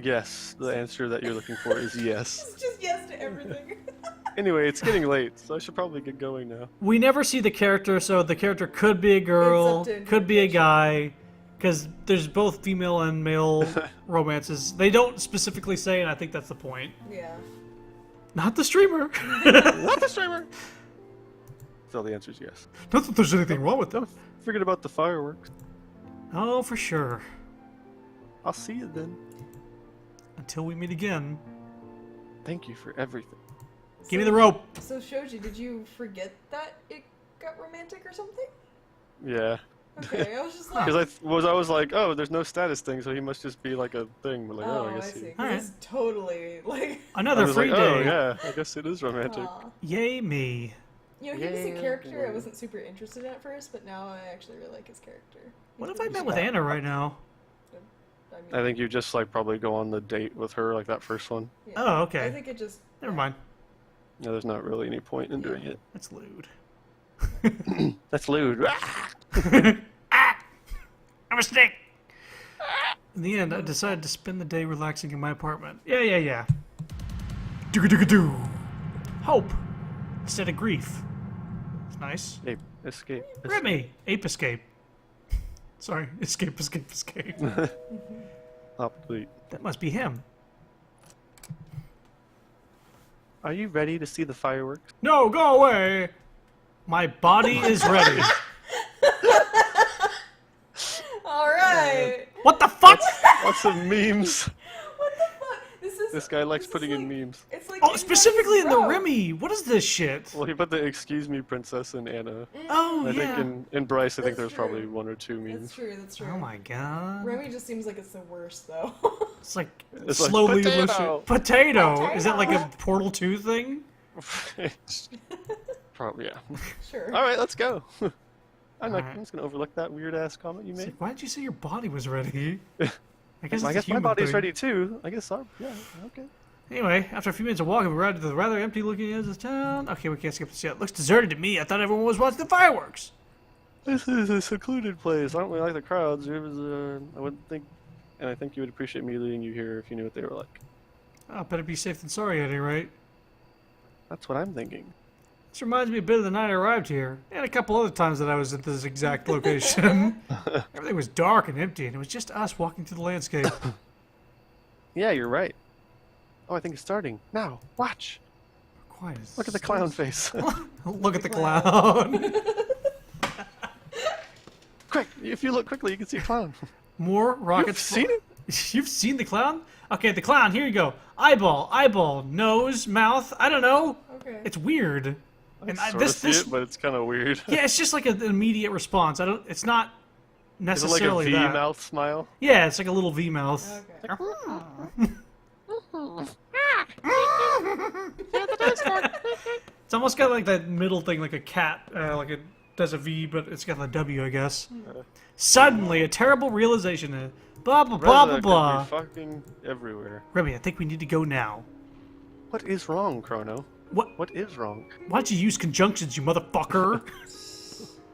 Yes, the answer that you're looking for is yes. It's just yes to everything. Anyway, it's getting late, so I should probably get going now. We never see the character, so the character could be a girl, It's up to could be a interpretation. guy, because there's both female and male romances. They don't specifically say, and I think that's the point. Yeah. Not the streamer. Not the streamer! So the answer is yes. Not that there's anything wrong with them. Forget about the fireworks. Oh, for sure. I'll see you then. Until we meet again. Thank you for everything. Give me the rope. So Shoji, did you forget that it got romantic or something? Yeah. Okay, I was just like, Because I was like, oh, there's no status thing, so he must just be like a thing. But like, oh, I I guess see. he. 'Cause Alright. it's totally like, I Another was free like, day. oh yeah, I guess it is romantic. aw. Yay me. You know, he was a Yeah, character I yeah. wasn't super interested in at first, but now I actually really like his character. What He's if I really met with sweet. Anna right now? I mean, I think you just like probably go on the date with her, like that first one. yeah. Oh, okay. I think it just. Never mind. Yeah, there's not really any point in doing it. That's lewd. That's lewd. I'm a snake. In the end, I decided to spend the day relaxing in my apartment. Yeah. Do. Hope instead of grief. It's nice. Escape. Remy, ape escape. Sorry, escape. Complete. That must be him. Are you ready to see the fireworks? No, go away. My body is ready. All right. What the fuck? Lots of memes. What the fuck? This guy likes this is putting in like- memes. It's like Oh, specifically in the row. Remy. What is this shit? Well, he put the "Excuse me, Princess" and Anna. Oh, I yeah. think in Bryce, I think That's there's probably true. one or two memes. That's true. Oh my god. Remy just seems like it's the worst, though. It's like It's like slowly potato. Potato. Is that like a Potato. Portal 2 thing? Probably, yeah. Sure. All right, let's go. I'm Alright. just gonna overlook that weird ass comment you It's made. like, why did you say your body was ready? I I guess, guess my body's ready too. I guess so. Yeah. Okay. Anyway, after a few minutes of walking, we arrived at the rather empty-looking edge of town. Okay, we can't skip this yet. Looks deserted to me. I thought everyone was watching the fireworks. This is a secluded place. I don't really like the crowds. It was. I wouldn't think, and I think you would appreciate me leading you here if you knew what they were like. Oh, better be safe than sorry at any rate. That's what I'm thinking. This reminds me a bit of the night I arrived here, and a couple other times that I was at this exact location. Everything was dark and empty, and it was just us walking through the landscape. Yeah, you're right. Oh, I think it's starting now. Watch. Quiet. as- Look at the clown face. Look at the clown. Quick! If you look quickly, you can see a clown. More You've rockets. seen it? You've seen the clown? Okay, the clown. Here you go. Eyeball, nose, mouth. I don't know. Okay. It's weird. I And sort this, of see this, it, but it's kind of weird. yeah, it's just like an immediate response. I don't. It's not Is it like a necessarily V that. mouth smile? Yeah, it's like a little V mouth. Okay. It's almost got like that middle thing, like a cat, like it does a V, but it's got the W, I guess. Suddenly, a terrible realization. Blah blah blah blah Reza blah. could be fucking everywhere. Remy, I think we need to go now. What is wrong, Chrono? What? What is wrong? Why'd you use conjunctions, you motherfucker?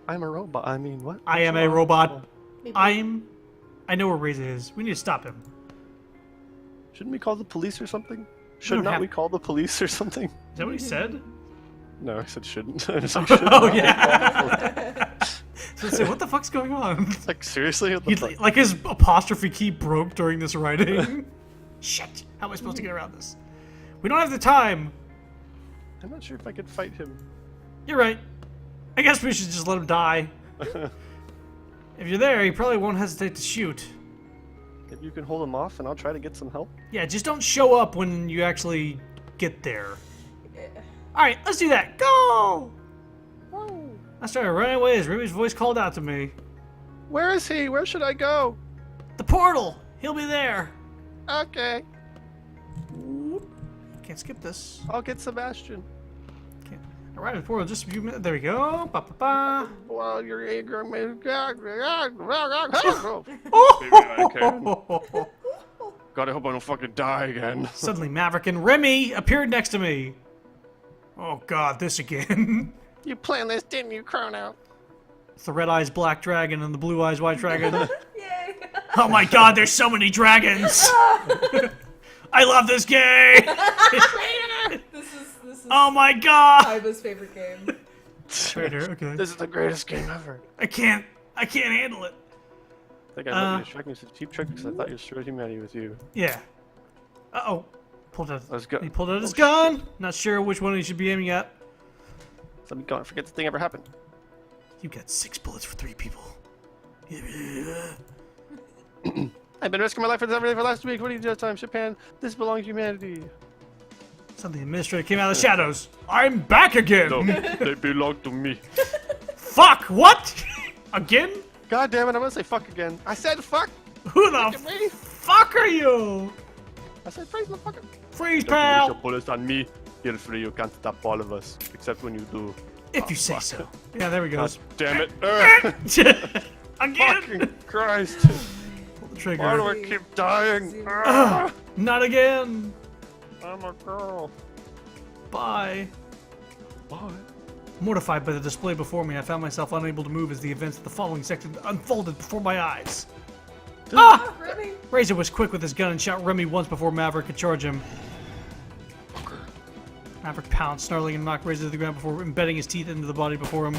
I'm a robot. I mean, what? I am What's a wrong? robot. I know where Reza is. We need to stop him. Shouldn't we call the police or something? Should don't not have- we call the police or something? Is that what he said? No, I said shouldn't. I said should Oh not. yeah. So I say, what the fuck's going on? Like seriously? What the fuck? Like his apostrophe key broke during this writing. Shit! How am I supposed to get around this? We don't have the time. I'm not sure if I could fight him. You're right. I guess we should just let him die. If you're there, he probably won't hesitate to shoot. If you can hold him off, and I'll try to get some help. Yeah, just don't show up when you actually get there. Eh, Alright, let's do that. Go! I started running away as Remy's voice called out to me. Where is he? Where should I go? The portal! He'll be there! Okay, Can't skip this. I'll get Sebastian. Can't. I arrived at the portal in just a few minutes. There we go. Ba ba ba. Well, you're eager me. Oh! God, I hope I don't fucking die again. Suddenly, Maverick and Remy appeared next to me. Oh god, this again. You planned this, didn't you, Chrono? It's the red eyes black dragon and the blue eyes white dragon. Yay! Oh my god, there's so many dragons! I love this game! This is Oh my god! Kaiba's favorite game. Traitor, okay. This is the greatest game ever. I can't handle it. I think I might be distracting you with cheap trick because I thought you destroyed humanity with you. Yeah. Uh-oh. Pulled out. Let's go. He pulled out his gun! Not sure which one he should be aiming at. Let me go and forget this thing ever happened. You got 6 bullets for 3 people. I've been risking my life for this every day for the last week. What do you do this time? Japan, this belongs to humanity. Suddenly, the administrator came out of the shadows. I'm back again! No, they belong to me. Fuck! What? Again? God damn it, I'm gonna say fuck again. I said fuck! Who the Look at me! fuck are you? I said freeze, motherfucker! Freeze, Don't waste your pal! bullets on me. You're free, you can't stop all of us. Except when you do. If you say fuck. so. Yeah, there we go. God damn it. Again! Fucking Christ! Pull the trigger. Why do I keep dying? Not again! I'm a girl. Bye. What? Mortified by the display before me, I found myself unable to move as the events of the following section unfolded before my eyes. Ah! Remy! Razor was quick with his gun and shot Remy once before Maverick could charge him. Maverick pounced, snarling, and knocked Razor to the ground before embedding his teeth into the body before him.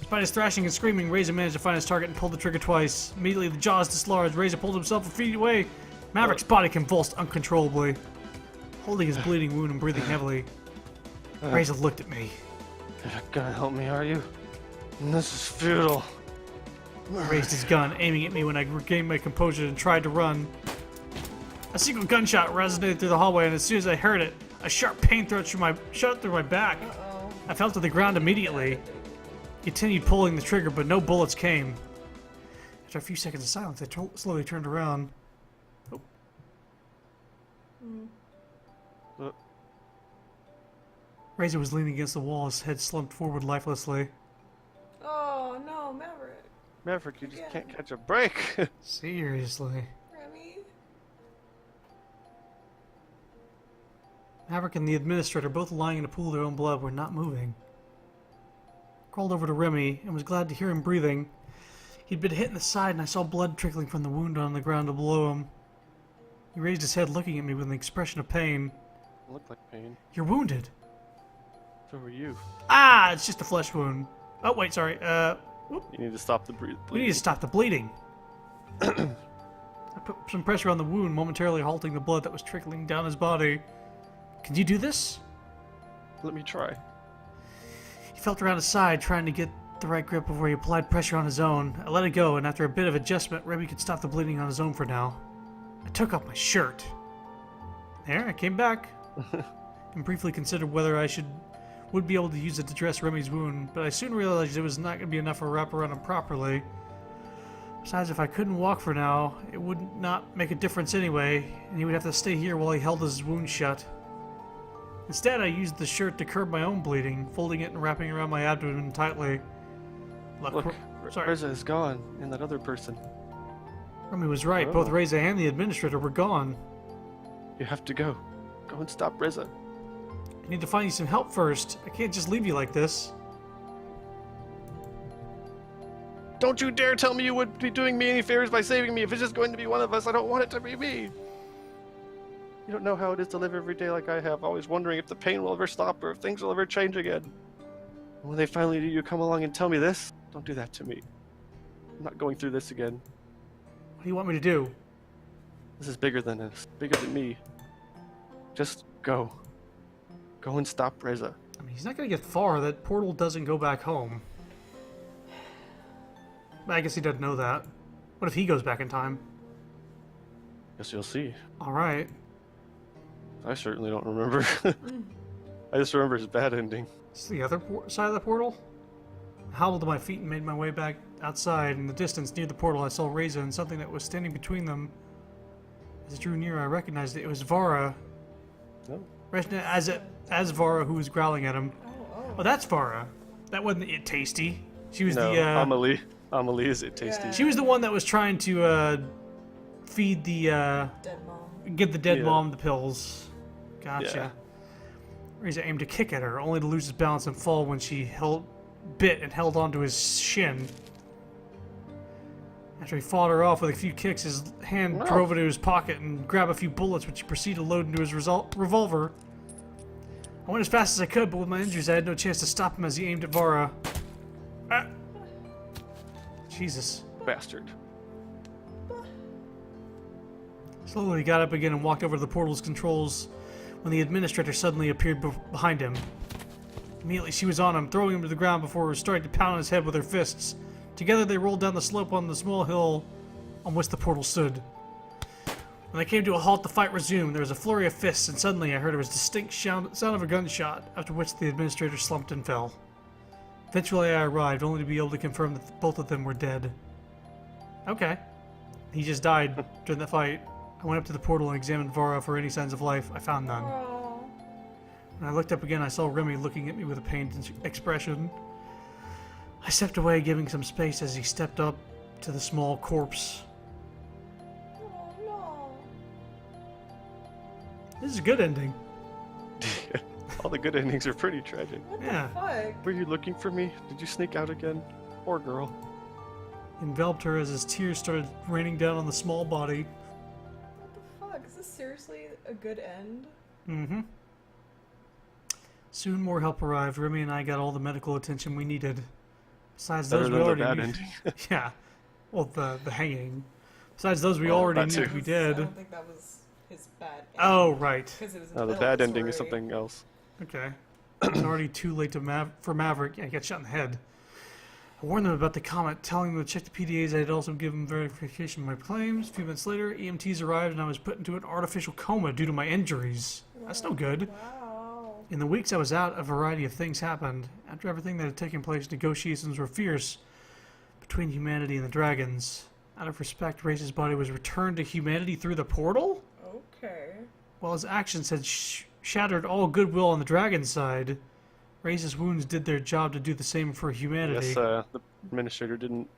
Despite his thrashing and screaming, Razor managed to find his target and pulled the trigger twice. Immediately, the jaws dislodged. Razor pulled himself a feet away. Maverick's body convulsed uncontrollably, holding his bleeding wound and breathing heavily. Razor looked at me. You're not gonna help me, are you? This is futile. Raised his gun, aiming at me when I regained my composure and tried to run. A single gunshot resonated through the hallway, and as soon as I heard it, a sharp pain shot through my back. Uh-oh. I fell to the ground immediately. Continued pulling the trigger, but no bullets came. After a few seconds of silence, I slowly turned around. Oh. Razor was leaning against the wall, his head slumped forward lifelessly. Oh no, Maverick. Maverick, you just can't catch a break. Seriously. Remy? Maverick and the administrator, both lying in a pool of their own blood, were not moving. I crawled over to Remy and was glad to hear him breathing. He'd been hit in the side, and I saw blood trickling from the wound on the ground below him. He raised his head, looking at me with an expression of pain. Look like pain. You're wounded. So are you. Ah, it's just a flesh wound. Oh, wait, sorry. You need to stop the bleeding. We need to stop the bleeding. I put some pressure on the wound, momentarily halting the blood that was trickling down his body. Can you do this? Let me try. He felt around his side, trying to get the right grip before he applied pressure on his own. I let it go, and after a bit of adjustment, Remy could stop the bleeding on his own for now. I took off my shirt. There, I came back. And briefly considered whether I would be able to use it to dress Remy's wound, but I soon realized it was not going to be enough to wrap around him properly. Besides, if I couldn't walk for now, it would not make a difference anyway, and he would have to stay here while he held his wound shut. Instead, I used the shirt to curb my own bleeding, folding it and wrapping it around my abdomen tightly. Look, sorry. Reza is gone, and that other person. Remy was right. Both Reza and the administrator were gone. You have to go. Go and stop Reza. I need to find you some help first. I can't just leave you like this. Don't you dare tell me you would be doing me any favors by saving me. If it's just going to be one of us, I don't want it to be me. You don't know how it is to live every day like I have, always wondering if the pain will ever stop or if things will ever change again. And when they finally do, you come along and tell me this. Don't do that to me. I'm not going through this again. What do you want me to do? This is bigger than this. Bigger than me. Just go. Go and stop Reza. I mean, he's not going to get far. That portal doesn't go back home. I guess he doesn't know that. What if he goes back in time? Guess you'll see. Alright. I certainly don't remember. I just remember his bad ending. It's the other side of the portal? I hobbled to my feet and made my way back outside. In the distance, near the portal, I saw Reza and something that was standing between them. As it drew near, I recognized it. It was Vara. No. As Vara, who was growling at him. Oh, that's Vara. That wasn't it tasty. She was No, the, Amelie. Amelie, is it tasty? Yeah. She was the one that was trying to, feed the, Dead mom. give the dead Yeah. mom the pills. Gotcha. Yeah. Reza aimed to kick at her, only to lose his balance and fall when she bit and held onto his shin. After he fought her off with a few kicks, his hand drove into his pocket and grabbed a few bullets, which he proceeded to load into his revolver. I went as fast as I could, but with my injuries, I had no chance to stop him as he aimed at Vara. Ah. Jesus. Bastard. Slowly, he got up again and walked over to the portal's controls when the administrator suddenly appeared behind him. Immediately, she was on him, throwing him to the ground before starting to pound on his head with her fists. Together, they rolled down the slope on the small hill on which the portal stood. When they came to a halt, the fight resumed. There was a flurry of fists, and suddenly I heard a distinct sound of a gunshot, after which the administrator slumped and fell. Eventually, I arrived, only to be able to confirm that both of them were dead. Okay. He just died during the fight. I went up to the portal and examined Vara for any signs of life. I found none. Oh. When I looked up again, I saw Remy looking at me with a pained expression. I stepped away, giving some space as he stepped up to the small corpse. Oh no. This is a good ending. All the good endings are pretty tragic. What Yeah. the fuck? Were you looking for me? Did you sneak out again? Poor girl. He enveloped her as his tears started raining down on the small body. What the fuck? Is this seriously a good end? Mm-hmm. Soon more help arrived. Remy and I got all the medical attention we needed. Besides Better those we than the already bad knew. ending. Yeah. Well, the hanging. Besides those we Well, already that knew too. we I did. don't think that was his bad ending. Oh, right. Because it was in No, the middle of bad ending is story. something else. Okay. It's already too late for Maverick. Yeah, he got shot in the head. I warned them about the comet, telling them to check the PDAs. I had also given verification of my claims. A few minutes later, EMTs arrived and I was put into an artificial coma due to my injuries. That's no good. Wow. In the weeks I was out, a variety of things happened. After everything that had taken place, negotiations were fierce between humanity and the dragons. Out of respect, Race's body was returned to humanity through the portal? Okay. While his actions had shattered all goodwill on the dragon side, Race's wounds did their job to do the same for humanity. Yes, the administrator didn't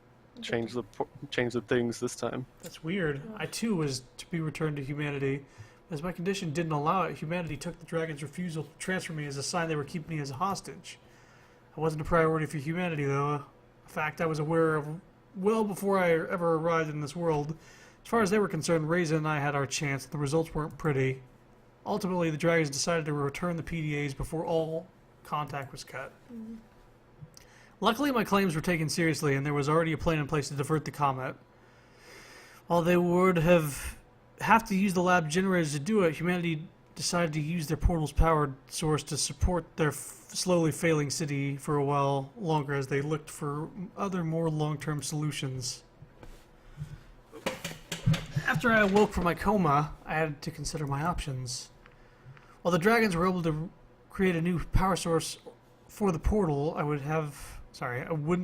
change the things this time. That's weird. I too was to be returned to humanity. As my condition didn't allow it, humanity took the dragon's refusal to transfer me as a sign they were keeping me as a hostage. I wasn't a priority for humanity, though. A fact I was aware of well before I ever arrived in this world. As far as they were concerned, Reza and I had our chance. The results weren't pretty. Ultimately, the dragons decided to return the PDAs before all contact was cut. Luckily, my claims were taken seriously, and there was already a plan in place to divert the comet. While they would have to use the lab generators to do it, humanity decided to use their portal's power source to support their slowly failing city for a while longer as they looked for other more long-term solutions. After I awoke from my coma, I had to consider my options. While the dragons were able to create a new power source for the portal, I wouldn't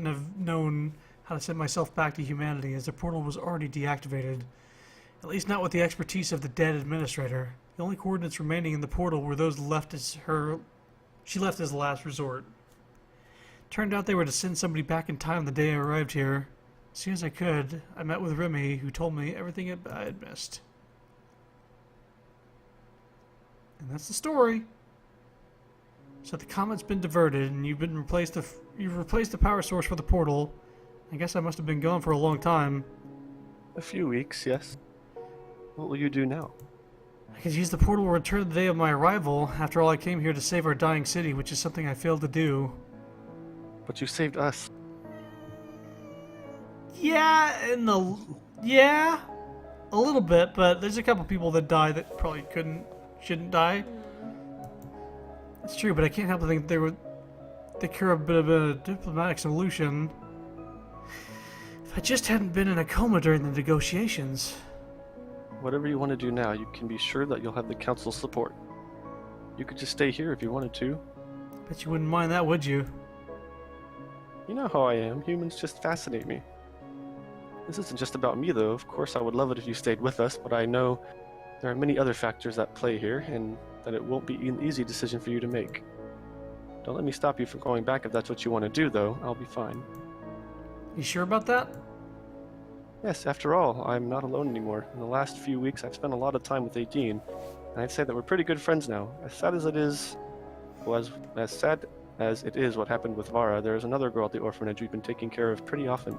have known how to send myself back to humanity as the portal was already deactivated. At least not with the expertise of the dead administrator. The only coordinates remaining in the portal were those she left as the last resort. Turned out they were to send somebody back in time the day I arrived here. As soon as I could, I met with Remy, who told me everything I had missed. And that's the story. So the comet's been diverted, and you've replaced the power source for the portal. I guess I must have been gone for a long time. A few weeks, yes. What will you do now? I could use the portal to return the day of my arrival. After all, I came here to save our dying city, which is something I failed to do. But you saved us. Yeah, a little bit, but there's a couple people that die that probably shouldn't die. It's true, but I can't help but think they care a bit of a diplomatic solution. If I just hadn't been in a coma during the negotiations. Whatever you want to do now, you can be sure that you'll have the council's support. You could just stay here if you wanted to. Bet you wouldn't mind that, would you? You know how I am. Humans just fascinate me. This isn't just about me, though. Of course, I would love it if you stayed with us, but I know there are many other factors at play here, and that it won't be an easy decision for you to make. Don't let me stop you from going back if that's what you want to do, though. I'll be fine. You sure about that? Yes, after all, I'm not alone anymore. In the last few weeks, I've spent a lot of time with 18, and I'd say that we're pretty good friends now. As sad as it is, as sad as it is what happened with Vara, there is another girl at the orphanage we've been taking care of pretty often.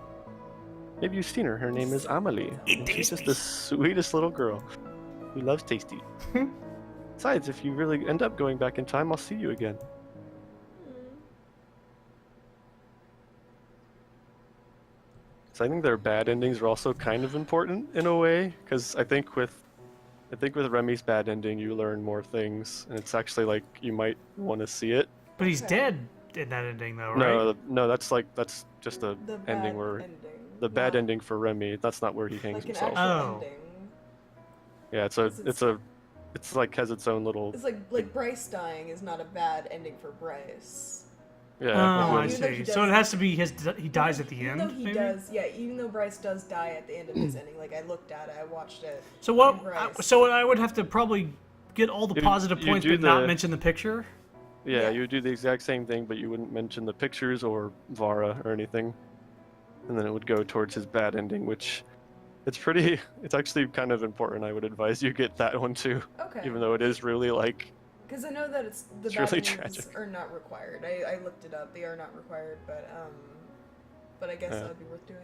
Maybe you've seen her. Her name is Amelie, and she's just the sweetest little girl who loves Tasty. Besides, if you really end up going back in time, I'll see you again. So I think their bad endings are also kind of important in a way, because I think with Remy's bad ending, you learn more things, and it's actually like you might want to see it. But he's Okay. dead in that ending, though, right? No, that's just a The ending bad where ending. the bad not ending for Remy. That's not where he hangs like an himself. actual Oh. ending. Yeah, it's like has its own little. It's like Bryce dying is not a bad ending for Bryce. Yeah. Oh, I Even though he see. So it does- has to be he dies at the Even end, though he maybe? does, yeah. Even though Bryce does die at the end of his ending, like I looked at it, I watched it. So what? and Bryce- So I would have to probably get all the You- positive you points, do but not the- mention the picture. Yeah, Yeah. you would do the exact same thing, but you wouldn't mention the pictures or Vara or anything. And then it would go towards his bad ending, which it's actually kind of important. I would advise you get that one too, Okay. even though it is really like, Because I know that it's the It's bad really endings tragic. are not required. I looked it up; they are not required, but I guess Yeah. that would be worth doing.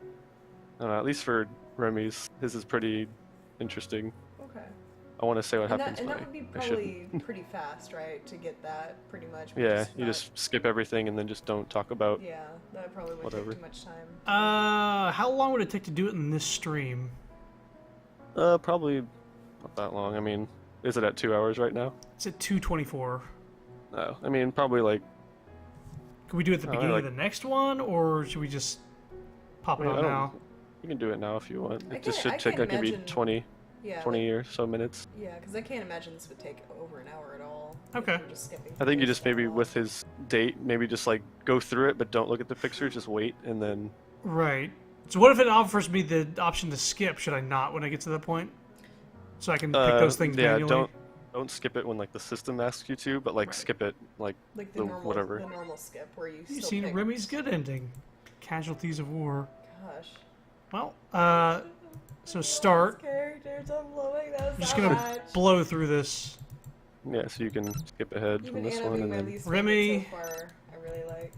I don't know, at least for Remy's, his is pretty interesting. Okay. I want to say what And happens, that but would be I shouldn't. probably pretty fast, right? To get that pretty much. Yeah, you just skip everything and then just don't talk about. Yeah, that probably would Whatever. take too much time. How long would it take to do it in this stream? Probably not that long. I mean, is it at 2 hours right now? It's at 2:24. No, I mean probably like. Can we do it at the Oh, beginning like- of the next one, or should we just pop it I mean, on I don't- now? You can do it now if you want. I It just can't- should I take can't like maybe imagine- 20 Yeah. 20 or so minutes. Yeah, because I can't imagine this would take over an hour at all. if Okay. we're just skipping I think you through just maybe stuff. with his date, maybe just like go through it, but don't look at the pictures. Just wait and then. Right. So what if it offers me the option to skip? Should I not when I get to that point? So I can pick those things yeah, manually. don't skip it when like the system asks you to, but like Right. skip it like Like the the whatever. normal skip where you You've still seen pick. Remy's good ending. Casualties of war. Gosh. Well, so start. Characters, I'm loving that I'm just so gonna much. blow through this. Yeah, so you can skip ahead from Even this Anna one being and my then least Remy. favorite so far, I really like.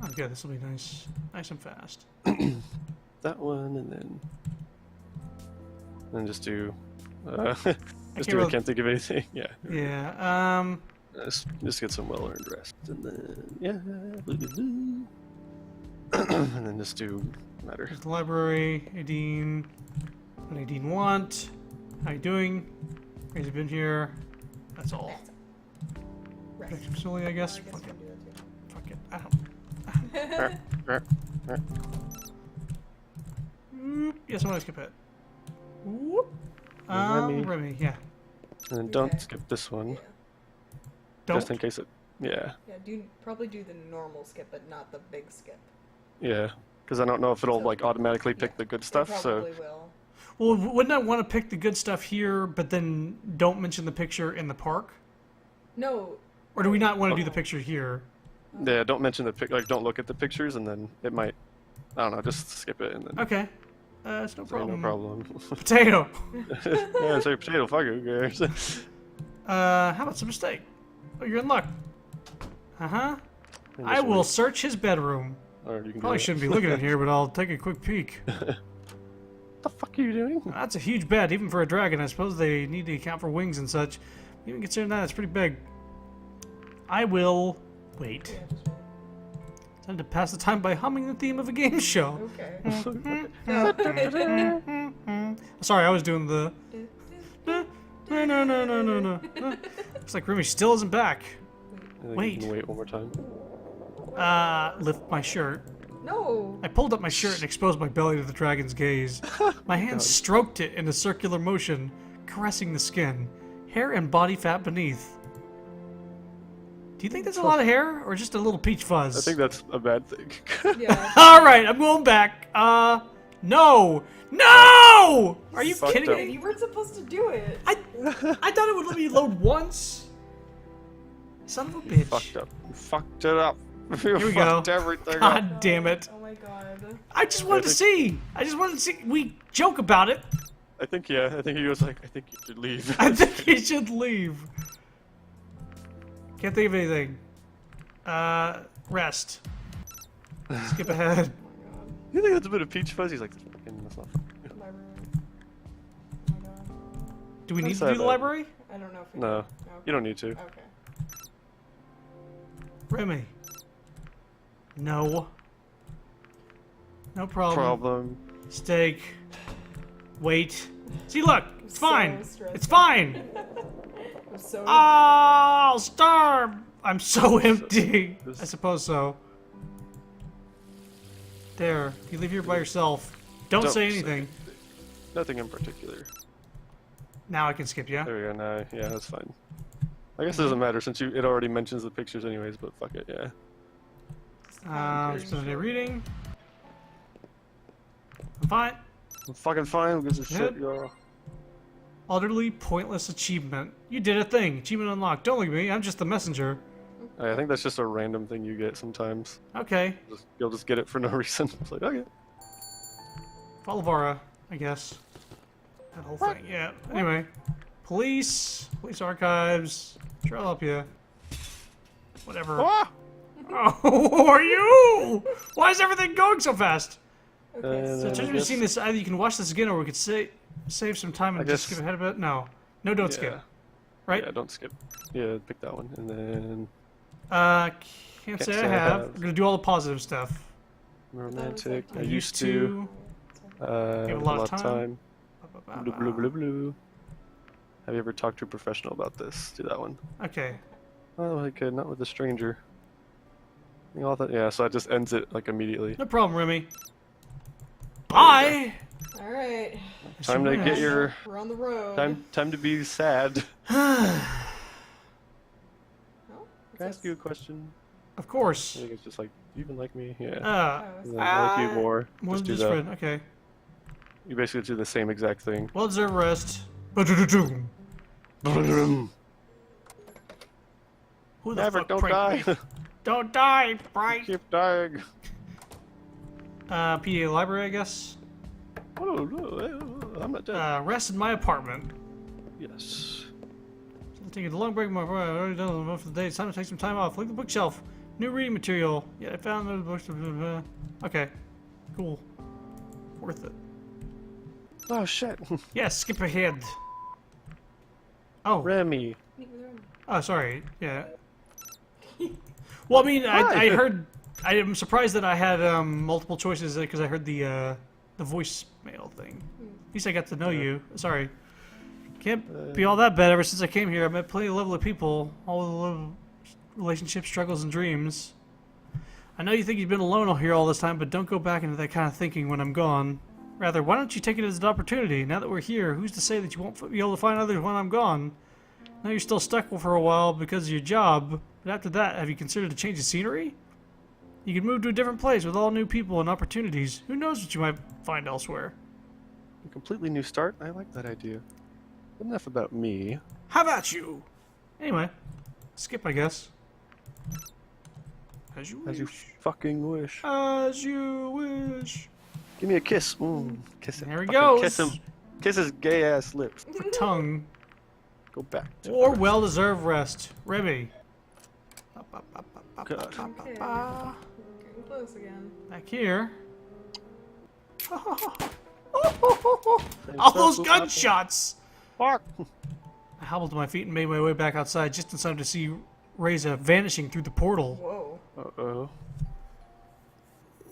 Oh, good. This will be nice, nice and fast. that one and then just do. really- I can't think of anything. Yeah. Yeah. Just get some well-earned rest, and then and then just do matter. There's the library. Nadine. What Nadine want? How you doing? Has he been here? That's all. Rest. Fix him slowly, I guess. I guess Fuck we it. can do Fuck it. that Yes, I want to skip it. Whoop. Remy. Remy, yeah. And then don't Okay. skip this one, Yeah. Don't. just in case it. Yeah, Yeah, probably do the normal skip, but not the big skip. yeah. Because I don't know if it'll So- like automatically pick yeah, the good It stuff. probably So will. Well, wouldn't I want to pick the good stuff here, but then don't mention the picture in the park? No. Or do we not want to do Oh. the picture here? yeah, don't mention the pic. Like, don't look at the pictures, and then it might. I don't know. Just skip it, and then. Okay. It's no Say problem. no problem. Potato. Yeah, say potato. Fuck it. Who cares? How about some mistake? Oh, you're in luck. Uh-huh. And I just will wait. search his bedroom. Or you can do Probably it. shouldn't be looking in here, but I'll take a quick peek. What the fuck are you doing? That's a huge bed, even for a dragon. I suppose they need to account for wings and such. Even considering that, it's pretty big. I will wait. Yeah, just wait. Time to pass the time by humming the theme of a game show. Okay. No. Sorry, I was doing the. No. Looks like Remy still isn't back. I think Wait. You can wait one more time. Lift my shirt. No. I pulled up my shirt and exposed my belly to the dragon's gaze. My hands stroked it in a circular motion, caressing the skin, hair and body fat beneath. Do you think that's a lot of hair, or just a little peach fuzz? I think that's a bad thing. Yeah. Alright, I'm going back. No! No! Are you Fucked kidding up. me? You weren't supposed to do it. I thought it would let me load once. Son of a bitch. Fucked up. You fucked it up. Here we go. Fucked everything up. God damn it. Oh my god. I just wanted to see. We joke about it. I think he was like, I think you should leave. I think you should leave. Can't think of anything. Rest. Skip ahead. You think that's a bit of peach fuzz? He's like, fucking this off. Library. Oh my god. Do we need Let's to do have the it. library? I don't know if we No, Okay. you don't need to. Okay. Remy. No. No problem. Problem. Steak. Wait. See, look. It's so fine. stressed It's out. fine. I'm so I'll starve. I'm so empty. this- I suppose so. There. You leave here by yourself. Don't say anything. Nothing in particular. Now I can skip you. There we go. No, yeah, that's fine. I guess it doesn't matter since it already mentions the pictures anyways. But fuck it, yeah. Sunday reading. I'm fine. I'm fucking fine. Who gives a shit, Good. y'all? Utterly pointless achievement. You did a thing. Achievement unlocked. Don't look at me. I'm just the messenger. I think that's just a random thing you get sometimes. Okay. You'll just get it for no reason. It's like, okay. Follow Vara, I guess. That whole thing. Yeah. Anyway. Police archives. Sure, I'll help you. Whatever. Ah! Oh, who are you? Why is everything going so fast? Okay, And So, then Judge, I we've seen guess- this. Either you can watch this again, or we could save some time and I just guess- skip ahead a bit. No, don't skip. Yeah. Right? Yeah, don't skip. Yeah, pick that one, and then Can't say I have. We're gonna do all the positive stuff. romantic. like I used to. You have a lot of time. Blue, blue, blue, blue. Have you ever talked to a professional about this? Do that one. Okay. Oh, I could not with a stranger. You know, yeah, so it just ends it like immediately. No problem, Remy. Bye. All right. Time to get your We're on the road. time to be sad. Oh, Can I what's ask this? you a question? Of course. I think it's just like, do you even like me? Yeah. Oh, it's- And then I like you more. More Just than do just that. friend. Okay. You basically do the same exact thing. Well deserved rest. Ba-do-do-doom. Who the Never, fuck don't pranked die. me? Don't die, Bright. Keep dying. PA library, I guess. Oh, no, I'm not dead. Rest in my apartment. Yes. Taking a long break. I've already done most of the day. It's time to take some time off. Look at the bookshelf. New reading material. Yeah, I found those books. Okay. Cool. Worth it. Oh shit. Yes, skip ahead. Oh. Remy. Meet with Remy. Oh, sorry. Yeah. Well, I mean, I heard. I am surprised that I had multiple choices because I heard the voicemail thing. At least I got to know you. Sorry. Can't be all that bad. Ever since I came here, I met plenty of lovely people. All the love, relationships, struggles, and dreams. I know you think you've been alone here all this time, but don't go back into that kind of thinking when I'm gone. Rather, why don't you take it as an opportunity? Now that we're here, who's to say that you won't be able to find others when I'm gone? Now you're still stuck for a while because of your job, but after that, have you considered a change of scenery? You could move to a different place with all new people and opportunities. Who knows what you might find elsewhere? A completely new start. I like that idea. Enough about me. How about you? Anyway, skip, I guess. As you wish. As you fucking wish. As you wish. Give me a kiss. Kiss it. There he Fucking goes. Kiss him. Kiss his gay ass lips. For tongue. Go back. To Or the rest. well-deserved rest. Remy. God. Okay. We're getting close again. Back here. All those gunshots! Fuck. I hobbled to my feet and made my way back outside just in time to see Reza vanishing through the portal. Whoa. Uh-oh.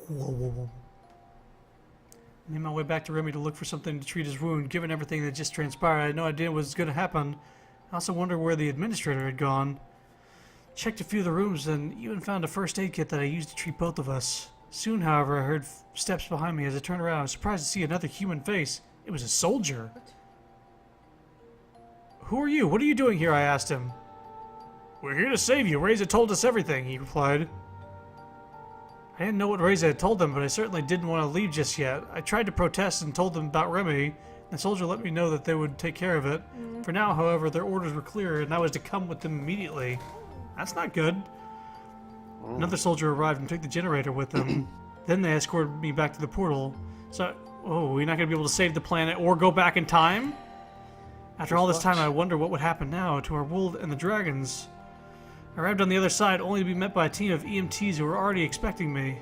Whoa, whoa, whoa. I made my way back to Remy to look for something to treat his wound. Given everything that just transpired, I had no idea what was going to happen. I also wondered where the administrator had gone. Checked a few of the rooms and even found a first aid kit that I used to treat both of us. Soon, however, I heard steps behind me. As I turned around, I was surprised to see another human face. It was a soldier. Who are you? What are you doing here? I asked him. We're here to save you. Reza told us everything, he replied. I didn't know what Reza had told them, but I certainly didn't want to leave just yet. I tried to protest and told them about Remy. The soldier let me know that they would take care of it. For now, however, their orders were clear, and I was to come with them immediately. That's not good. Another soldier arrived and took the generator with them. Then they escorted me back to the portal. So, we're not going to be able to save the planet or go back in time? After all this time, I wonder what would happen now to our world and the dragons. I arrived on the other side only to be met by a team of EMTs who were already expecting me.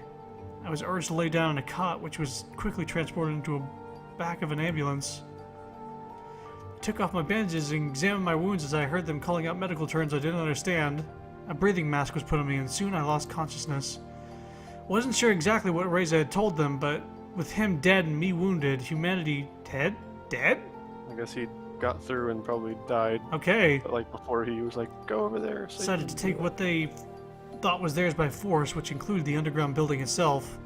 I was urged to lay down in a cot, which was quickly transported into a back of an ambulance. I took off my bandages and examined my wounds as I heard them calling out medical terms I didn't understand. A breathing mask was put on me, and soon I lost consciousness. Wasn't sure exactly what Reza had told them, but with him dead and me wounded, humanity... Dead? I guess he got through and probably died. Okay. But like before he was like, go over there. Decided to take what they thought was theirs by force, which included the underground building itself.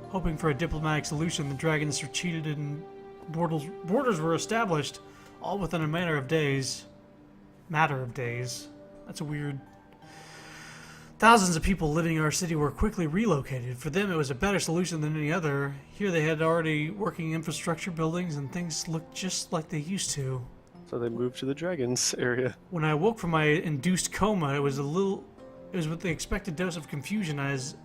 Hoping for a diplomatic solution, the dragons retreated and borders were established, all within a matter of days. That's a weird... Thousands of people living in our city were quickly relocated. For them, it was a better solution than any other. Here they had already working infrastructure buildings, and things looked just like they used to. So they moved to the dragons area. When I awoke from my induced coma, it was with the expected dose of confusion, as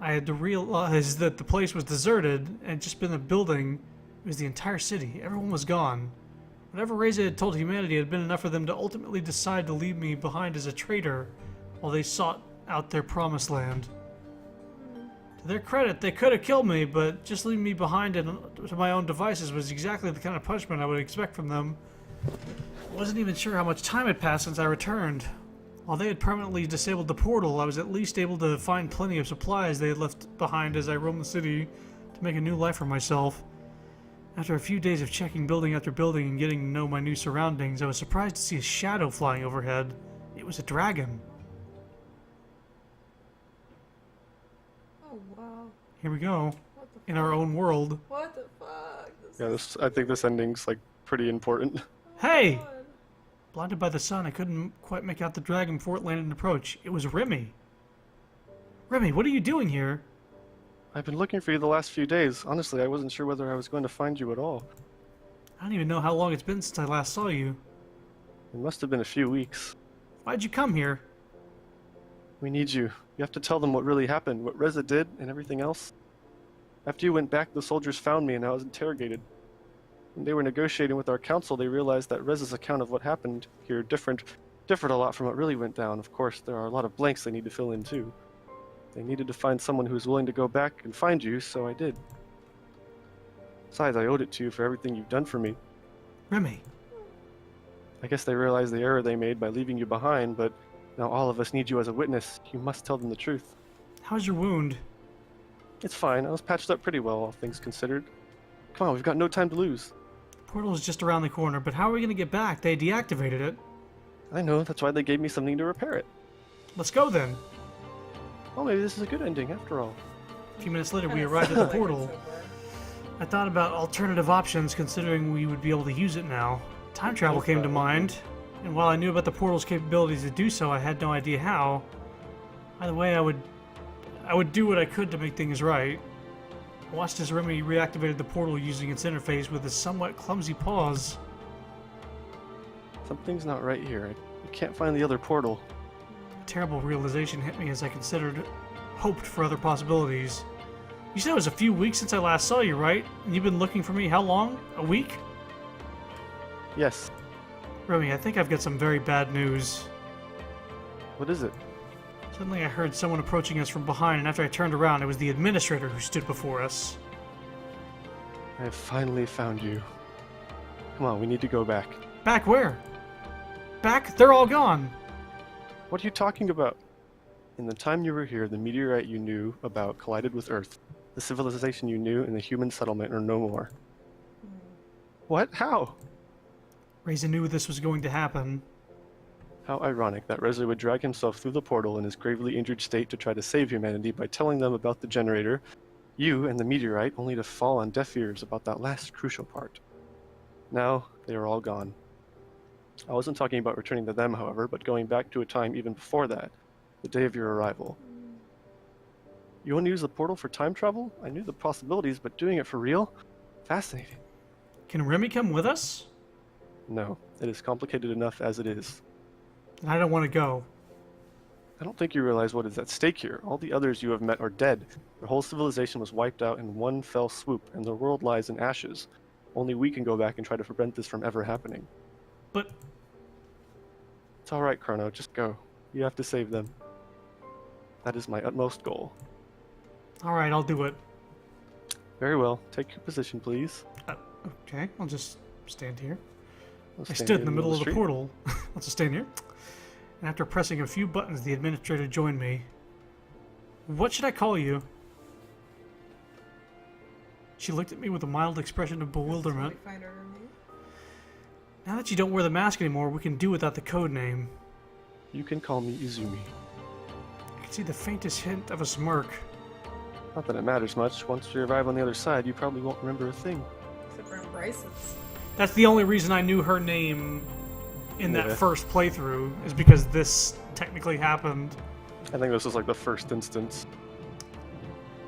I had to realize that the place was deserted and had just been a building. It was the entire city. Everyone was gone. Whatever Reza had told humanity had been enough for them to ultimately decide to leave me behind as a traitor while they sought out their promised land. To their credit, they could have killed me, but just leaving me behind and to my own devices was exactly the kind of punishment I would expect from them. I wasn't even sure how much time had passed since I returned. While they had permanently disabled the portal, I was at least able to find plenty of supplies they had left behind as I roamed the city to make a new life for myself. After a few days of checking building after building and getting to know my new surroundings, I was surprised to see a shadow flying overhead. It was a dragon. Oh, wow. Here we go. What the In our own world. What the fuck? Yeah, I think this ending's like pretty important. Hey! Blinded by the sun, I couldn't quite make out the dragon before it landed and approached. It was Remy. Remy, what are you doing here? I've been looking for you the last few days. Honestly, I wasn't sure whether I was going to find you at all. I don't even know how long it's been since I last saw you. It must have been a few weeks. Why'd you come here? We need you. You have to tell them what really happened, what Reza did, and everything else. After you went back, the soldiers found me and I was interrogated. When they were negotiating with our council, they realized that Reza's account of what happened here differed a lot from what really went down. Of course, there are a lot of blanks they need to fill in too. They needed to find someone who was willing to go back and find you, so I did. Besides, I owed it to you for everything you've done for me. Remy. I guess they realized the error they made by leaving you behind, but now all of us need you as a witness. You must tell them the truth. How's your wound? It's fine. I was patched up pretty well, all things considered. Come on, we've got no time to lose. Portal is just around the corner, but how are we going to get back? They deactivated it. I know, that's why they gave me something to repair it. Let's go then. Well, maybe this is a good ending after all. A few minutes later, we arrived at the portal. I thought about alternative options, considering we would be able to use it now. Time travel came to mind, and while I knew about the portal's capabilities to do so, I had no idea how. Either way, I would do what I could to make things right. I watched as Remy reactivated the portal using its interface with a somewhat clumsy pause. Something's not right here. I can't find the other portal. A terrible realization hit me as I hoped for other possibilities. You said it was a few weeks since I last saw you, right? And you've been looking for me how long? A week? Yes. Remy, I think I've got some very bad news. What is it? Suddenly I heard someone approaching us from behind, and after I turned around, it was the administrator who stood before us. I have finally found you. Come on, we need to go back. Back where? Back? They're all gone. What are you talking about? In the time you were here, the meteorite you knew about collided with Earth. The civilization you knew and the human settlement are no more. What? How? Reza knew this was going to happen. How ironic that Reza would drag himself through the portal in his gravely injured state to try to save humanity by telling them about the generator, you and the meteorite, only to fall on deaf ears about that last crucial part. Now, they are all gone. I wasn't talking about returning to them, however, but going back to a time even before that, the day of your arrival. You want to use the portal for time travel? I knew the possibilities, but doing it for real? Fascinating. Can Remy come with us? No, it is complicated enough as it is. I don't want to go. I don't think you realize what is at stake here. All the others you have met are dead. Their whole civilization was wiped out in one fell swoop, and the world lies in ashes. Only we can go back and try to prevent this from ever happening. But It's alright, Chrono, just go. You have to save them. That is my utmost goal. all right, I'll do it. Very well, take your position, please. Okay, I'll just stand here. I'll I stand stood in the middle of the street. portal. I'll just stand here. And after pressing a few buttons, the administrator joined me. What should I call you? She looked at me with a mild expression of bewilderment. Totally find her name. Now that you don't wear the mask anymore, we can do without the code name. You can call me Izumi. I can see the faintest hint of a smirk. Not that it matters much. Once we arrive on the other side, you probably won't remember a thing. Except for Bryce's. That's the only reason I knew her name in that Yeah. first playthrough, is because this technically happened. I think this was like the first instance.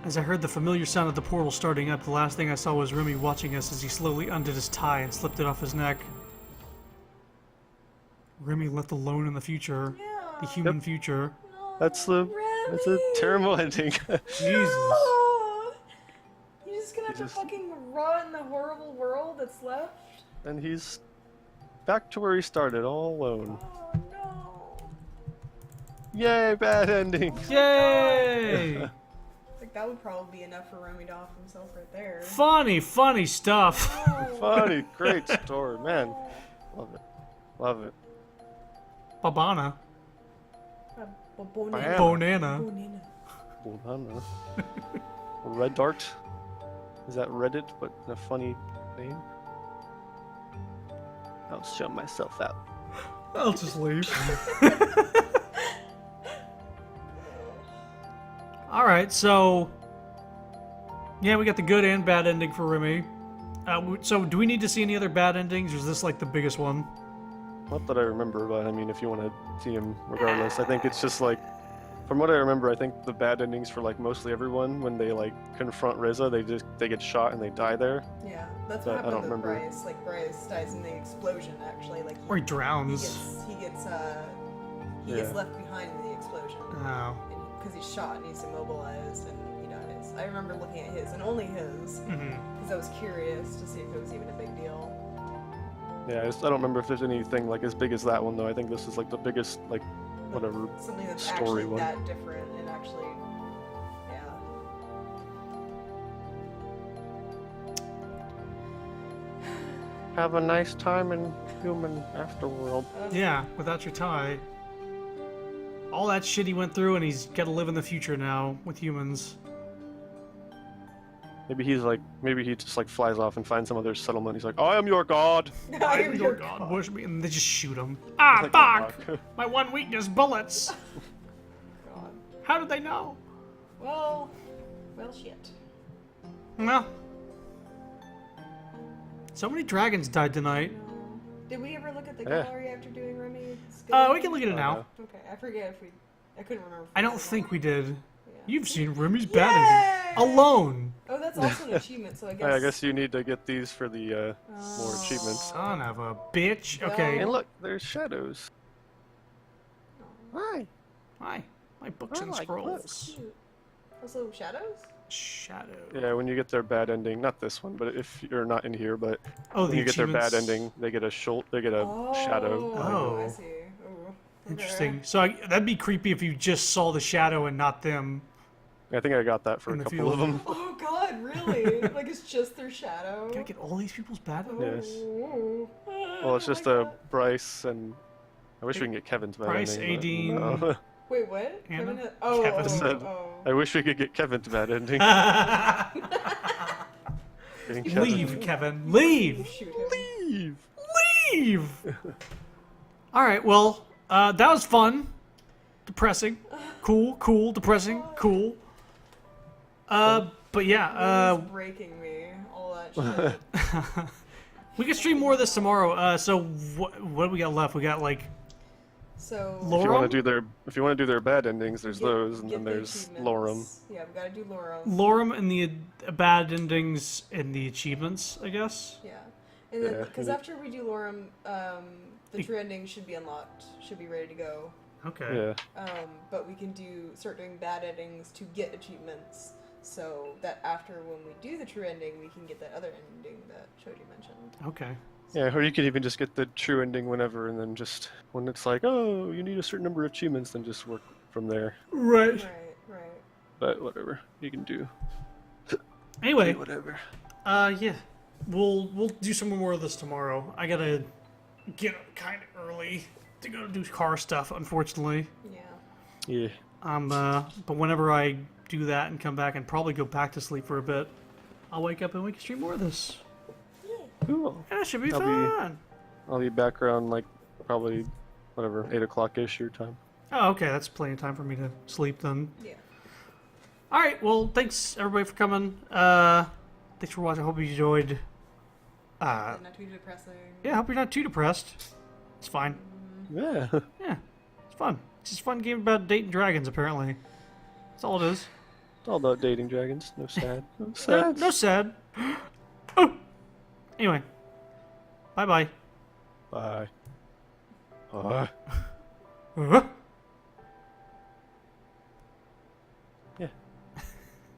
As I heard the familiar sound of the portal starting up, the last thing I saw was Remy watching us as he slowly undid his tie and slipped it off his neck. Remy left alone in the future. The human future. That's a terrible ending. Jesus. Oh, you're just gonna have He to just- fucking rot in the horrible world that's left? And he's back to where he started, all alone. Oh no. Yay, bad ending! Yay! Like, that would probably be enough for Remy to off himself right there. Funny stuff. Oh. Funny, great story, man. Love it. Love it. Babana. Bonana. Bonana. Bonana. Banana. Red Dart. Is that Reddit, but a funny name? I'll show myself out. I'll just leave. Alright, so... Yeah, we got the good and bad ending for Remy. So, do we need to see any other bad endings, or is this like the biggest one? Not that I remember, but I mean, if you want to see him regardless, I think it's just like, from what I remember, I think the bad endings for like mostly everyone, when they like confront Reza, they get shot and they die there. Yeah, that's But what I happened don't with remember. Bryce. Like, Bryce dies in the explosion, actually. Like, Or he drowns. he gets Yeah. left behind in the explosion. Oh. Because he's shot and he's immobilized and he dies. I remember looking at his, and only his, Mm-hmm. because I was curious to see if it was even a big deal. Yeah, I don't remember if there's anything like as big as that one though. I think this is like the biggest, like, whatever. Something that's Story actually one. that different and actually, yeah. Have a nice time in human afterworld. Yeah, without your tie. All that shit he went through, and he's got to live in the future now with humans. Maybe he just like flies off and finds some other settlement. He's like, I am your god. I am am your god, worship me, and they just shoot him. Ah, Like, fuck! My one weakness, bullets! God. How did they know? Well, shit. Well. So many dragons died tonight. Did we ever look at the Yeah. gallery after doing Remy? We can look at it now. Okay, I forget if we. I couldn't remember. if I we don't did or think not. we did. Yeah. You've seen Remy's bad ending. Yay! Alone! Oh, that's also an achievement, so I guess. I guess you need to get these for the more achievements. Son of a bitch. Well- Okay. And look, there's shadows. Why? Hi. My books I and like scrolls. Cute. Also, shadows? Shadow. Yeah, when you get their bad ending, not this one, but if you're not in here, but Oh, when the you get their bad achievements. ending, they get a shadow. Oh. I see. Ooh. Interesting. So that'd be creepy if you just saw the shadow and not them. I think I got that for In a the couple of field. them. Oh god, really? Like it's just their shadow? Gotta get all these people's bad Yes. Ooh. Well, it's I just like a that. Bryce and I wish we can get Kevin's bad Bryce, ending. but Aideen. no. Wait, what? Hannah? Kevin had... Oh, Kevin. oh, Said- oh. I wish we could get Kevin's bad ending. Getting Kevin. Leave, Kevin. Leave! Shoot him. Leave. Leave! Alright, well, That was fun. Depressing. Cool, depressing, cool. But yeah, It's breaking me. All that shit. we can stream more of this tomorrow. So what do we got left? We got like So If you want Lorem? to do their bad endings, there's get- those, and get then the there's achievements. Lorem. Yeah, we gotta do Lorem. Lorem and the bad endings and the achievements, I guess. Yeah, and then Yeah, because and after we do Lorem, the true ending should be unlocked, should be ready to go. Okay. Yeah. But we can start doing bad endings to get achievements, so that after when we do the true ending, we can get that other ending that Shoji mentioned. Okay. Yeah, or you could even just get the true ending whenever, and then just when it's like, oh, you need a certain number of achievements, then just work from there. Right. Right. But whatever, you can do. Anyway, Do whatever. yeah, we'll do some more of this tomorrow. I gotta get up kind of early to go do car stuff, unfortunately. Yeah. Yeah. But whenever I do that and come back and probably go back to sleep for a bit, I'll wake up and we can stream more of this. Cool. Yeah, it should be I'll be- fun. I'll be back around like probably whatever 8 o'clock ish your time. Oh, okay, that's plenty of time for me to sleep then. Yeah. All right, well, thanks everybody for coming. Thanks for watching. I hope you enjoyed. Not too depressing. Yeah, I hope you're not too depressed. It's fine. Yeah. Yeah, it's fun. It's just a fun game about dating dragons, apparently. That's all it is. It's all about dating dragons. No sad. No No, sad. no sad. Oh. Anyway, bye-bye. Bye. Bye. Uh-huh.